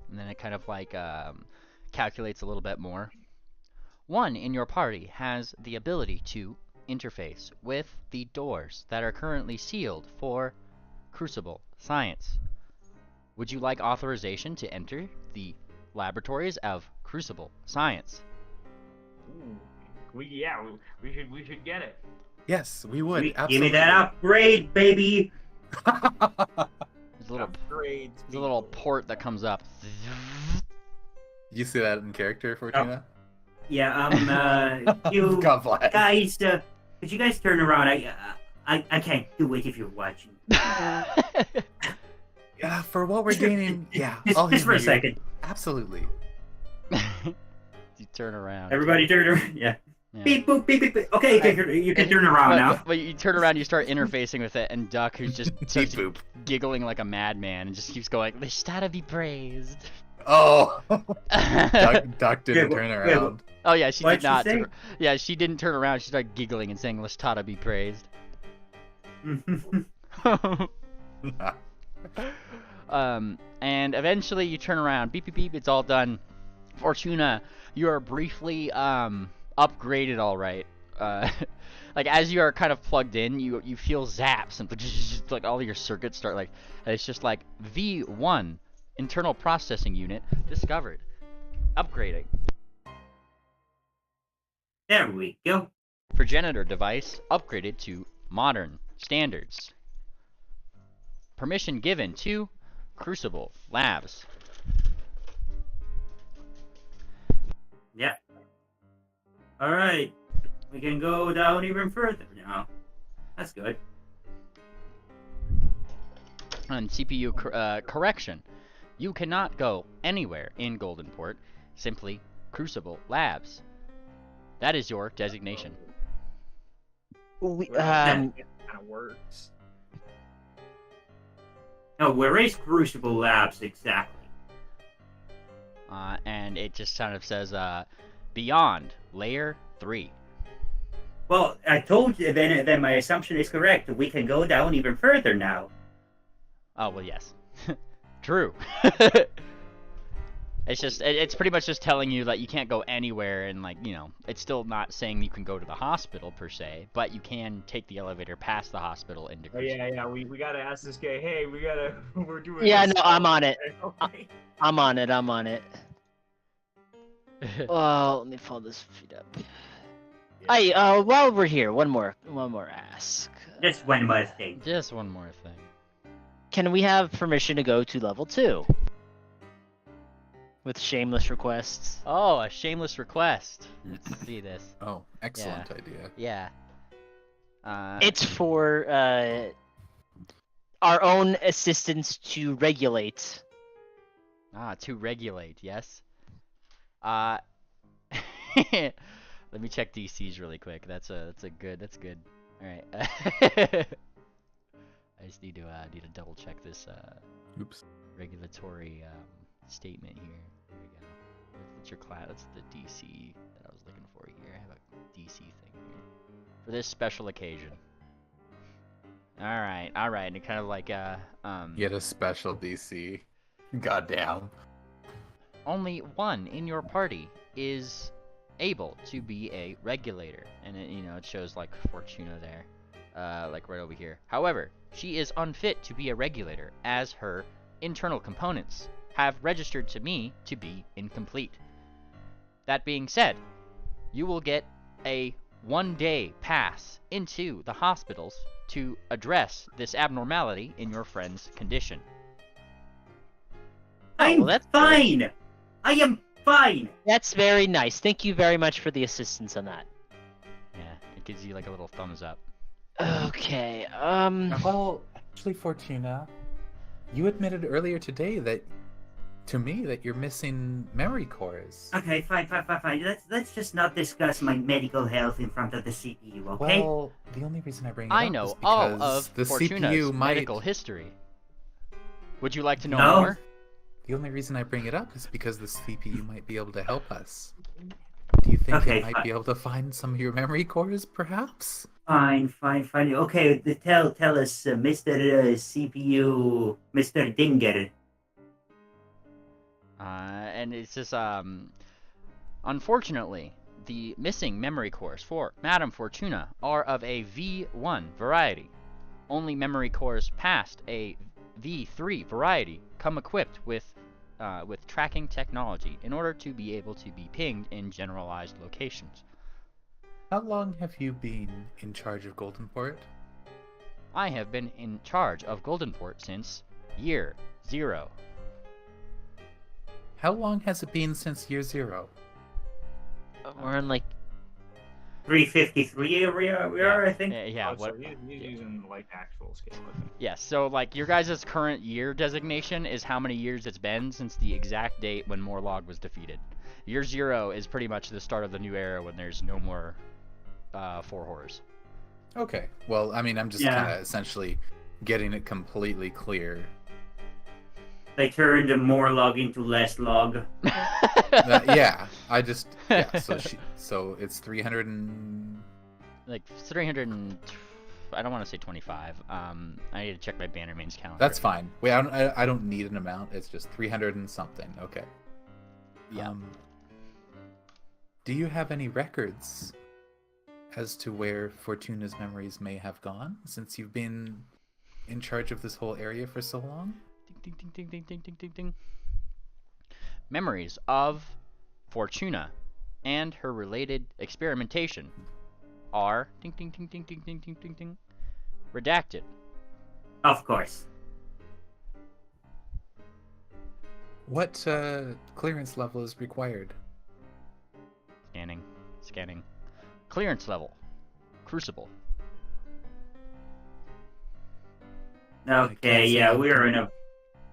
And then it kind of like calculates a little bit more. One in your party has the ability to interface with the doors that are currently sealed for Crucible Science. Would you like authorization to enter the laboratories of Crucible Science? Ooh. We should get it. Yes, we would. Give me that upgrade, baby. There's a little Upgrades. There's a little port that comes up. You see that in character, Fortuna? Yeah, you God bless. guys, could you guys turn around? I can't do it if you're watching. Yeah, for what we're gaining, yeah. Just for a second. Absolutely. You turn around. Everybody turn around. Yeah. Yeah. Beep, boop, beep, beep, beep. Okay, you can turn around now. But you turn around, you start interfacing with it, and Duck, who's just starts Beep boop. giggling like a madman, and just keeps going, "They gotta be praised." Oh! Oh Duck didn't turn around. yeah, she What'd did not. she say? Yeah, she didn't turn around. She started giggling and saying, "Lestata be praised." And eventually you turn around. Beep beep beep. It's all done. Fortuna, you are briefly upgraded. All right. Like as you are kind of plugged in, you feel zaps and like all of your circuits start like. And it's just like V1 internal processing unit discovered. Upgrading. There we go. Progenitor device upgraded to modern standards. Permission given to Crucible Labs. Yeah. All right. We can go down even further now. That's good. And CPU correction. You cannot go anywhere in Goldenport. Simply Crucible Labs. That is your designation. We, It kind of works. No, where is Crucible Labs exactly? And it just kind of says, beyond layer 3. Well, I told you then my assumption is correct. We can go down even further now. Oh, well, yes. True. It's pretty much just telling you that you can't go anywhere, and, like, you know, it's still not saying you can go to the hospital, per se, but you can take the elevator past the hospital into Oh, Crucible. yeah, we gotta ask this guy, hey, we're doing Yeah, this. no, I'm on it. Okay. I'm on it. Well, let me pull this feed up. Hey, while we're here, one more ask. Just one more thing. Just one more thing. Can we have permission to go to level 2? With shameless requests. Oh, a shameless request. Let's see this. Oh, excellent idea. Yeah. It's for our own assistance to regulate. To regulate, yes. Let me check DCs really quick. That's good. All right. I just need to double check this Oops. regulatory statement here. There we go. That's your class. That's the DC that I was looking for here. I have a DC thing here for this special occasion. All right. And it kind of like Get a special DC. Goddamn. only one in your party is able to be a regulator, and it shows like Fortuna there, like right over here. However, she is unfit to be a regulator, as her internal components have registered to me to be incomplete. That being said, you will get a 1-day pass into the hospitals to address this abnormality in your friend's condition. I'm that's fine. I am fine. That's very nice. Thank you very much for the assistance on that. Yeah, it gives you like a little thumbs up. Okay, Well, actually, Fortuna, you admitted earlier today to me that you're missing memory cores. Okay, fine. Let's just not discuss my medical health in front of the CPU, okay? Well, the only reason I bring it I up know is all because of the Fortuna's CPU might. medical history. Would you like to know No. more? The only reason I bring it up is because the CPU might be able to help us. Do you think Okay, it might fine. be able to find some of your memory cores, perhaps? Fine. Okay, tell us, Mr. CPU, Mr. Dinger. And it's just, unfortunately, the missing memory cores for Madame Fortuna are of a V1 variety. Only memory cores past a V3 variety come equipped with tracking technology in order to be able to be pinged in generalized locations. How long have you been in charge of Goldenport? I have been in charge of Goldenport since year 0. How long has it been since year 0? we're on like 353 we are, I think. Yeah, Oh, what? so he's using like actual scale. Okay. Yes, so like your guys' current year designation is how many years it's been since the exact date when Morlog was defeated. Year 0 is pretty much the start of the new era when there's no more Four Horrors. Okay. Well, I mean, I'm just Yeah. kind of essentially getting it completely clear. They turned the Morlog into less log. Yeah, so it's 300 and Like 300 and... I don't want to say 25. I need to check my Bannermanes calendar. that's fine. Wait, I don't need an amount. It's just 300 and something. Okay. Yeah. Do you have any records as to where Fortuna's memories may have gone since you've been in charge of this whole area for so long? Ding, ding, ding, ding, ding, ding, ding, ding. Memories of Fortuna and her related experimentation are ding, ding, ding, ding, ding, ding, ding, ding, ding, redacted. Of course. What clearance level is required? Scanning. Clearance level. Crucible. Okay, yeah, we're in a.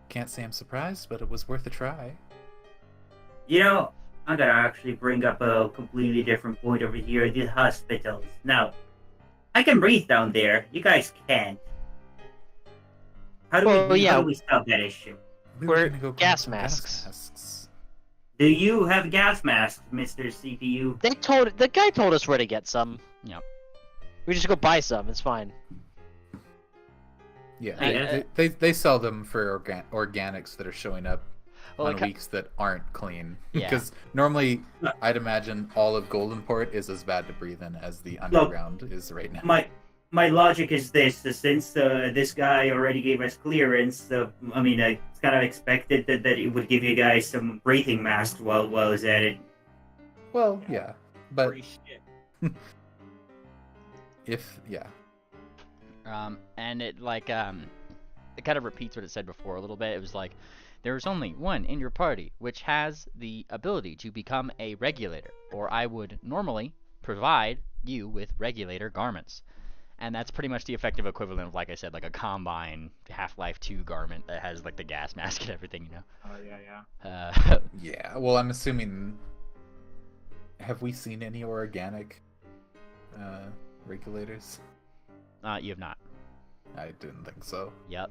Can't say I'm surprised, but it was worth a try. You know, I'm gonna actually bring up a completely different point over here. The hospitals. Now, I can breathe down there. You guys can't. How do Well, we? yeah. How do we solve that issue? We're gonna go grab gas some masks. masks. Do you have gas masks, Mr. CPU? The guy told us where to get some. Yep. We just go buy some. It's fine. Yeah, Yeah. they sell them for organics that are showing up Well, on it ki- weeks that aren't clean. Yeah. Because normally, I'd imagine all of Goldenport is as bad to breathe in as the underground is right now. My logic is this: since this guy already gave us clearance, I mean, it's kind of expected that it would give you guys some breathing masks while he's at it. Well, yeah, but Free shit. and it like it kind of repeats what it said before a little bit. It was like there is only one in your party which has the ability to become a regulator, or I would normally provide you with regulator garments. And that's pretty much the effective equivalent of, like I said, like a Combine Half-Life 2 garment that has like the gas mask and everything, you know. Oh yeah. yeah. Well, I'm assuming. Have we seen any organic regulators? You have not. I didn't think so. Yep.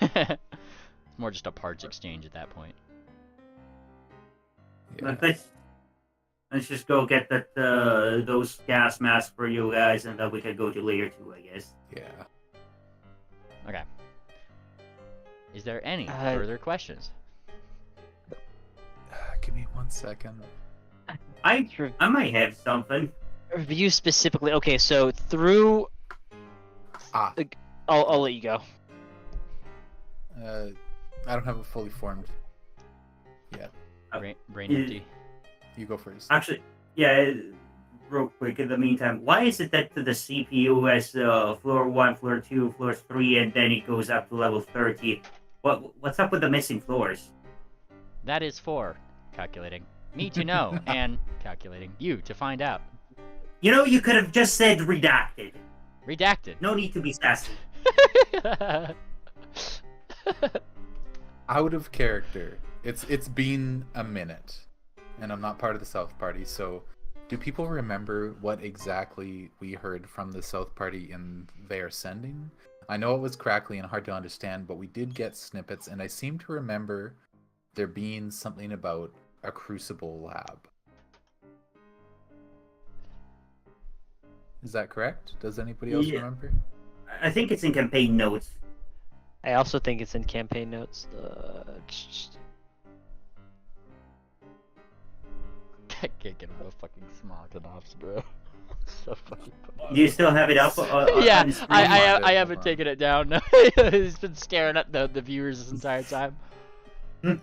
It's more just a parts exchange at that point. Yeah. Let's just go get those gas masks for you guys, and then we can go to layer 2, I guess. Yeah. Okay. Is there any Uh, further questions? Give me 1 second. I might have something. Review specifically. Okay, so through. Ah. I'll let you go. I don't have it fully formed yet. Brain empty. You go first. Actually, yeah, real quick in the meantime, why is it that the CPU has floor 1, floor 2, floor 3, and then it goes up to level 30? What's up with the missing floors? That is for calculating. Me to know, and calculating you to find out. You know, you could have just said redacted. Redacted. No need to be sassy. Out of character. It's been a minute, and I'm not part of the South Party. So, do people remember what exactly we heard from the South Party in their sending? I know it was crackly and hard to understand, but we did get snippets, and I seem to remember there being something about a crucible lab. Is that correct? Does anybody else Yeah. remember? I think it's in campaign notes. I also think it's in campaign notes. I can't get enough fucking smog and ops, bro. So fucking funny. Do you still have it up? Yeah, on screen? I haven't taken it down. No, he's been staring at the viewers this entire time. It's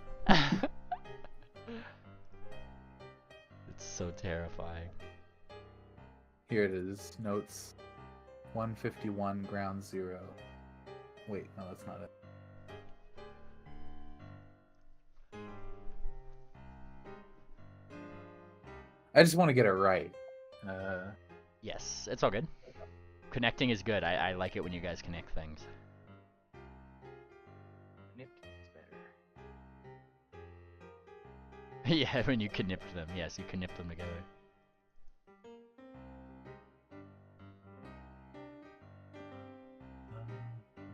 so terrifying. Here it is. Notes 151 ground 0. Wait, no, that's not it. I just want to get it right. Yes, it's all good. Connecting is good. I like it when you guys connect things. Yeah, when you knip them. Yes, you knip them together.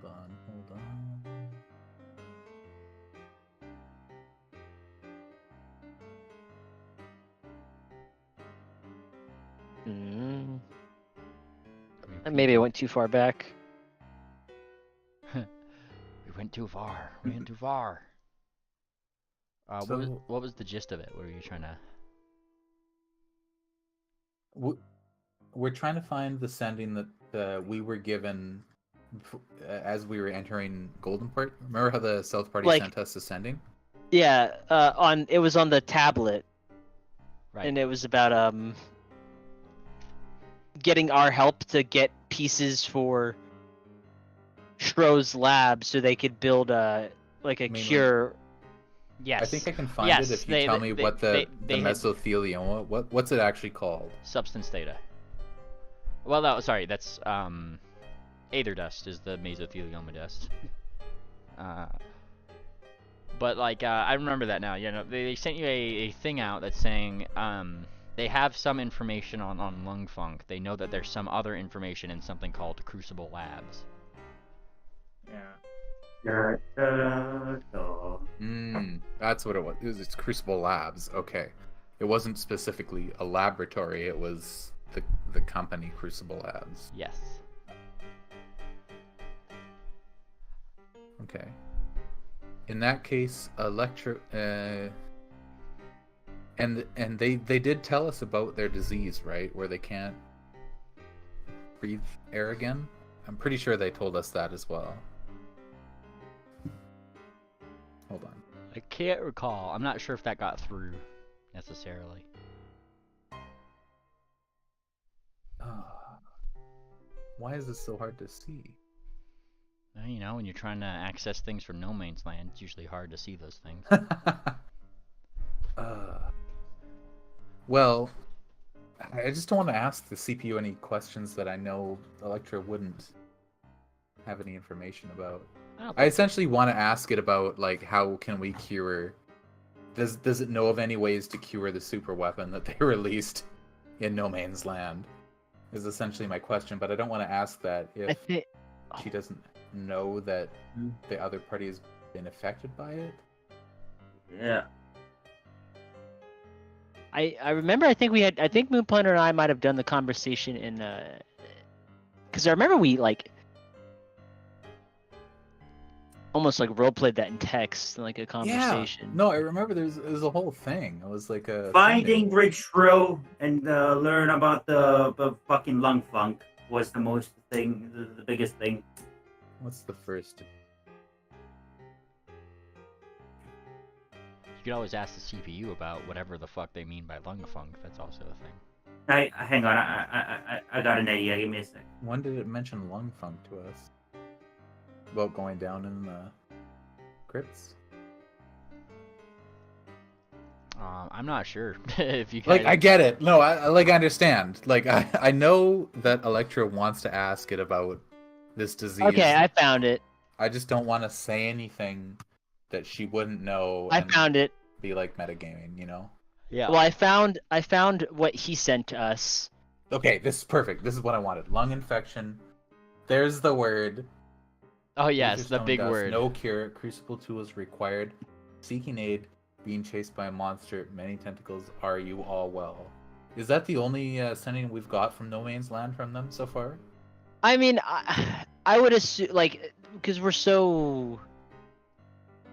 Hold on. Maybe I went too far back. We went too far. We went too far. So- what was the gist of it? What were you trying to... We're trying to find the sending that we were given as we were entering Goldenport. Remember how the South Party Like- sent us the sending? Yeah, it was on the tablet, Right. and it was about getting our help to get pieces for Shro's lab so they could build a Mainly. cure. Yes. I think I can find Yes, it if you they- tell me they- what the they had- mesothelium. What's it actually called? Substance data. Well, no, sorry, that's aether dust is the mesothelioma dust. But like I remember that now. You know, they sent you a thing out that's saying they have some information on lung funk. They know that there's some other information in something called Crucible Labs. Yeah. That's what it was. It's Crucible Labs. Okay. It wasn't specifically a laboratory. It was the company Crucible Labs. Yes. Okay. In that case, Electro, and they did tell us about their disease, right? Where they can't breathe air again. I'm pretty sure they told us that as well. Hold on. I can't recall. I'm not sure if that got through necessarily. Why is this so hard to see? Well, you know, when you're trying to access things from no man's land, it's usually hard to see those things. Well, I just don't want to ask the CPU any questions that I know Electra wouldn't have any information about. I essentially want to ask it about, like, how can we cure... Does it know of any ways to cure the super weapon that they released in No Man's Land? Is essentially my question, but I don't want to ask that if she doesn't know that the other party has been affected by it. Yeah. I remember. I think Moonpunter and I might have done the conversation in because I remember we like almost like role played that in text, like a conversation. Yeah. No, I remember there's a whole thing. It was like a Finding Bridge Row and learn about the fucking lung funk was the biggest thing. What's the first? You could always ask the CPU about whatever the fuck they mean by lung funk. That's also a thing. Hang on, I got an idea. Give me a sec. When did it mention lung funk to us? About going down in the crypts? I'm not sure if you guys... Like, I get it. No, I understand. Like, I know that Electra wants to ask it about this disease. Okay, I found it. I just don't want to say anything that she wouldn't know. I found it. Be like metagaming, you know? Yeah. Well, I found what he sent to us. Okay, this is perfect. This is what I wanted. Lung infection. There's the word. Oh yes, the Stone big dust, word. No cure. Crucible tools required. Seeking aid. Being chased by a monster. Many tentacles. Are you all well? Is that the only sending we've got from No Man's Land from them so far? I mean, I would assume, like, because we're so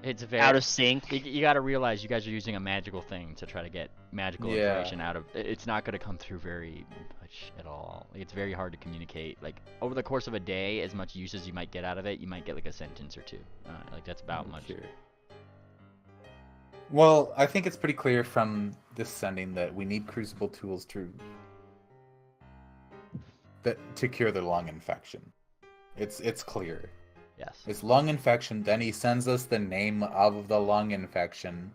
It's very out of sync. You got to realize you guys are using a magical thing to try to get magical Yeah. information out of. It's not going to come through very much at all. It's very hard to communicate. Like over the course of a day, as much use as you might get out of it, you might get like a sentence or two. Like that's about much. Sure. Well, I think it's pretty clear from this sending that we need crucible tools to cure the lung infection. It's clear. Yes. It's lung infection. Then he sends us the name of the lung infection.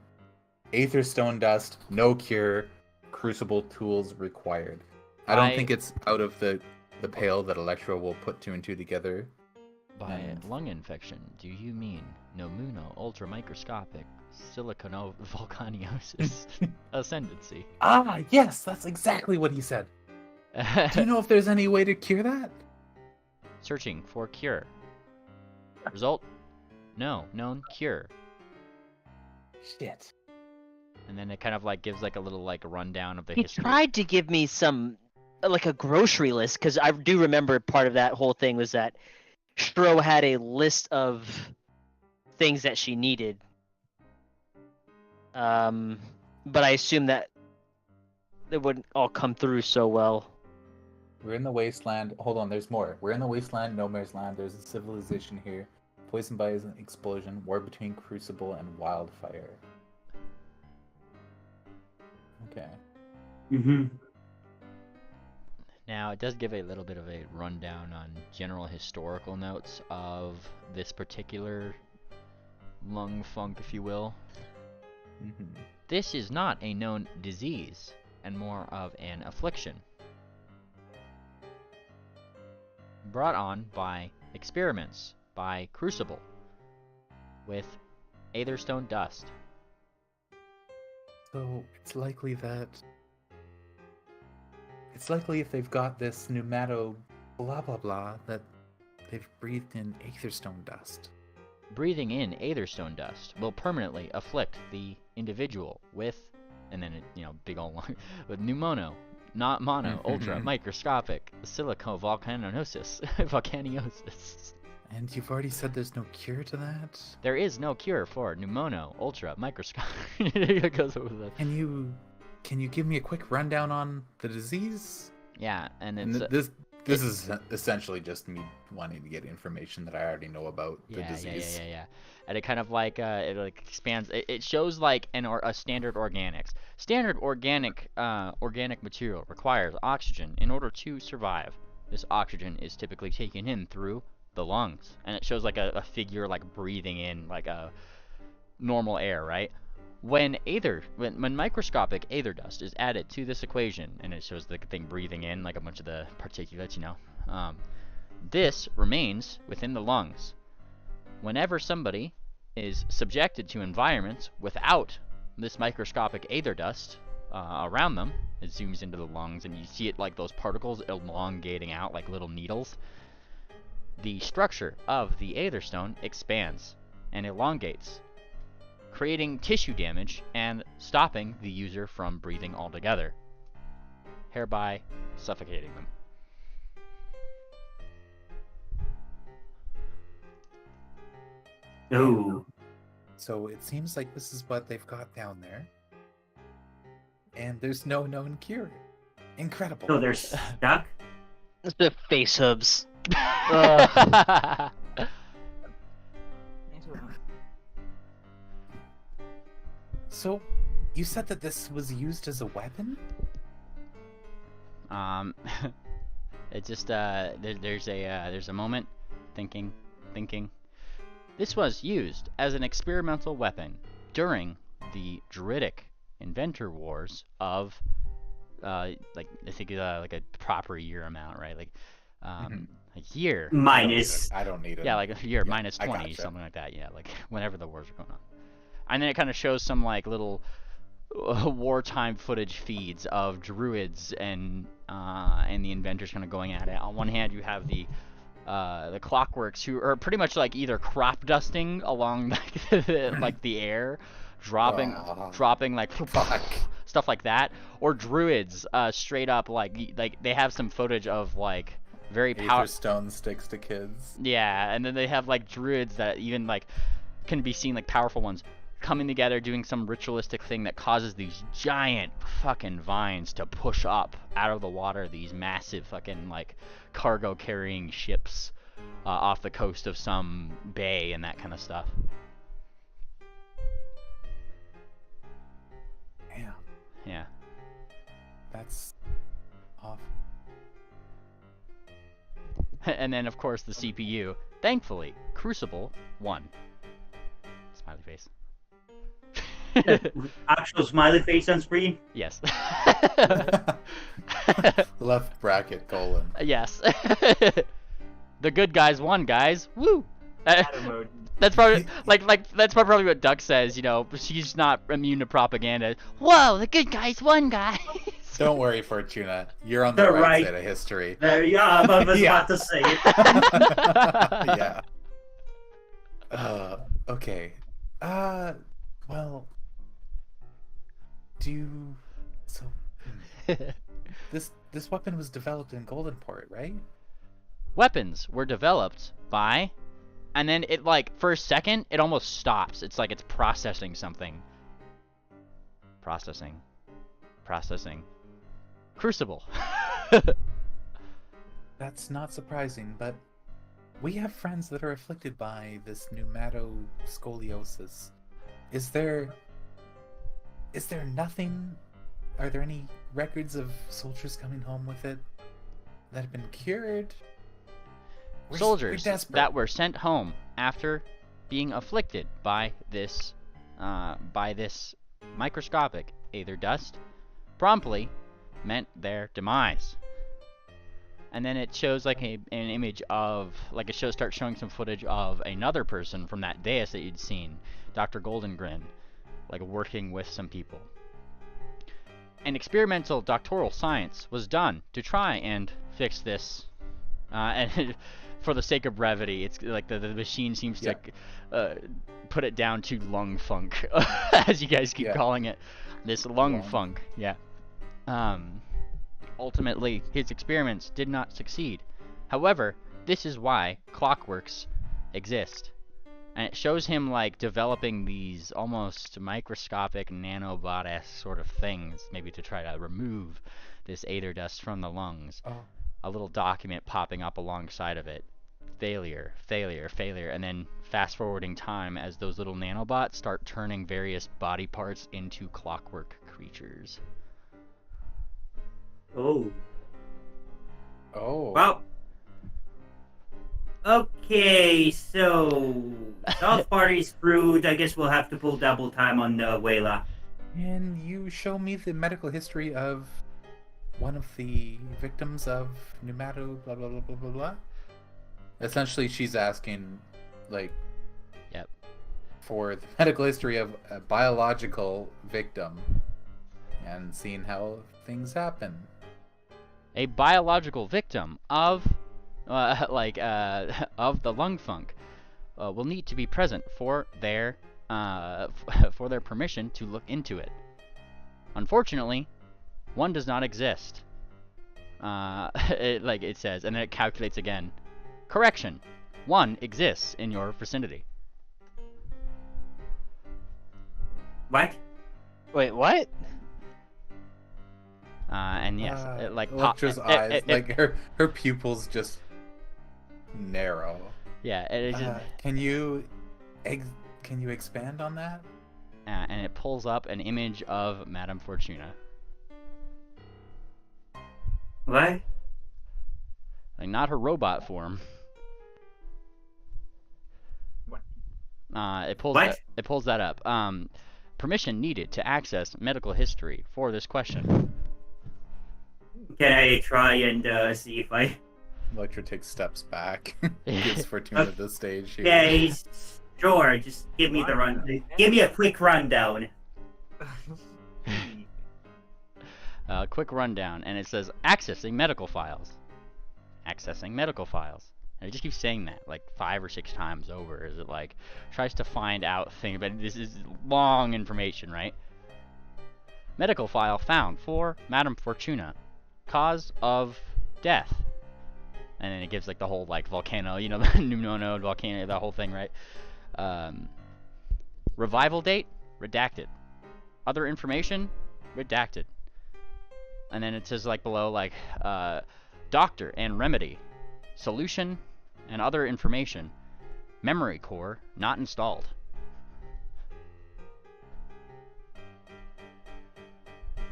Aether stone dust, no cure. Crucible tools required. I don't think it's out of the pale that Electro will put two and two together. By lung infection, do you mean nomuno ultramicroscopic siliconovolcaniosis ascendancy? Ah, yes, that's exactly what he said. Do you know if there's any way to cure that? Searching for cure. Result? No. Known cure. Shit. And then it kind of like gives like a little like rundown of the He history. tried to give me some, like a grocery list, because I do remember part of that whole thing was that Stro had a list of things that she needed. But I assume that it wouldn't all come through so well. We're in the wasteland. Hold on, there's more. We're in the wasteland, No Man's Land. There's a civilization here. Poisoned by an explosion. War between Crucible and Wildfire. Okay. Mm-hmm. Now, it does give a little bit of a rundown on general historical notes of this particular lung funk, if you will. Mm-hmm. This is not a known disease, and more of an affliction. brought on by experiments by Crucible with Aetherstone dust. So it's likely if they've got this pneumato blah blah blah that they've breathed in Aetherstone dust. Breathing in Aetherstone dust will permanently afflict the individual with, and then big old long, with pneumono, not mono, ultra microscopic silicovolcanosis, volcaniosis. And you've already said there's no cure to that? There is no cure for pneumono, ultra microscopic. It goes over the... Can you give me a quick rundown on the disease? Yeah, and And it's this is essentially just me wanting to get information that I already know about the disease. Yeah. And it kind of like it like expands. It shows like a standard organics. Standard organic material requires oxygen in order to survive. This oxygen is typically taken in through the lungs, and it shows like a figure like breathing in like a normal air, right? When microscopic aether dust is added to this equation, and it shows the thing breathing in like a bunch of the particulates, this remains within the lungs. Whenever somebody is subjected to environments without this microscopic aether dust around them, it zooms into the lungs, and you see it like those particles elongating out like little needles. The structure of the Aetherstone expands and elongates, creating tissue damage and stopping the user from breathing altogether, hereby suffocating them. Oh. So it seems like this is what they've got down there. And there's no known cure. Incredible. So they're stuck? The face hubs. So, you said that this was used as a weapon? It just there's a moment thinking. This was used as an experimental weapon during the Druidic Inventor Wars of like I think like a proper year amount, right? Like a year Minus. I don't need it. Yeah, like a year minus I 20, gotcha. something like that. Yeah, like whenever the wars are going on. And then it kind of shows some like little wartime footage feeds of druids and the inventors kind of going at it. On one hand, you have the clockworks who are pretty much like either crop dusting along like the air, dropping like stuff like that, or druids straight up like they have some footage of like very powerful stone sticks to kids. Yeah, and then they have like druids that even like can be seen, like powerful ones coming together doing some ritualistic thing that causes these giant fucking vines to push up out of the water, these massive fucking like cargo carrying ships off the coast of some bay and that kind of stuff. Yeah. That's off. And then of course the CPU, thankfully, Crucible won. Smiley face. Actual smiley face on screen? Yes. Left bracket colon. Yes. The good guys won, guys. Woo! That emoji. That's probably that's probably what Duck says. She's not immune to propaganda. Whoa, the good guys won, guys. Don't worry, Fortuna. You're on the They're right right. side of history. There you are. I was Yeah. about to say it. Yeah. Okay. Well. This weapon was developed in Goldenport, right? Weapons were developed by, and then it like for a second it almost stops. It's like it's processing something. Processing. Crucible. That's not surprising, but we have friends that are afflicted by this pneumatoscoliosis. Is there nothing? Are there any records of soldiers coming home with it that have been cured? We're Soldiers desperate. that were sent home after being afflicted by this microscopic aether dust promptly met their demise. and then it shows like an image of like it starts showing some footage of another person from that dais that you'd seen, Dr. Goldengrin, like working with some people. An experimental doctoral science was done to try and fix this, and for the sake of brevity, it's like the machine seems to put it down to lung funk, as you guys keep calling it. This lung funk, ultimately, his experiments did not succeed. However, this is why clockworks exist. And it shows him like developing these almost microscopic nanobot-esque sort of things, maybe to try to remove this aether dust from the lungs. Oh. A little document popping up alongside of it. Failure, failure, failure, and then fast forwarding time as those little nanobots start turning various body parts into clockwork creatures. Oh. Oh. Well. Okay, so South Party's screwed. I guess we'll have to pull double time on Wayla. Can you show me the medical history of one of the victims of Pneumato blah blah blah blah blah blah? Essentially, she's asking, like, for the medical history of a biological victim and seeing how things happen. A biological victim of of the lung funk will need to be present for their for their permission to look into it. Unfortunately, one does not exist. It says, and then it calculates again. Correction: one exists in your vicinity. What? Wait, what? And yes, it like Electra's eyes, her pupils just narrow. Yeah, it just. Can you expand on that? And it pulls up an image of Madame Fortuna. What? Like, not her robot form. What? It pulls What? it pulls that up. Permission needed to access medical history for this question. Can I try and see if I... Electra takes steps back. Gives Fortuna the stage here. Okay, sure. Just give me the run. Give me a quick rundown. Quick rundown, and it says accessing medical files. Accessing medical files. And it just keeps saying that like 5 or 6 times over. As it like tries to find out things, but this is long information, right? Medical file found for Madame Fortuna. Cause of death. And then it gives like the whole like volcano, you know, the pneumonode volcano, that whole thing, right? Revival date redacted. Other information redacted. And then it says like below like doctor and remedy, solution and other information, memory core not installed.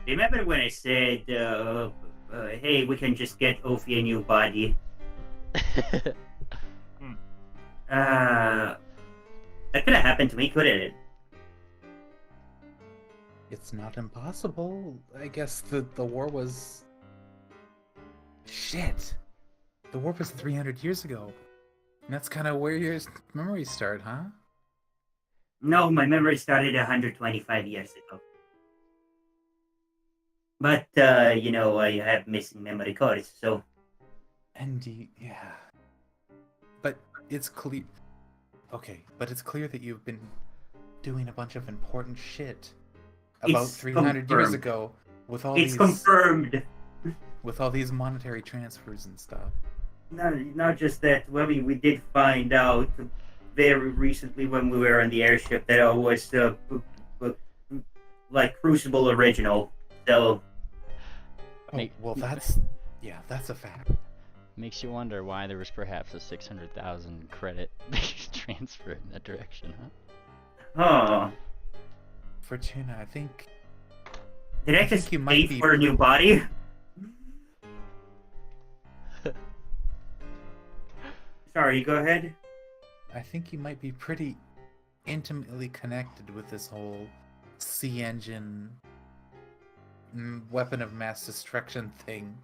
Remember when I said, hey, we can just get Ophi a new body? That could have happened to me, couldn't it? It's not impossible. I guess the war was... Shit! The war was 300 years ago. And that's kind of where your memories start, huh? No, my memory started 125 years ago. But, you know, I have missing memory cores, so... And yeah. But it's clear... Okay, but it's clear that you've been doing a bunch of important shit about It's 300 years confirmed. ago with all It's these... confirmed. With all these monetary transfers and stuff. Not just that. Well, we did find out very recently when we were on the airship that it was like Crucible original. So Oh, well, that's... Yeah, that's a fact. Makes you wonder why there was perhaps a 600,000 credit transfer in that direction, huh? Fortuna, I think... Did I I just think you might pay be- for a new body? Sorry, go ahead. I think you might be pretty intimately connected with this whole sea engine weapon of mass destruction thing.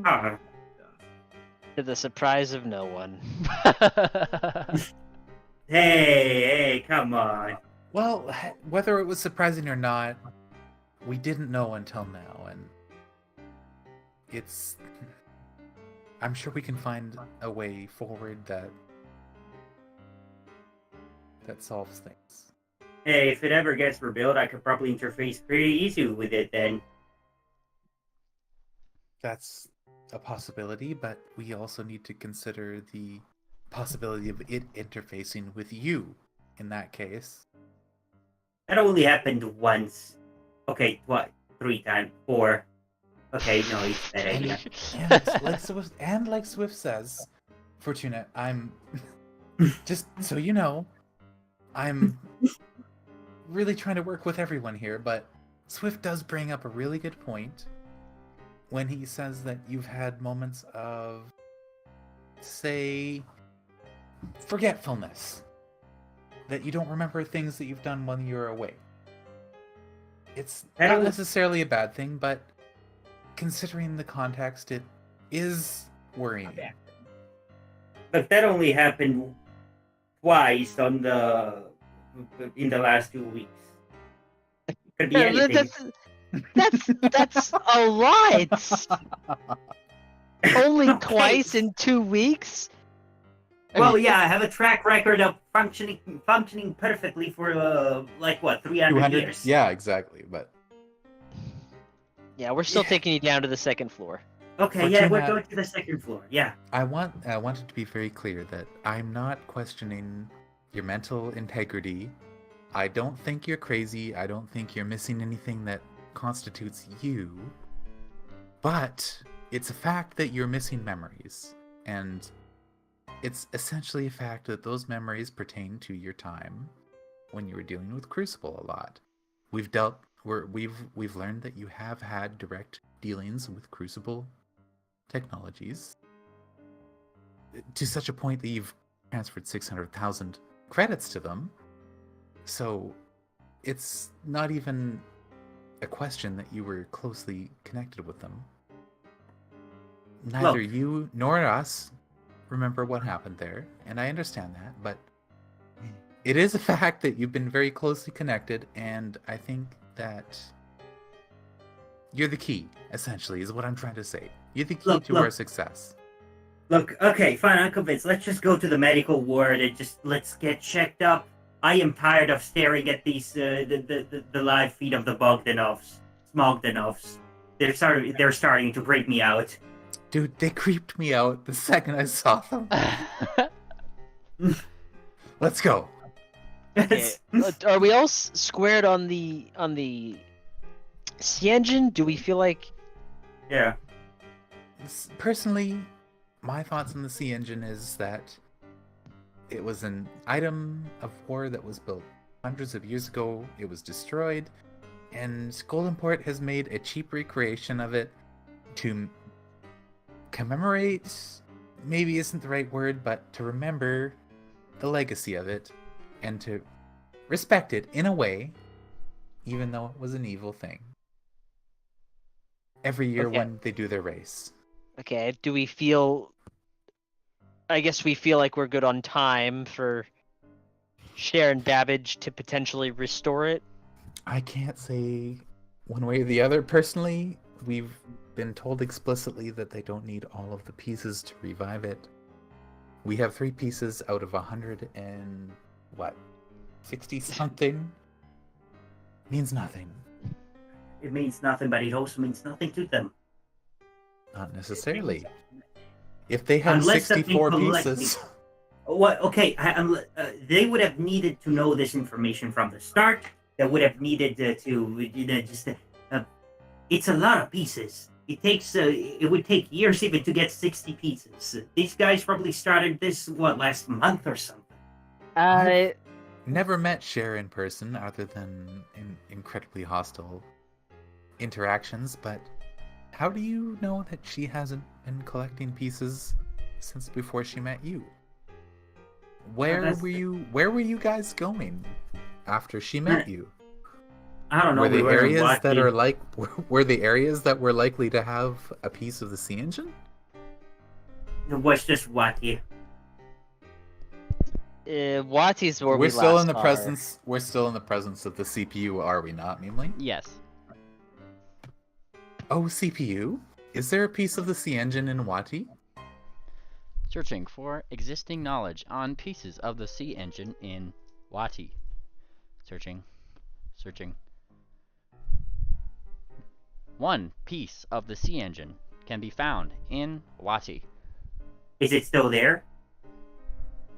Ah, To the surprise of no one. Hey, come on. Well, whether it was surprising or not, we didn't know until now, and it's... I'm sure we can find a way forward that solves things. Hey, if it ever gets rebuilt, I could probably interface pretty easy with it then. That's a possibility, but we also need to consider the possibility of it interfacing with you in that case. That only happened once. Okay, what? 3 times? 4. Okay, no, it's that idea. And like Swift says, Fortuna, I'm just so you know, I'm really trying to work with everyone here, but Swift does bring up a really good point when he says that you've had moments of, say, forgetfulness. That you don't remember things that you've done when you're away. It's not necessarily a bad thing, but considering the context, it is worrying. But that only happened twice in the last 2 weeks. Could be anything. That's a lot. Only twice in 2 weeks. Well, yeah, I have a track record of functioning perfectly for 300 years. Yeah, exactly. But yeah, we're still taking you down to the second floor. Okay, Fortuna, yeah, we're going to the second floor. Yeah. I wanted to be very clear that I'm not questioning your mental integrity. I don't think you're crazy. I don't think you're missing anything that constitutes you. But it's a fact that you're missing memories, and it's essentially a fact that those memories pertain to your time when you were dealing with Crucible a lot. We've learned that you have had direct dealings with Crucible technologies to such a point that you've transferred 600,000 credits to them. So it's not even a question that you were closely connected with them. Neither you nor us remember what happened there, and I understand that, but it is a fact that you've been very closely connected, and I think that you're the key, essentially, is what I'm trying to say. You're the key to our success. Look, okay, fine, I'm convinced. Let's just go to the medical ward and let's get checked up. I am tired of staring at these the live feed of the Bogdanovs, Smogdanovs. They're starting to break me out. Dude, they creeped me out the second I saw them. Let's go. Okay. Are we all squared on the sea engine? Do we feel like? Yeah. Personally, my thoughts on the sea engine is that it was an item of war that was built hundreds of years ago. It was destroyed, and Goldenport has made a cheap recreation of it to commemorate, maybe isn't the right word, but to remember the legacy of it and to respect it in a way, even though it was an evil thing. Every year when they do their race. Okay, do we feel... I guess we feel like we're good on time for Cher and Babbage to potentially restore it? I can't say one way or the other. Personally, we've been told explicitly that they don't need all of the pieces to revive it. We have 3 pieces out of 60 something? Means nothing. It means nothing, but it also means nothing to them. Not necessarily. If they had 64 pieces... What? Okay, they would have needed to know this information from the start. They would have needed it's a lot of pieces. It would take years even to get 60 pieces. These guys probably started this, last month or something? Never met Cher in person other than in incredibly hostile interactions, but how do you know that she hasn't been collecting pieces since before she met you? Where were you guys going after she met you? I don't know. Were the areas that are were the areas that were likely to have a piece of the sea engine? What's this Wati? Wati's where We're we still last in the saw her. presence. We're still in the presence of the CPU, are we not, Memeling? Yes. Oh, CPU? Is there a piece of the C engine in Wati? Searching for existing knowledge on pieces of the C engine in Wati. Searching. Searching. One piece of the C engine can be found in Wati. Is it still there?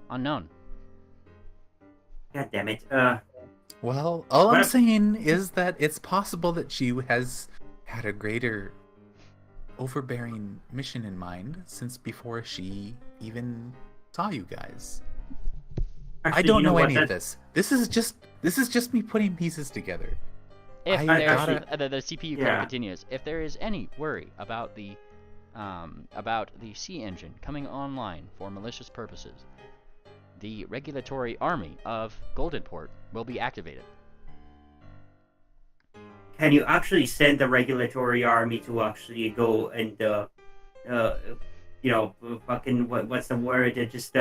Unknown. God damn it. Well, all What I'm if- saying is that it's possible that she has had a greater overbearing mission in mind since before she even saw you guys. Actually, I don't you know what, any of that- this. This is just me putting pieces together. If I there's gotta- the CPU code Yeah. continues. If there is any worry about the C engine coming online for malicious purposes, the regulatory army of Goldenport will be activated. Can you actually send the regulatory army to actually go and, fucking, what's the word? Just,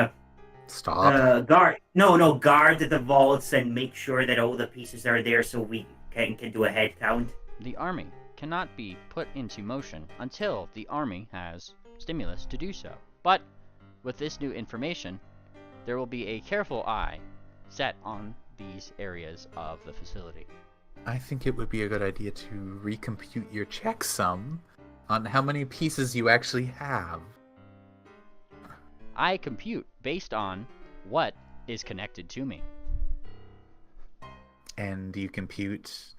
Stop. guard the vaults and make sure that all the pieces are there so we can do a head count. The army cannot be put into motion until the army has stimulus to do so. But with this new information, there will be a careful eye set on these areas of the facility. I think it would be a good idea to recompute your checksum on how many pieces you actually have. I compute based on what is connected to me. And you compute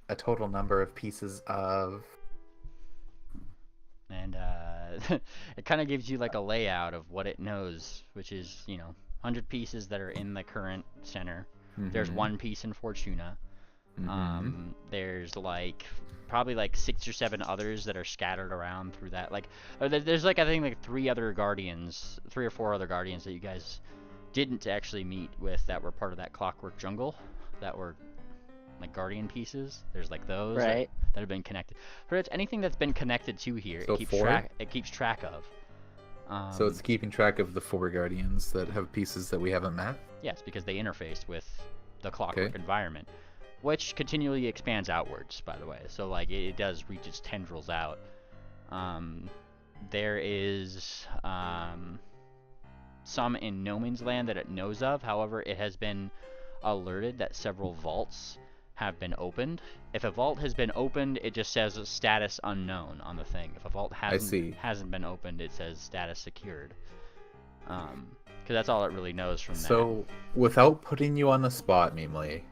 a total number of pieces of... And it kind of gives you like a layout of what it knows, which is, 100 pieces that are in the current center. There's Mhm. one piece in Fortuna. Mhm. There's probably 6 or 7 others that are scattered around through that. There's I think 3 or 4 other guardians that you guys didn't actually meet with that were part of that Clockwork Jungle, that were guardian pieces. There's those Right. that have been connected. Pretty much anything that's been connected to here, So it keeps 4? It keeps track of. So it's keeping track of the 4 guardians that have pieces that we haven't met? Yes, because they interface with the Clockwork Okay. environment, which continually expands outwards, by the way. So it does reach its tendrils out. There is some in no man's land that it knows of. However, it has been alerted that several vaults have been opened. If a vault has been opened, it just says status unknown on the thing. If a vault hasn't been opened, it says status secured. Because that's all it really knows from that. So, without putting you on the spot, Memely,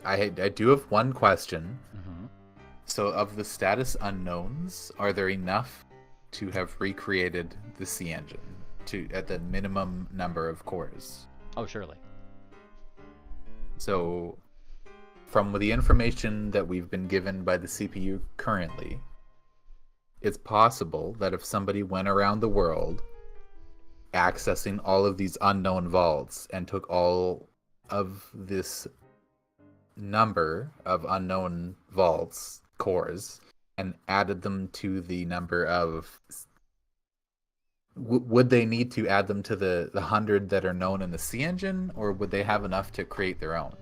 I do have one question. Mm-hmm. So, of the status unknowns, are there enough to have recreated the C engine at the minimum number of cores? Oh, surely. So, from the information that we've been given by the CPU currently, it's possible that if somebody went around the world accessing all of these unknown vaults and took all of this number of unknown vaults, cores, and added them to the number of... would they need to add them to the 100 that are known in the C engine, or would they have enough to create their own?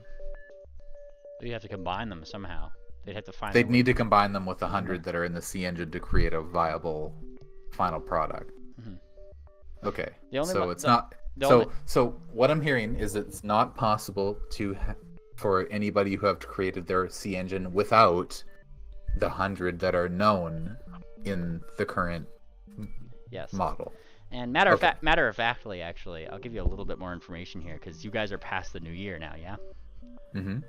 You have to combine them somehow. They'd have to find. They'd need to combine them with the 100 that are in the C engine to create a viable final product. Mhm. Okay, The only so one- it's the- not... the So, only- so what I'm hearing is it's not possible for anybody who have created their C engine without the 100 that are known in the current Yes. model. And matter Okay. of factly, actually, I'll give you a little bit more information here because you guys are past the new year now, yeah. Mm-hmm.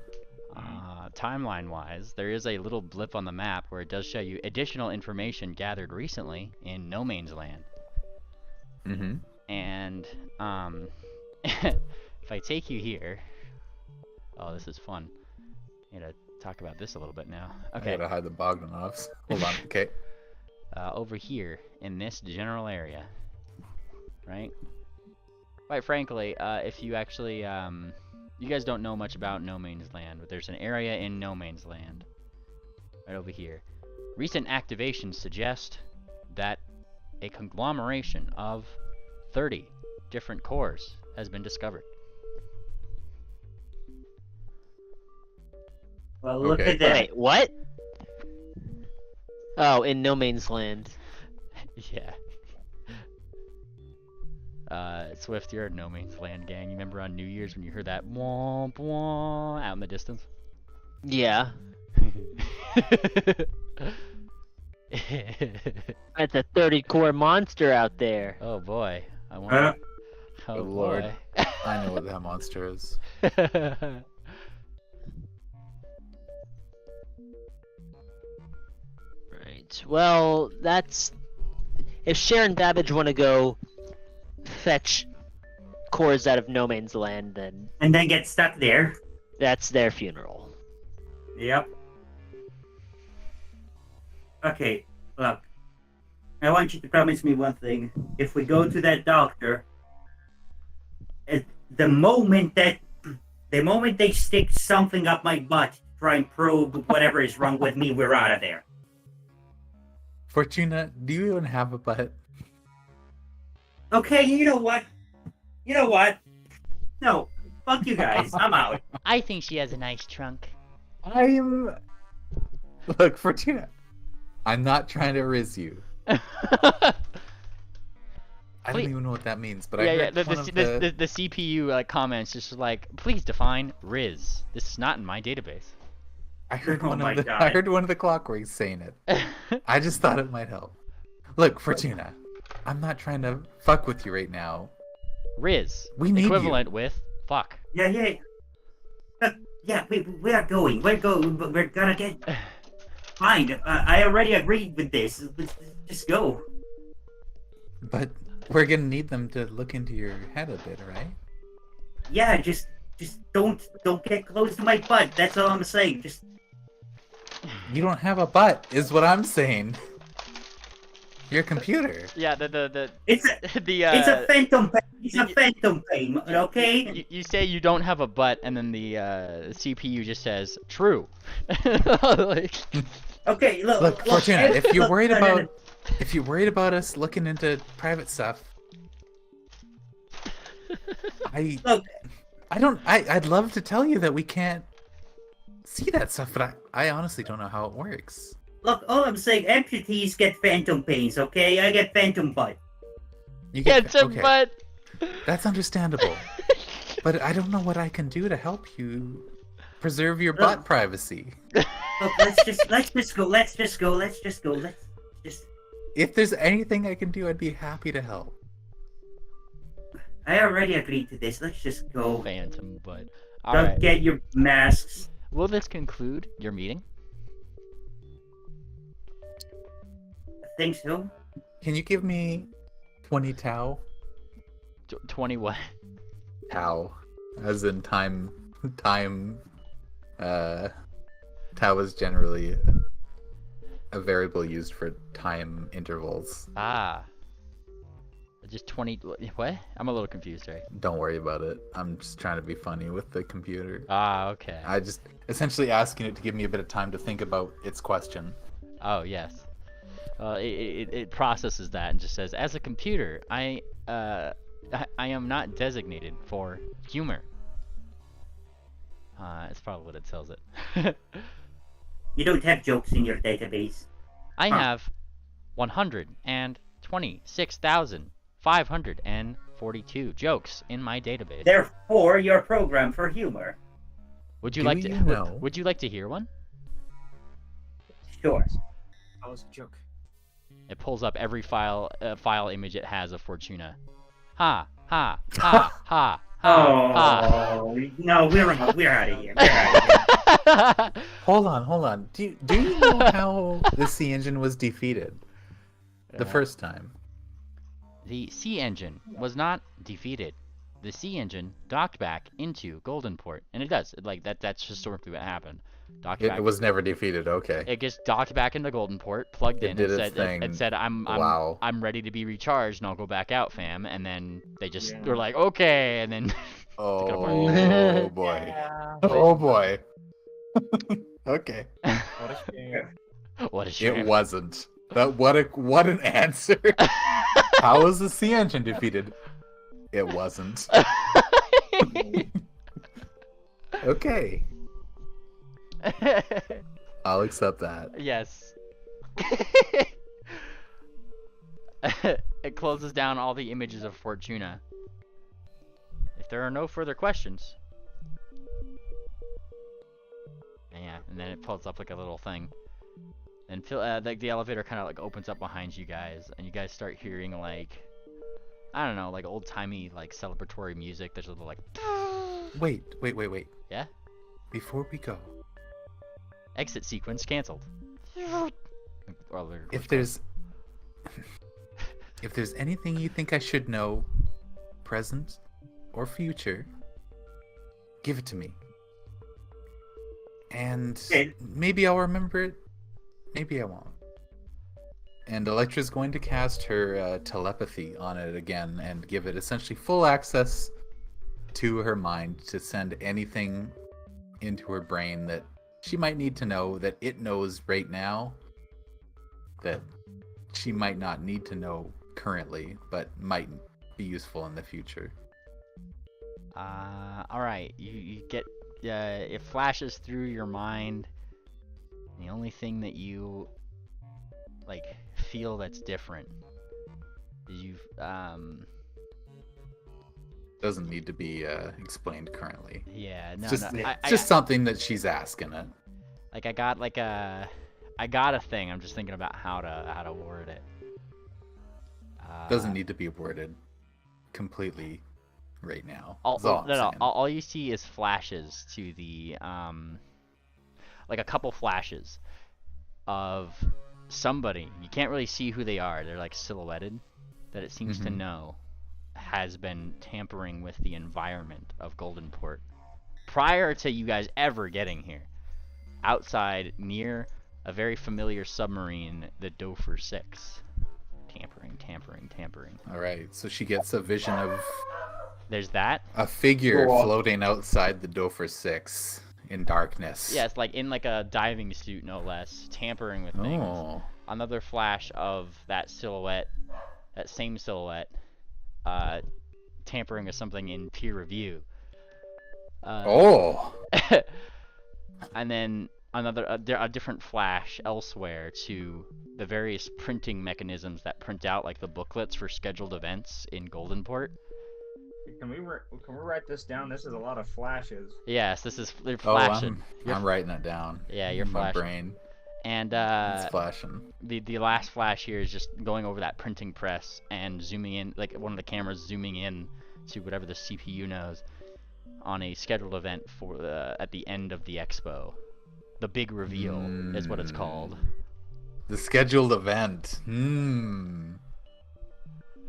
Timeline-wise, there is a little blip on the map where it does show you additional information gathered recently in No Man's Land. Mm-hmm. And if I take you here, oh, this is fun. I'm gonna talk about this a little bit now. Okay. I gotta hide the Bogdanovs. Hold on. Okay. Over here in this general area, right? Quite frankly, if you actually, you guys don't know much about No Man's Land, but there's an area in No Man's Land, right over here. Recent activations suggest that a conglomeration of 30 different cores has been discovered. Well, look Okay. at that. Wait, what? Oh, in No Man's Land. Yeah. Swift, you're a No Man's Land gang. You remember on New Year's when you heard that womp womp out in the distance? Yeah. That's a 30 core monster out there. Oh boy. I want. Uh, Oh Good lord. boy. I know what that monster is. Right. Well, that's. If Sharon Babbage want to go fetch cores out of No Man's Land, then and then get stuck there. that's their funeral. Yep. Okay, look. I want you to promise me one thing. If we go to that doctor, the moment they stick something up my butt to try and probe whatever is wrong with me, we're out of there. Fortuna, do you even have a butt? Okay, you know what? You know what? No, fuck you guys. I'm out. I think she has a nice trunk. Look, Fortuna, I'm not trying to riz you. I don't Please- even know what that means, but yeah, I yeah. heard The one of the... CPU comments just like, please define Riz. This is not in my database. I heard Oh one my of the God. I heard one of the clockworks saying it. I just thought it might help. Look, Fortuna, I'm not trying to fuck with you right now. Riz. We need equivalent with fuck. Yeah, yeah. Yeah, we are going. We're going. We're gonna get. Fine. I already agreed with this. Let's just go. But we're gonna need them to look into your head a bit, right? Yeah, just don't get close to my butt. That's all I'm saying. Just You don't have a butt, is what I'm saying. Your computer. Yeah, the it's a the it's a phantom pain. It's a phantom pain. Okay. you say you don't have a butt, and then the CPU just says true. Like, Okay. Look, Fortuna, if you're worried no, no, about if you're worried about us looking into private stuff, Look. I'd love to tell you that we can't see that stuff, but I honestly don't know how it works. Look, all I'm saying, amputees get phantom pains. Okay, I get phantom butt. You get some okay, butt. That's understandable. But I don't know what I can do to help you preserve your butt privacy. Look, let's just go. Let's just. If there's anything I can do, I'd be happy to help. I already agreed to this. Let's just go. Phantom butt. Don't Alright. get your masks. Will this conclude your meeting? I think so. Can you give me 20 tau? 20 what? Tau. As in time. Tau is generally a variable used for time intervals. Ah. Just 20. What? I'm a little confused, right? Don't worry about it. I'm just trying to be funny with the computer. Ah, okay. I just essentially asking it to give me a bit of time to think about its question. Oh, yes. It processes that and just says, as a computer, I am not designated for humor. It's probably what it tells it. You don't have jokes in your database. I have 126,542 jokes in my database. Therefore, you're programmed for humor. Would you Do like to? you know? Would you like to hear one? Sure. That was a joke. It pulls up every file image it has of Fortuna. Ha ha ha ha ha Oh no, we're out of here. We're out of here. Hold on. Do you know how the sea engine was defeated the first time? The sea engine was not defeated. The sea engine docked back into Goldenport, and it does. That's historically what happened. Docked back. It was never defeated. Okay. It just docked back into Goldenport, plugged It in, did and its said, thing. and said, Wow. I'm ready to be recharged, and I'll go back out, fam." And then they just Yeah. were like, "Okay," and then Oh apart. boy. Yeah. Oh boy. Okay. What a shame. what a shame. It wasn't. What an answer. How was the sea engine defeated? It wasn't. Okay. I'll accept that. Yes. It closes down all the images of Fortuna. If there are no further questions. Yeah, and then it pulls up like a little thing. And like the elevator kind of like opens up behind you guys, and you guys start hearing like, I don't know, like old-timey like celebratory music. There's a little like. Wait. Yeah? Before we go, Exit sequence canceled. if there's anything you think I should know, present or future, give it to me. And Okay. maybe I'll remember it, maybe I won't. And Electra's going to cast her telepathy on it again and give it essentially full access to her mind to send anything into her brain that she might need to know, that it knows right now, that she might not need to know currently, but might be useful in the future. Alright, you get, it flashes through your mind. The only thing that you, like, feel that's different is Doesn't need to be explained currently. yeah, no, It's just, no, it's just something that she's asking it. like, I got a thing, I'm just thinking about how to word it. Doesn't need to be worded completely right now. All, That's all I'm no, saying. all you see is flashes to the, like a couple flashes of somebody. You can't really see who they are. They're like silhouetted, that it seems to know has been tampering with the environment of Goldenport prior to you guys ever getting here. Outside, near a very familiar submarine, the Dofer 6. Tampering. All right, so she gets a vision of There's that. a figure Cool. floating outside the Dofer 6 in darkness. Yeah, it's like in like a diving suit, no less, tampering with things. Oh. Another flash of that silhouette, that same silhouette, tampering with something in peer review. Oh. And then a different flash elsewhere to the various printing mechanisms that print out like the booklets for scheduled events in Goldenport. Can we write this down? This is a lot of flashes. Yes, they're Oh, flashing. I'm writing that down. Yeah, you're in my flashing. brain. And It's flashing. the last flash here is just going over that printing press and zooming in, like one of the cameras zooming in to whatever the CPU knows on a scheduled event for at the end of the expo. The big reveal is what it's called. The scheduled event.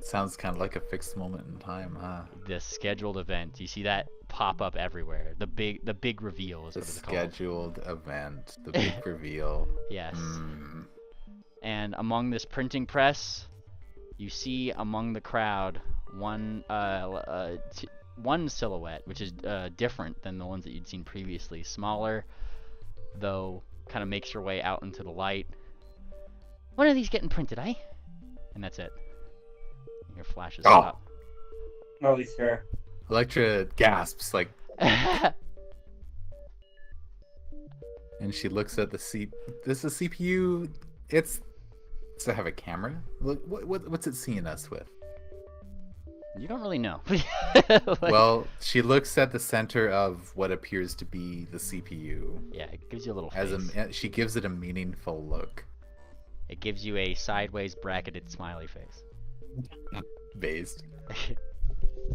Sounds kind of like a fixed moment in time, huh? The scheduled event. You see that pop up everywhere. The big reveal is The what it's called. scheduled event. The big reveal. Yes. Hmm. And among this printing press, you see among the crowd one silhouette, which is different than the ones that you'd seen previously. Smaller, though, kind of makes your way out into the light. When are these getting printed, eh? And that's it. Your flashes Oh. stop. Holy sir. Electra gasps, like, and she looks at the This is CPU. Does it have a camera? What's it seeing us with? You don't really know. Like, Well, she looks at the center of what appears to be the CPU. yeah, it gives you a little As face. she gives it a meaningful look. It gives you a sideways bracketed smiley face. Based.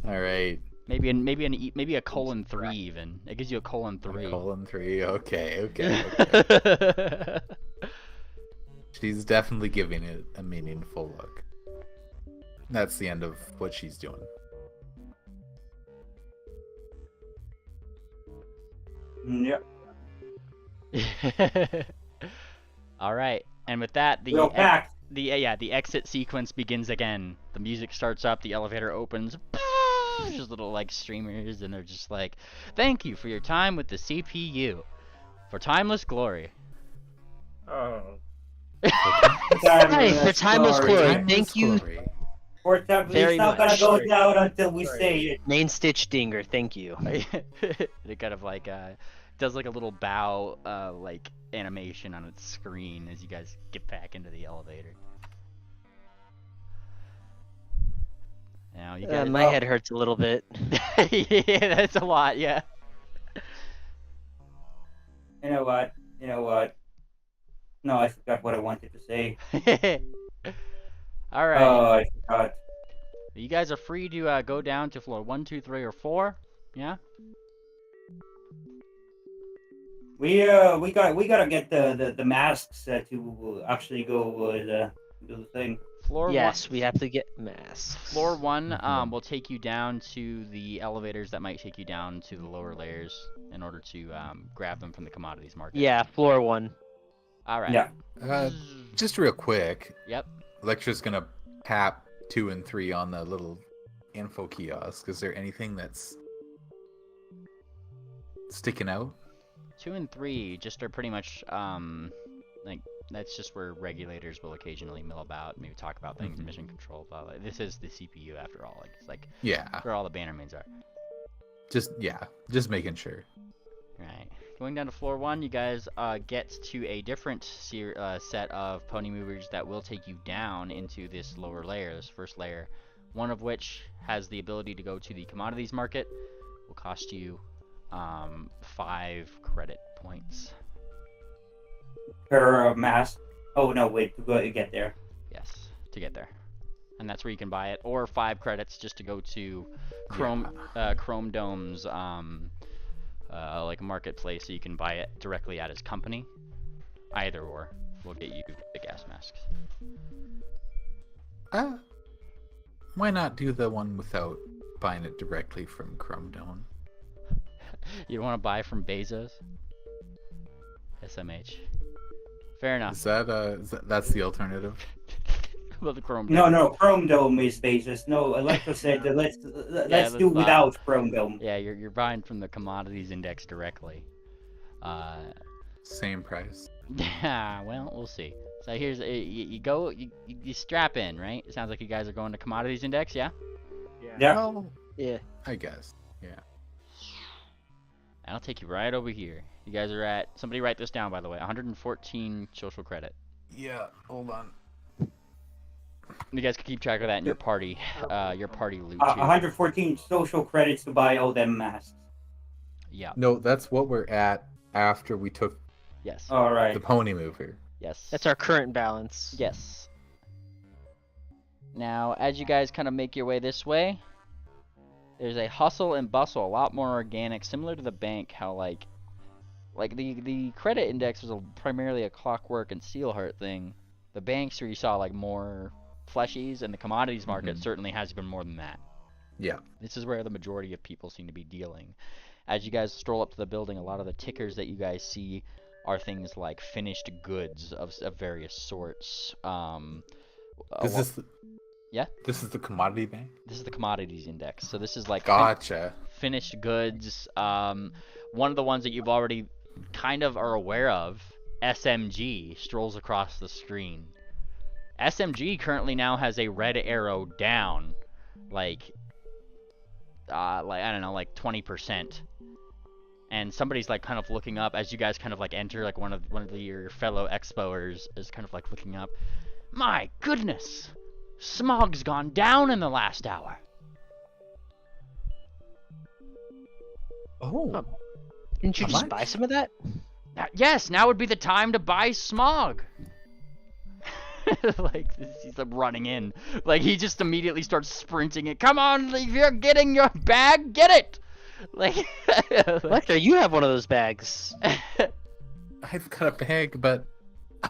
All right. Maybe a colon 3 even. It gives you a colon 3. Colon 3. Okay. She's definitely giving it a meaningful look. That's the end of what she's doing. Yep. All right, and with that, We'll pack. the exit sequence begins again. The music starts up, the elevator opens. Just little like streamers, and they're just like, "Thank you for your time with the CPU, for timeless glory." Oh. Hey, for timeless glory. Thank you. For time, Very it's not much. gonna go down until we say it. Main stitch dinger. Thank you. It kind of like does like a little bow like animation on its screen as you guys get back into the elevator. Now you guys. My head hurts a little bit. Yeah, that's a lot. Yeah. You know what? No, I forgot what I wanted to say. All right. Oh, I forgot. You guys are free to go down to floor 1, 2, 3, or 4. Yeah. We gotta get the masks to actually go do the thing. Floor Yes, 1. we have to get masks. Floor 1 will take you down to the elevators that might take you down to the lower layers in order to grab them from the commodities market. Yeah, floor 1. All right. Yeah. Just real quick, Yep. Lecture's gonna tap 2 and 3 on the little info kiosk. Is there anything that's sticking out? 2 and 3 just are pretty much like that's just where regulators will occasionally mill about, maybe talk about things, mission control. Blah, blah. This is the CPU after all. Like it's like Yeah. where all the Bannermanes are. Just making sure. Right. Going down to floor 1, you guys get to a different set of pony movers that will take you down into this lower layer, this first layer. One of which has the ability to go to the commodities market. Will cost you 5 credit points. Per mask. Oh no, wait, to get there. Yes, to get there. And that's where you can buy it, or 5 credits just to go to Chrome Dome's like a marketplace, so you can buy it directly at his company. Either or will get you the gas masks. Why not do the one without buying it directly from Chrome Dome? You don't want to buy from Bezos? SMH. Fair enough. Is that's the alternative? Well, the Chrome Dome. No, Chrome Dome is basis. No, Electro said that let's do let's without Chrome Dome. Yeah, you're buying from the commodities index directly. Same price. Yeah, well, we'll see. So here's you strap in, right? It sounds like you guys are going to commodities index, yeah? Yeah. Well, Yeah. I guess. Yeah. I'll take you right over here. You guys are at, somebody write this down by the way, 114 social credit. Yeah. Hold on. You guys can keep track of that in your party loot too. 114 social credits to buy all them masks. Yeah. No, that's what we're at after we took Yes. All right. the pony mover. Yes. That's our current balance. Yes. Now, as you guys kind of make your way this way, there's a hustle and bustle, a lot more organic, similar to the bank. How like the credit index was primarily a clockwork and steelheart thing. The banks where you saw like more fleshies, and the commodities market certainly has even more than that. Yeah. This is where the majority of people seem to be dealing. As you guys stroll up to the building, a lot of the tickers that you guys see are things like finished goods of various sorts. Yeah? This is the commodity bank? This is the commodities index. So this is like Gotcha. finished goods. One of the ones that you've already kind of are aware of, SMG, strolls across the screen. SMG currently now has a red arrow down, like I don't know, like 20%. And somebody's like kind of looking up as you guys kind of like enter. Like one of your fellow expoers is kind of like looking up. My goodness, smog's gone down in the last hour. Oh. Didn't you How just much? buy some of that? Yes, now would be the time to buy smog. Like he's like running in. Like he just immediately starts sprinting it. Come on, if you're getting your bag, get it. Like Lecter, you have one of those bags. I've got a bag, but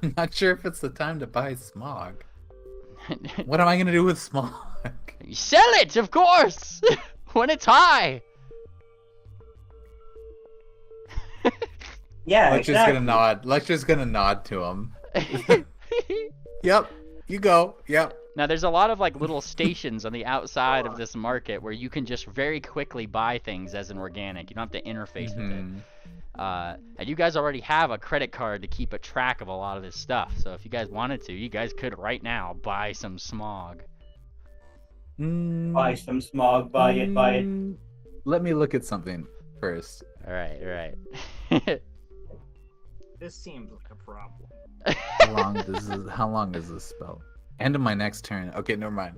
I'm not sure if it's the time to buy smog. What am I gonna do with smog? You sell it, of course, when it's high. Yeah, Lecture's exactly. gonna nod. Lecture's gonna nod to him. Yep. You go. Yep. Now there's a lot of like little stations on the outside of this market where you can just very quickly buy things as an organic. You don't have to interface with it. And you guys already have a credit card to keep a track of a lot of this stuff. So if you guys wanted to, you guys could right now buy some smog. Buy some smog, buy it. Let me look at something first. All right. This seems like a problem. How long is this spell? End of my next turn. Okay, never mind.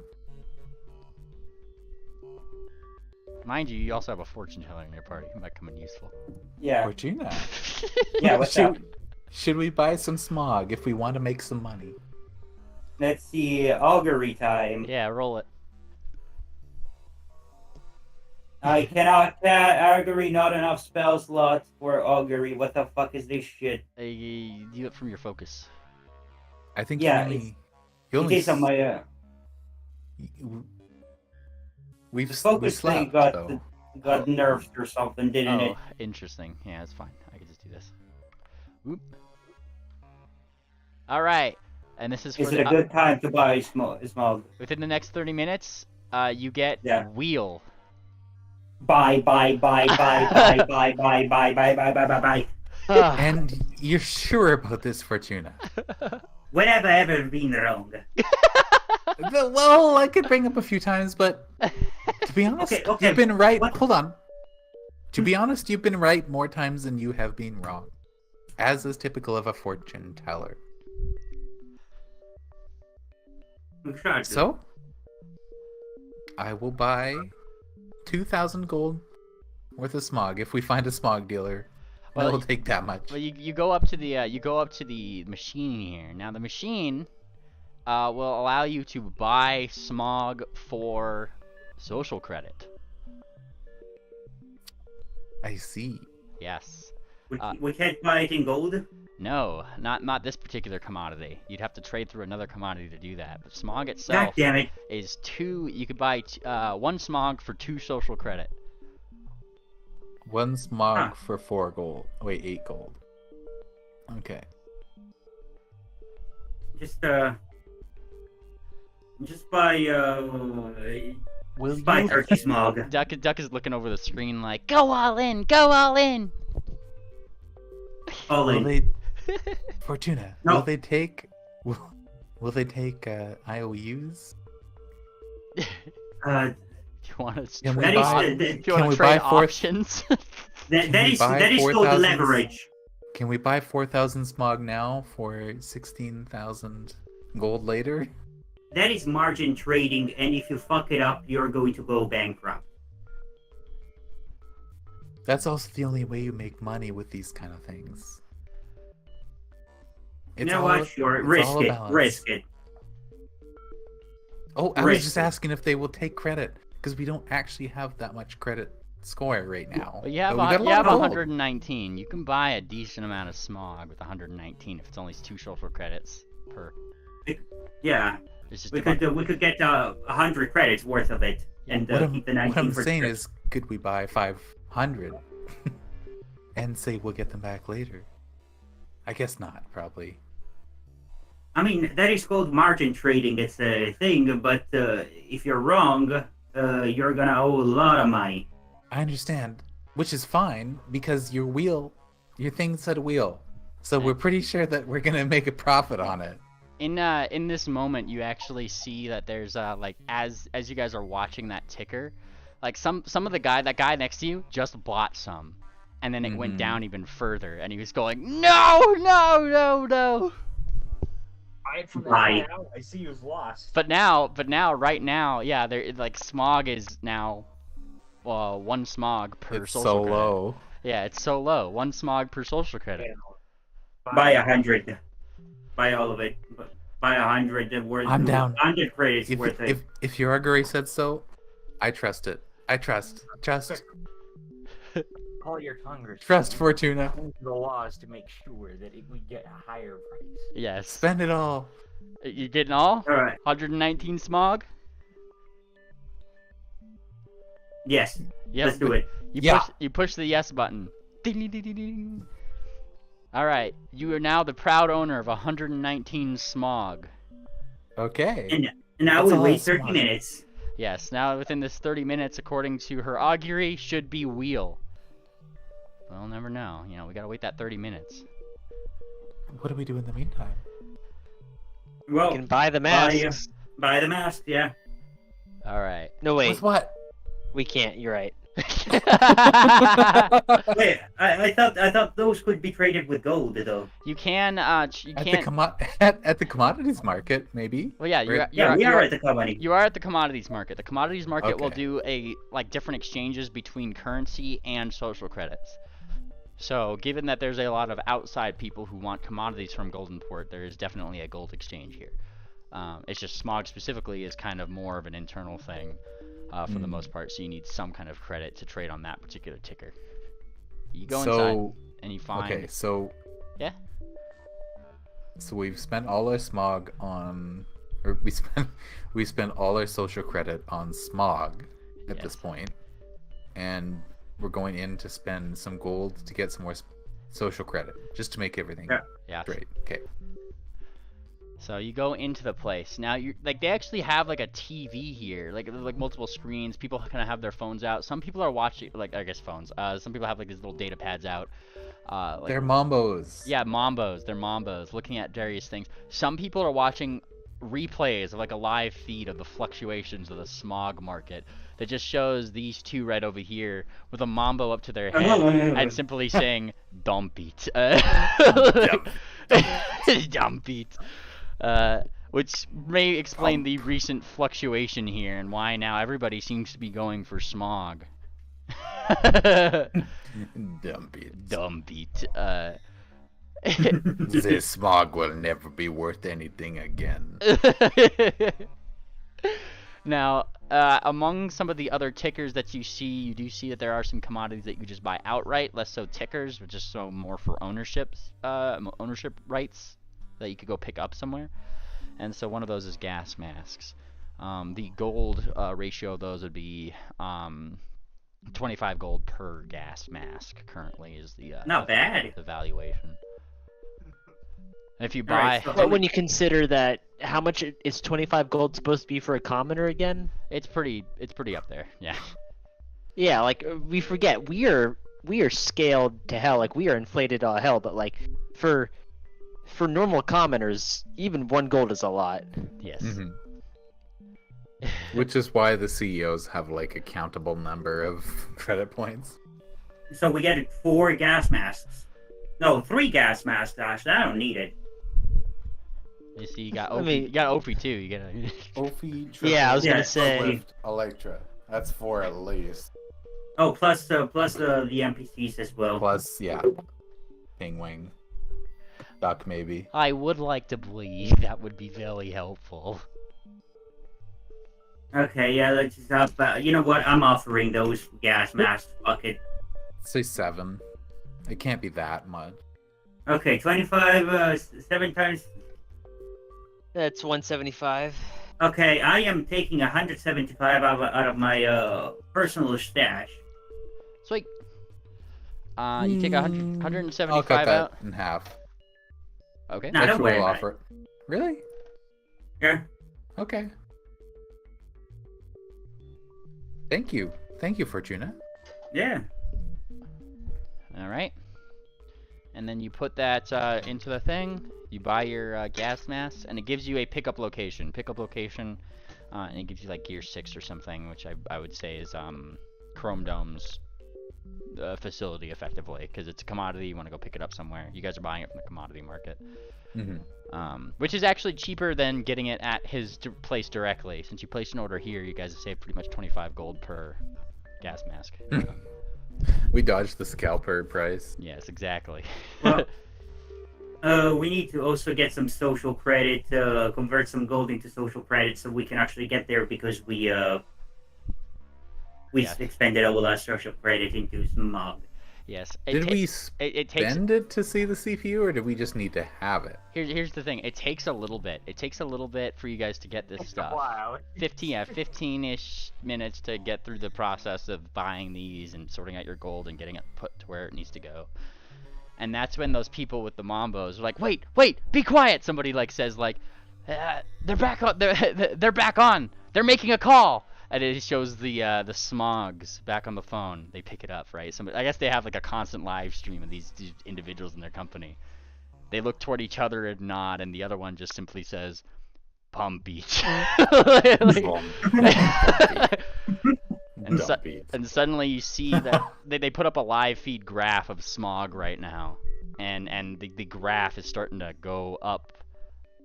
Mind you, you also have a fortune teller in your party. It might come in useful. Yeah. Fortuna. Yeah, what's up? Should we buy some smog if we want to make some money? Let's see, augury time. Yeah, roll it. I cannot augury, not enough spell slots for augury. What the fuck is this shit? You do it from your focus. I think Yeah, you It only is on my we've the focus slept, thing got so. nerfed or something, didn't it? Oh, interesting. Yeah, it's fine. I can just do this. Whoop. All right, and this is for Is it a good time to buy smog? within the next 30 minutes. You get Yeah. wheel. Buy. And you're sure about this, Fortuna? When have I ever been wrong? Well, I could bring up a few times, but to be honest, Okay. you've been right. What? Hold on. To be honest, you've been right more times than you have been wrong, as is typical of a fortune teller. So, I will buy 2,000 gold worth of smog if we find a smog dealer. Well, It'll take that much. Well, you go up to the machine here. Now the machine will allow you to buy smog for social credit. I see. Yes. We can't buy it in gold? No, not this particular commodity. You'd have to trade through another commodity to do that. But smog God itself damn it. is you could buy one smog for 2 social credit. One smog Huh. for 4 gold. Wait, 8 gold. Okay. Just buy Will just buy you? turkey smog. Duck is looking over the screen like, go all in, go all in. All Will in. they, Fortuna? No. Will they take? Will they take IOUs? Uh, Do you want to Can we trade? buy- Do you can want we to trade buy four- options? that we is buy called 4,000? leverage. Can we buy 4,000 smog now for 16,000 gold later? That is margin trading, and if you fuck it up, you're going to go bankrupt. That's also the only way you make money with these kind of things. You know what? Sure, risk it. Risk it. Oh, I was Risk just it. asking if they will take credit because we don't actually have that much credit score right now. Well, you have, But we got a you lot have of gold. 119. You can buy a decent amount of smog with 119 if it's only 2 social credits per. Yeah, It's just we a bunch- could get 100 credits worth of it, and What keep the I'm 19 for saying trips. is, could we buy 500 and say we'll get them back later? I guess not, probably. I mean, that is called margin trading. It's a thing, but if you're wrong, you're gonna owe a lot of money. I understand, which is fine because your thing said wheel, so we're pretty sure that we're gonna make a profit on it. In this moment, you actually see that there's like as you guys are watching that ticker, like some of the that guy next to you just bought some, and then it went Mhm. down even further, and he was going, no. Hide from that Right. guy out. I see you've lost. But right now, yeah, there like smog is now, 1 smog per It's social so credit. low. Yeah, it's so low. 1 smog per social credit. Buy 100. Buy all of it. Buy 100 worth. I'm down. 100 credits worth it. If your augury said so, I trust it. I trust. Hold your tongue, Rich. Trust Fortuna. The laws to make sure that we get a higher price. Yes. Spend it all. You getting all? All right. 119 smog? Yes. Yep. Let's do it. You push the yes button. Ding, ding, ding, ding, ding. All right, you are now the proud owner of 119 smog. Okay. And now That's we a wait lot of 30 smog. minutes. Yes, now within this 30 minutes, according to her augury, should be wheel. We'll never know. You know, we gotta wait that 30 minutes. What do we do in the meantime? Well, You can buy the masks. buy the mask, yeah. All right. No, wait. With what? We can't. You're right. Wait, I thought those could be traded with gold, though. You can, you At can't. at the commodities market, maybe. Well, yeah, Right. We are at the company. You are at the commodities market. The commodities market will Okay. do different exchanges between currency and social credits. So, given that there's a lot of outside people who want commodities from Goldenport, there is definitely a gold exchange here. It's just Smog specifically is kind of more of an internal thing for the most part, so you need some kind of credit to trade on that particular ticker. You go inside and you find. Okay, so. Yeah. So we've spent all our Smog on, or we spent all our social credit on Smog at this point, and we're going in to spend some gold to get some more social credit, just to make everything Yeah. great. Okay. So you go into the place. Now you like they actually have like a TV here, like multiple screens. People kind of have their phones out. Some people are watching, like I guess phones. Some people have like these little data pads out. They're Mambos. Yeah, Mambos. They're Mambos, looking at various things. Some people are watching replays of like a live feed of the fluctuations of the Smog market that just shows these two right over here with a Mambo up to their head and simply saying "dump it," dump it. Which may explain the recent fluctuation here and why now everybody seems to be going for Smog. Dump it. Dump it. This Smog will never be worth anything again. Now, among some of the other tickers that you do see that there are some commodities that you just buy outright, less so tickers, but just so more for ownership rights that you could go pick up somewhere. And so one of those is gas masks. The gold ratio of those would be 25 gold per gas mask. Currently is the Not bad. the valuation. And if you All right, buy, so- But when you consider that, how much is 25 gold supposed to be for a commoner again? it's pretty up there. Yeah. Yeah, like we forget we are scaled to hell. Like we are inflated to hell. But like for normal commoners, even 1 gold is a lot. Yes. Mhm. Which is why the CEOs have like a countable number of credit points. So we get 4 gas masks. No, 3 gas masks, Ash. I don't need it. You see, you got I Opie, mean- you got Opie too. You gotta. Ophi, Yeah, I was gonna Yeah, say. Ophi. Electra. That's 4 at least. Oh, plus the NPCs as well. Plus, yeah. Pingwing. Duck, maybe. I would like to believe that would be very helpful. Okay, yeah, let's just up. You know what? I'm offering those gas masks. Fuck it. Say 7. It can't be that much. Okay, 25, 7 times. That's 175. Okay, I am taking 175 out of my personal stash. Sweet. You take 100, I'll 175 cut that out. in half. Okay. No, don't Extra worry will about offer it. Really? Yeah. Okay. Thank you. Thank you, Fortuna. Yeah. All right. And then you put that into the thing. You buy your gas mask, and it gives you a pickup location. And it gives you like Gear 6 or something, which I would say is Chrome Dome's facility, effectively, because it's a commodity. You want to go pick it up somewhere. You guys are buying it from the commodity market. Mm-hmm. Which is actually cheaper than getting it at his place directly. Since you placed an order here, you guys have saved pretty much 25 gold per gas mask. We dodged the scalper price. Yes, exactly. Well, we need to also get some social credit, convert some gold into social credit so we can actually get there because we expended all our social credit into Smog. Yes. Did we it takes spend it to see the CPU, or did we just need to have it? here's the thing. It takes a little bit. It takes a little bit for you guys to get this stuff. Wow. 15-ish minutes to get through the process of buying these and sorting out your gold and getting it put to where it needs to go. And that's when those people with the Mambos are like, wait, be quiet. Somebody like says like, they're back on. They're back on. They're making a call. And it shows the Smogs back on the phone. They pick it up, right? I guess they have like a constant live stream of these individuals in their company. They look toward each other and nod, and the other one just simply says, Palm Beach. And suddenly you see that they put up a live feed graph of smog right now, and the graph is starting to go up,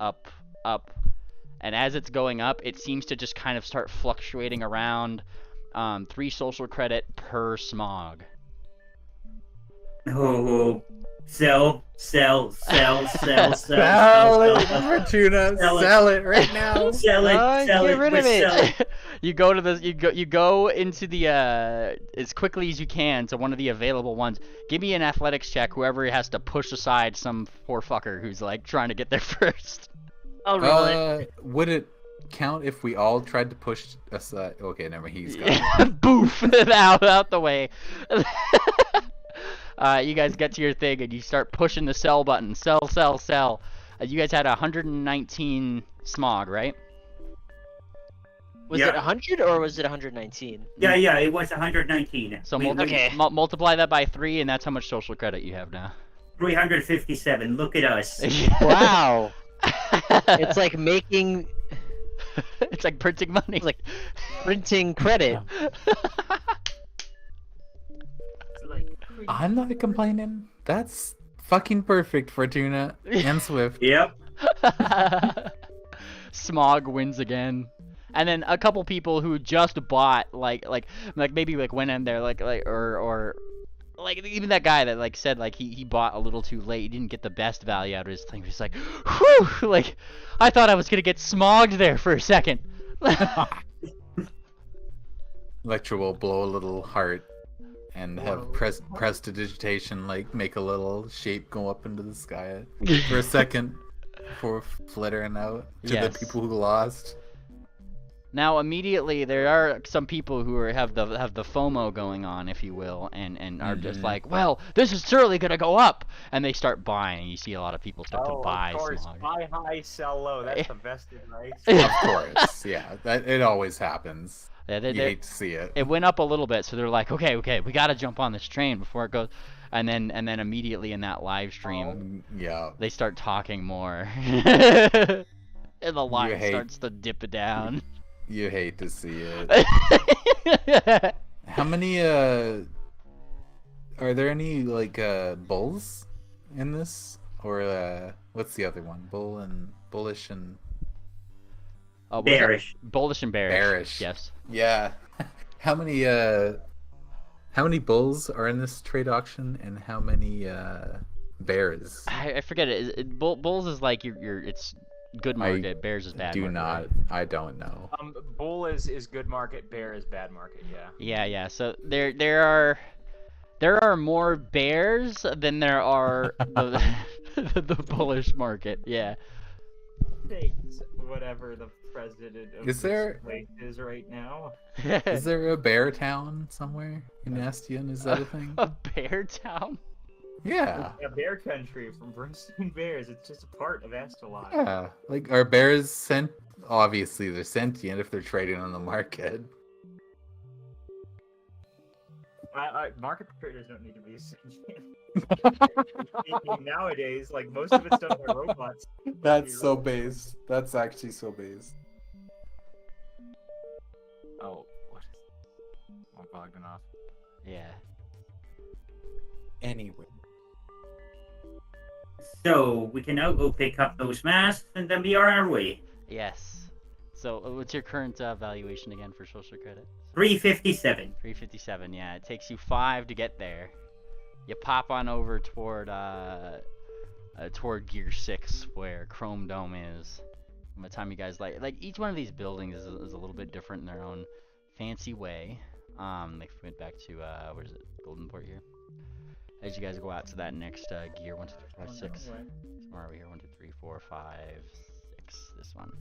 up, up, and as it's going up, it seems to just kind of start fluctuating around 3 social credit per smog. Oh, sell. Sell it, Fortuna. Sell it right now. Sell it. Get rid of it. You go to you go into the as quickly as you can to one of the available ones. Give me an athletics check. Whoever has to push aside some poor fucker who's like trying to get there first. I'll roll it. Would it count if we all tried to push aside? Okay, never mind. He's gone. Boof! out the way. You guys get to your thing and you start pushing the sell button. Sell. You guys had 119 smog, right? Was it 100 or was it 119? Yeah, it was 119. So Okay. multiply that by 3, and that's how much social credit you have now. 357. Look at us. Wow. It's like making. It's like printing money. It's like printing credit. I'm not complaining. That's fucking perfect, Fortuna and Swift. Yep. Smog wins again. And then a couple people who just bought like maybe like went in there or even that guy that like said like he bought a little too late. He didn't get the best value out of his thing. He's like, whew, like I thought I was gonna get smogged there for a second. Electra will blow a little heart and have prestidigitation like make a little shape go up into the sky for a second before flittering out to the people who lost. Now immediately there are some people who have the FOMO going on, if you will, and are just like, well, this is surely gonna go up, and they start buying. You see a lot of people start to buy of course. smog. Buy high, sell low. That's the vested right. Of course, yeah, it always happens. Yeah, you hate to see it. It went up a little bit, so they're like, okay, we gotta jump on this train before it goes. And then immediately in that live stream, they start talking more, and the line starts to dip it down. You hate to see it. How many are there any like bulls in this, or what's the other one? Bullish and bearish. Bullish and bearish. Bearish. Yes. Yeah. How many bulls are in this trade auction, and how many bears? I forget it. Bulls is like it's good market. Bears is bad market. Right? I don't know. Bull is good market. Bear is bad market. Yeah. Yeah. So there are more bears than there are the bullish market. Yeah. Whatever the president of this place is right now. Is there a bear town somewhere in Astion? Is that a thing? A bear town? Yeah. A bear country from Bernstein Bears. It's just a part of Astalot. Yeah. Like, are bears sent? Obviously, they're sentient if they're trading on the market. Market traders don't need to be sentient. Nowadays, like most of it's done by robots. That's so based. That's actually so based. Oh, what? I'm logging off. Yeah. Anyway. So we can now go pick up those masks and then be on our way. Yes. So what's your current valuation again for social credit? 357. 357. Yeah, it takes you 5 to get there. You pop on over toward Gear 6 where Chrome Dome is. By the time you guys like each one of these buildings is a little bit different in their own fancy way. They went back to where is it? Goldenport here. As you guys go out to that next gear, 1, 2, 3, 4, 5, 6. Where are we here? 1, 2, 3, 4, 5, 6. This one.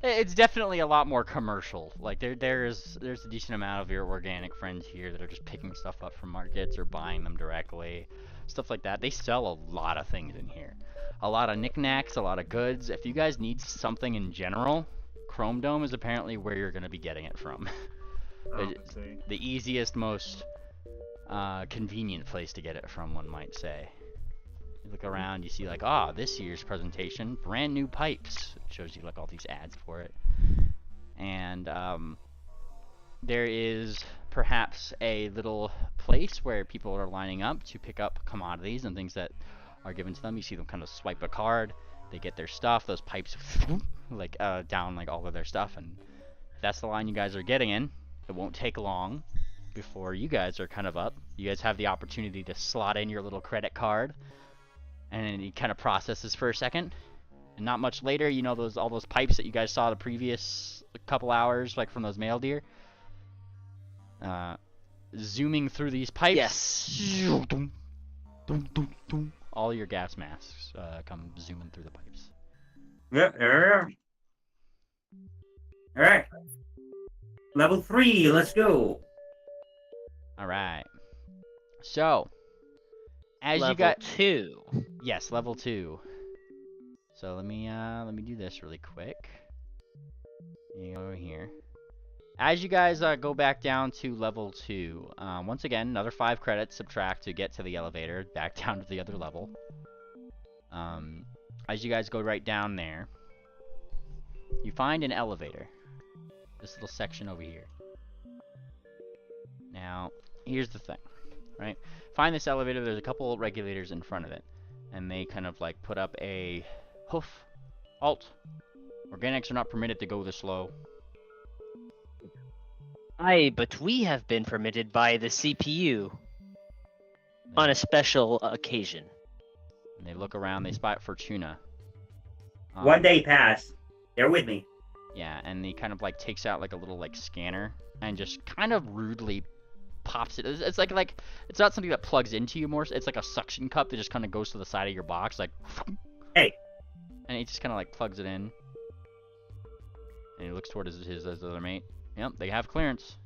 It's definitely a lot more commercial. Like there's a decent amount of your organic friends here that are just picking stuff up from markets or buying them directly, stuff like that. They sell a lot of things in here, a lot of knickknacks, a lot of goods. If you guys need something in general, Chrome Dome is apparently where you're gonna be getting it from. Oh, I see. The easiest, most convenient place to get it from, one might say. You look around, you see like, this year's presentation, brand new pipes. It shows you like all these ads for it. And there is perhaps a little place where people are lining up to pick up commodities and things that are given to them. You see them kind of swipe a card, they get their stuff, those pipes like down like all of their stuff, and if that's the line you guys are getting in, it won't take long before you guys are kind of up. You guys have the opportunity to slot in your little credit card, and it kind of processes for a second, and not much later, you know, all those pipes that you guys saw the previous couple hours, like from those male deer, zooming through these pipes. Yes. All your gas masks come zooming through the pipes. Yeah, there we are. All right. Level 3, let's go. All right. So, as Level you got 2. yes, level 2. So let me do this really quick. You go over here. As you guys go back down to level 2, once again, another 5 credits subtract to get to the elevator, back down to the other level. As you guys go right down there, you find an elevator. This little section over here. Now, here's the thing, right? Find this elevator, there's a couple regulators in front of it, and they kind of like put up a hoof, halt. Organics are not permitted to go this slow. Aye, but we have been permitted by the CPU on a special occasion. And they look around, they spot Fortuna. One day passed. They're with me. Yeah, and he kind of like takes out like a little like scanner and just kind of rudely pops it. It's like it's not something that plugs into you more. It's like a suction cup that just kind of goes to the side of your box, like. Hey. And he just kind of like plugs it in. And he looks toward his other mate. Yep, they have clearance.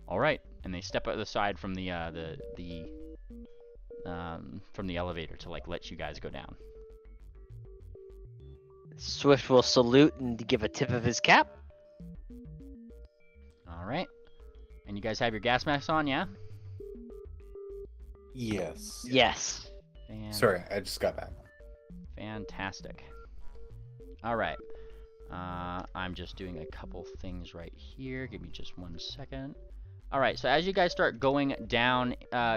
All right, and they step out the side from the elevator to like let you guys go down. Swift will salute and give a tip of his cap. All right, and you guys have your gas masks on, yeah? Yes. Yes. Sorry, I just got back. Fantastic. All right. I'm just doing a couple things right here. Give me just 1 second. All right, so as you guys start going down,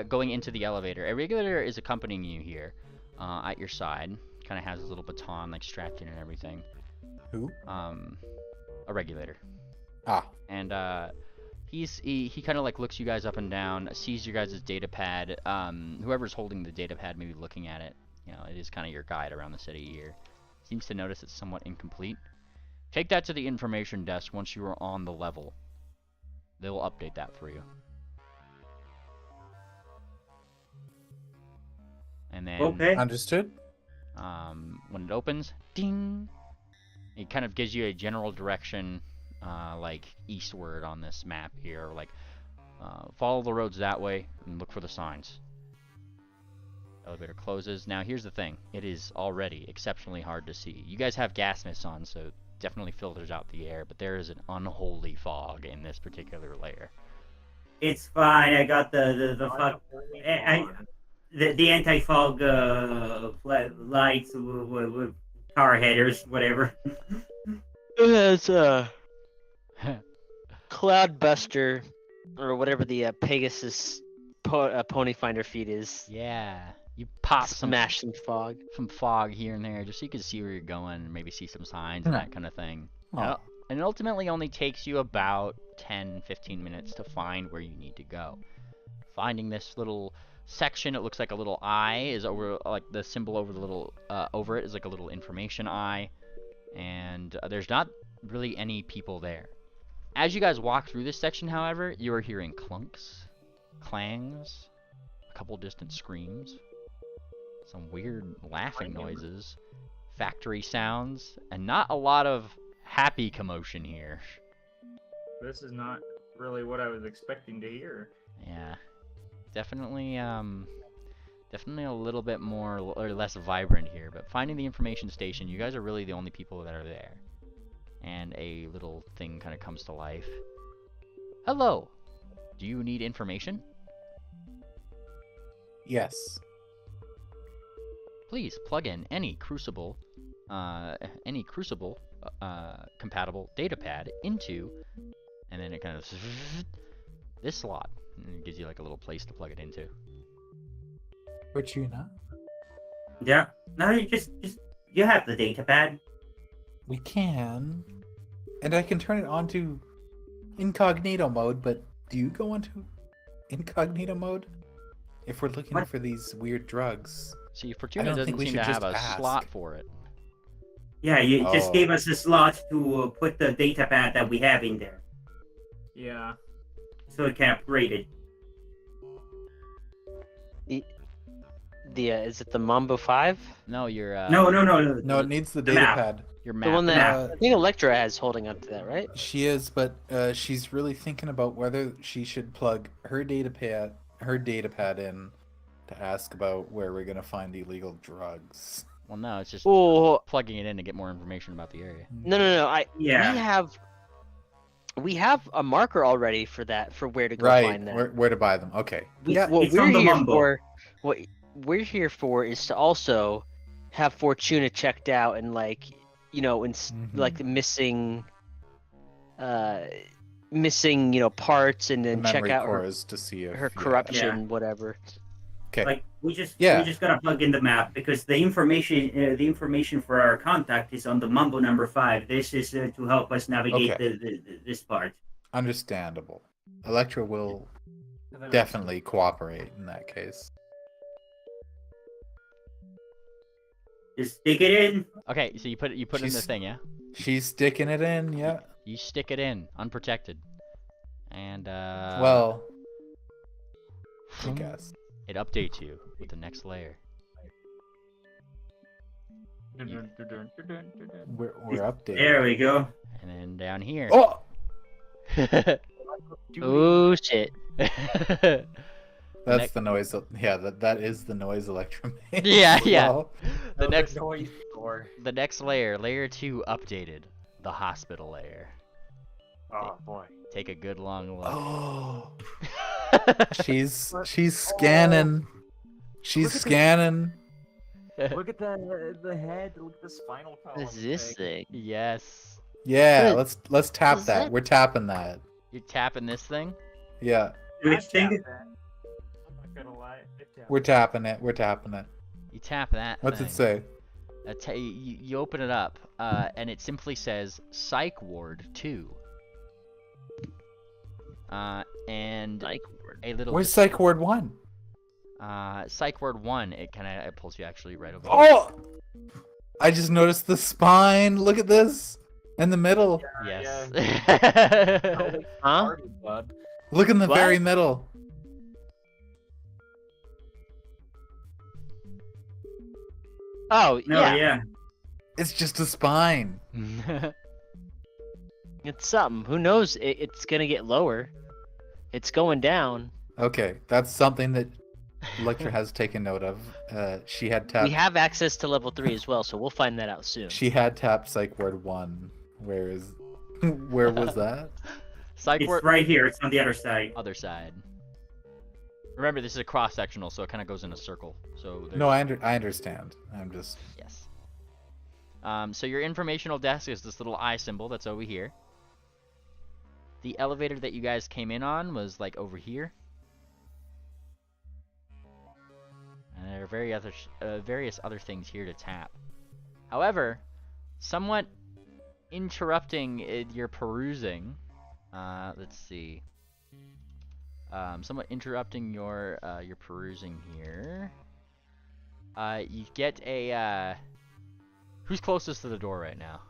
going into the elevator, a regulator is accompanying you here at your side. Kind of has his little baton like strapped in and everything. Who? A regulator. Ah. And he kind of like looks you guys up and down, sees your guys' data pad. Whoever's holding the data pad, maybe looking at it, you know, it is kind of your guide around the city here. Seems to notice it's somewhat incomplete. Take that to the information desk once you are on the level. They will update that for you. And then Okay. Understood. when it opens, ding! It kind of gives you a general direction, like eastward on this map here. Like, follow the roads that way and look for the signs. Elevator closes. Now here's the thing. It is already exceptionally hard to see. You guys have gas masks on, so definitely filters out the air, but there is an unholy fog in this particular layer. It's fine. I got the fog, the anti-fog lights with car headers, whatever. It's Cloudbuster, or whatever the Pegasus pony finder feed is. Yeah, you pop Smash some fog. some fog here and there just so you can see where you're going and maybe see some signs and that kind of thing. Oh. And it ultimately only takes you about 10-15 minutes to find where you need to go. Finding this little section, it looks like a little eye is over, like the symbol over the little over it is like a little information eye, and there's not really any people there. As you guys walk through this section, however, you are hearing clunks, clangs, a couple distant screams, some weird laughing noises, factory sounds, and not a lot of happy commotion here. This is not really what I was expecting to hear. Yeah, definitely definitely a little bit more or less vibrant here. But finding the information station, you guys are really the only people that are there. And a little thing kind of comes to life. Hello. Do you need information? Yes. Please plug in any Crucible compatible datapad into, and then it kind of this slot, and it gives you like a little place to plug it into. Fortuna, Yeah. No, you have the data pad. we can. And I can turn it on to incognito mode, but do you go into incognito mode? If we're looking What? for these weird drugs. See, I Fortuna don't doesn't think we seem should to have just a ask. slot for it. Yeah, you just Oh. gave us a slot to put the data pad that we have in there, Yeah. so it can upgrade it. The is it the Mambo 5? No, you're No. No, it needs the the data map. pad. your The map. one that Uh, I think Electra has holding up to that, right? She is, but she's really thinking about whether she should plug her data pad in to ask about where we're gonna find illegal drugs. Well, no, it's just Oh plugging it in to get more information about the area. no! Yeah. We have a marker already for that, for where to go Right, find that. where to buy them? Okay. Yeah. What It's we're on the here Mumbo. for, what we're here for, is to also have Fortuna checked out and like, like missing parts, and The then check memory out her, cores to see if her yeah. corruption, whatever. Okay. Like we just Yeah. gotta plug in the map because the information for our contact is on the Mumbo number 5. This is to help us navigate Okay. this part. Understandable. Electra will definitely cooperate in that case. Just stick it in. Okay, so you put it in the She's- thing, yeah? She's sticking it in, yeah. You stick it in, unprotected. And Well, I guess. it updates you with the next layer. We're updating. There we go. And then down here. Oh! Oh shit! That's the noise. Yeah, that is the noise Electra makes. Yeah, as yeah. well. the next noise door. the next layer, layer 2 updated. The hospital layer. Oh boy. Take a good long look. Oh, she's scanning. She's Look at scanning. Look at the head. Look at the spinal column. What is this thing? Yes. Yeah, What let's tap is that. that? We're tapping that. You're tapping this thing? Yeah, Which thing? I'm not gonna lie. we're tapping it. We're tapping it. You tap that What's thing. it say? You open it up, and it simply says Psych Ward 2. And Like, a little Where's Psych Ward 1? Psych Ward 1, it pulls you actually right over here. Oh! I just noticed the spine. Look at this. In the middle. Yes. huh? Bud. Look in the What? very middle. Oh No, yeah, yeah. It's just a spine. it's something. Who knows? It's gonna get lower. It's going down. Okay, that's something that Electra has taken note of. She had tapped. We have access to level 3 as well, so we'll find that out soon. She had tapped Psych Ward 1. Where was that? Psych It's Ward right here. It's on the other side. other side. Remember, this is a cross-sectional, so it kind of goes in a circle. So No, I understand. I'm just. yes. So your informational desk is this little eye symbol that's over here. The elevator that you guys came in on was like over here. And there are various other things here to tap. However, somewhat interrupting your perusing. Let's see. Somewhat interrupting your perusing here. You get a who's closest to the door right now?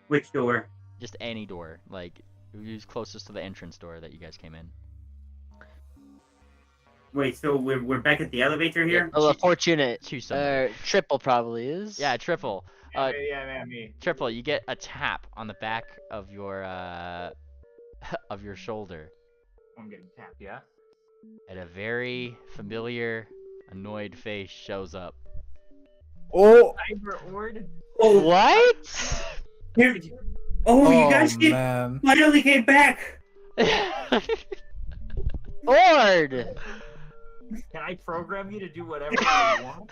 Which door? Just any door, like who's closest to the entrance door that you guys came in? Wait, so we're back at the elevator here? Well, a fortunate. To somebody. Triple probably is. Yeah, Triple. Yeah, me. Triple, you get a tap on the back of your of your shoulder, I'm getting tapped, yeah? and a very familiar, annoyed face shows up. Oh, Cyber Ord? Oh, What? here. Oh, you guys man. finally came back. Ord! Can I program you to do whatever I want?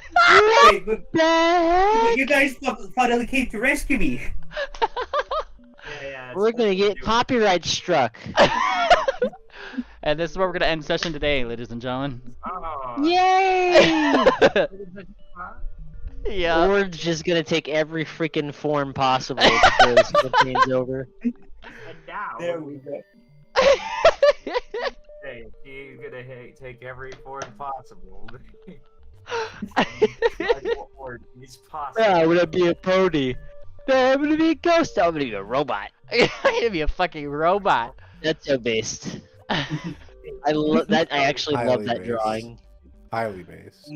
Wait, but The heck? you guys finally came to rescue me. Yeah. We're gonna get copyright struck. And this is where we're gonna end session today, ladies and gentlemen. Oh. Yay! Yeah. Ord's just gonna take every freaking form possible before this campaign's over. And now, There we go. hey, you're gonna take every form possible. It's possible. Yeah, I'm gonna be a pony. No, I'm gonna be a ghost. I'm gonna be a robot. I'm gonna be a fucking robot. That's so based. I love that. I actually love Highly that based. drawing. Highly based.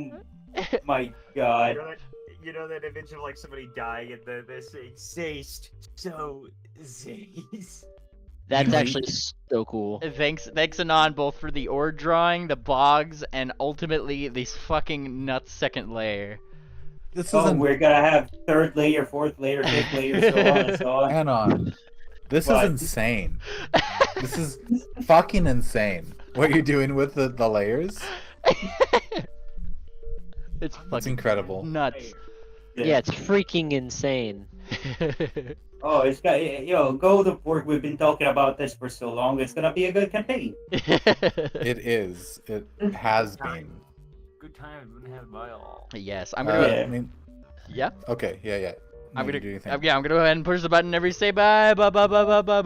My God. You know that image of like somebody dying and they're saying "Zazed, so Zazed." That's Right. actually so cool. Thanks Anon, both for the ore drawing, the bogs, and ultimately this fucking nuts second layer. This Oh, isn't we're gonna have third layer, fourth layer, fifth layer, so on and so on. Anon. This What? is insane. This is fucking insane. What you're doing with the layers? It's It's fucking incredible. nuts. Yeah, it's freaking insane. Oh, it's got go to work. We've been talking about this for so long. It's gonna be a good campaign. It is. It has been. Good time has been had by all. Yes, I'm gonna. Yeah. I mean, Yeah, okay, yeah. I'm You gonna. do your thing. Yeah, I'm gonna go ahead and push the button. Every say bye, bye, bye, bye, bye, bye.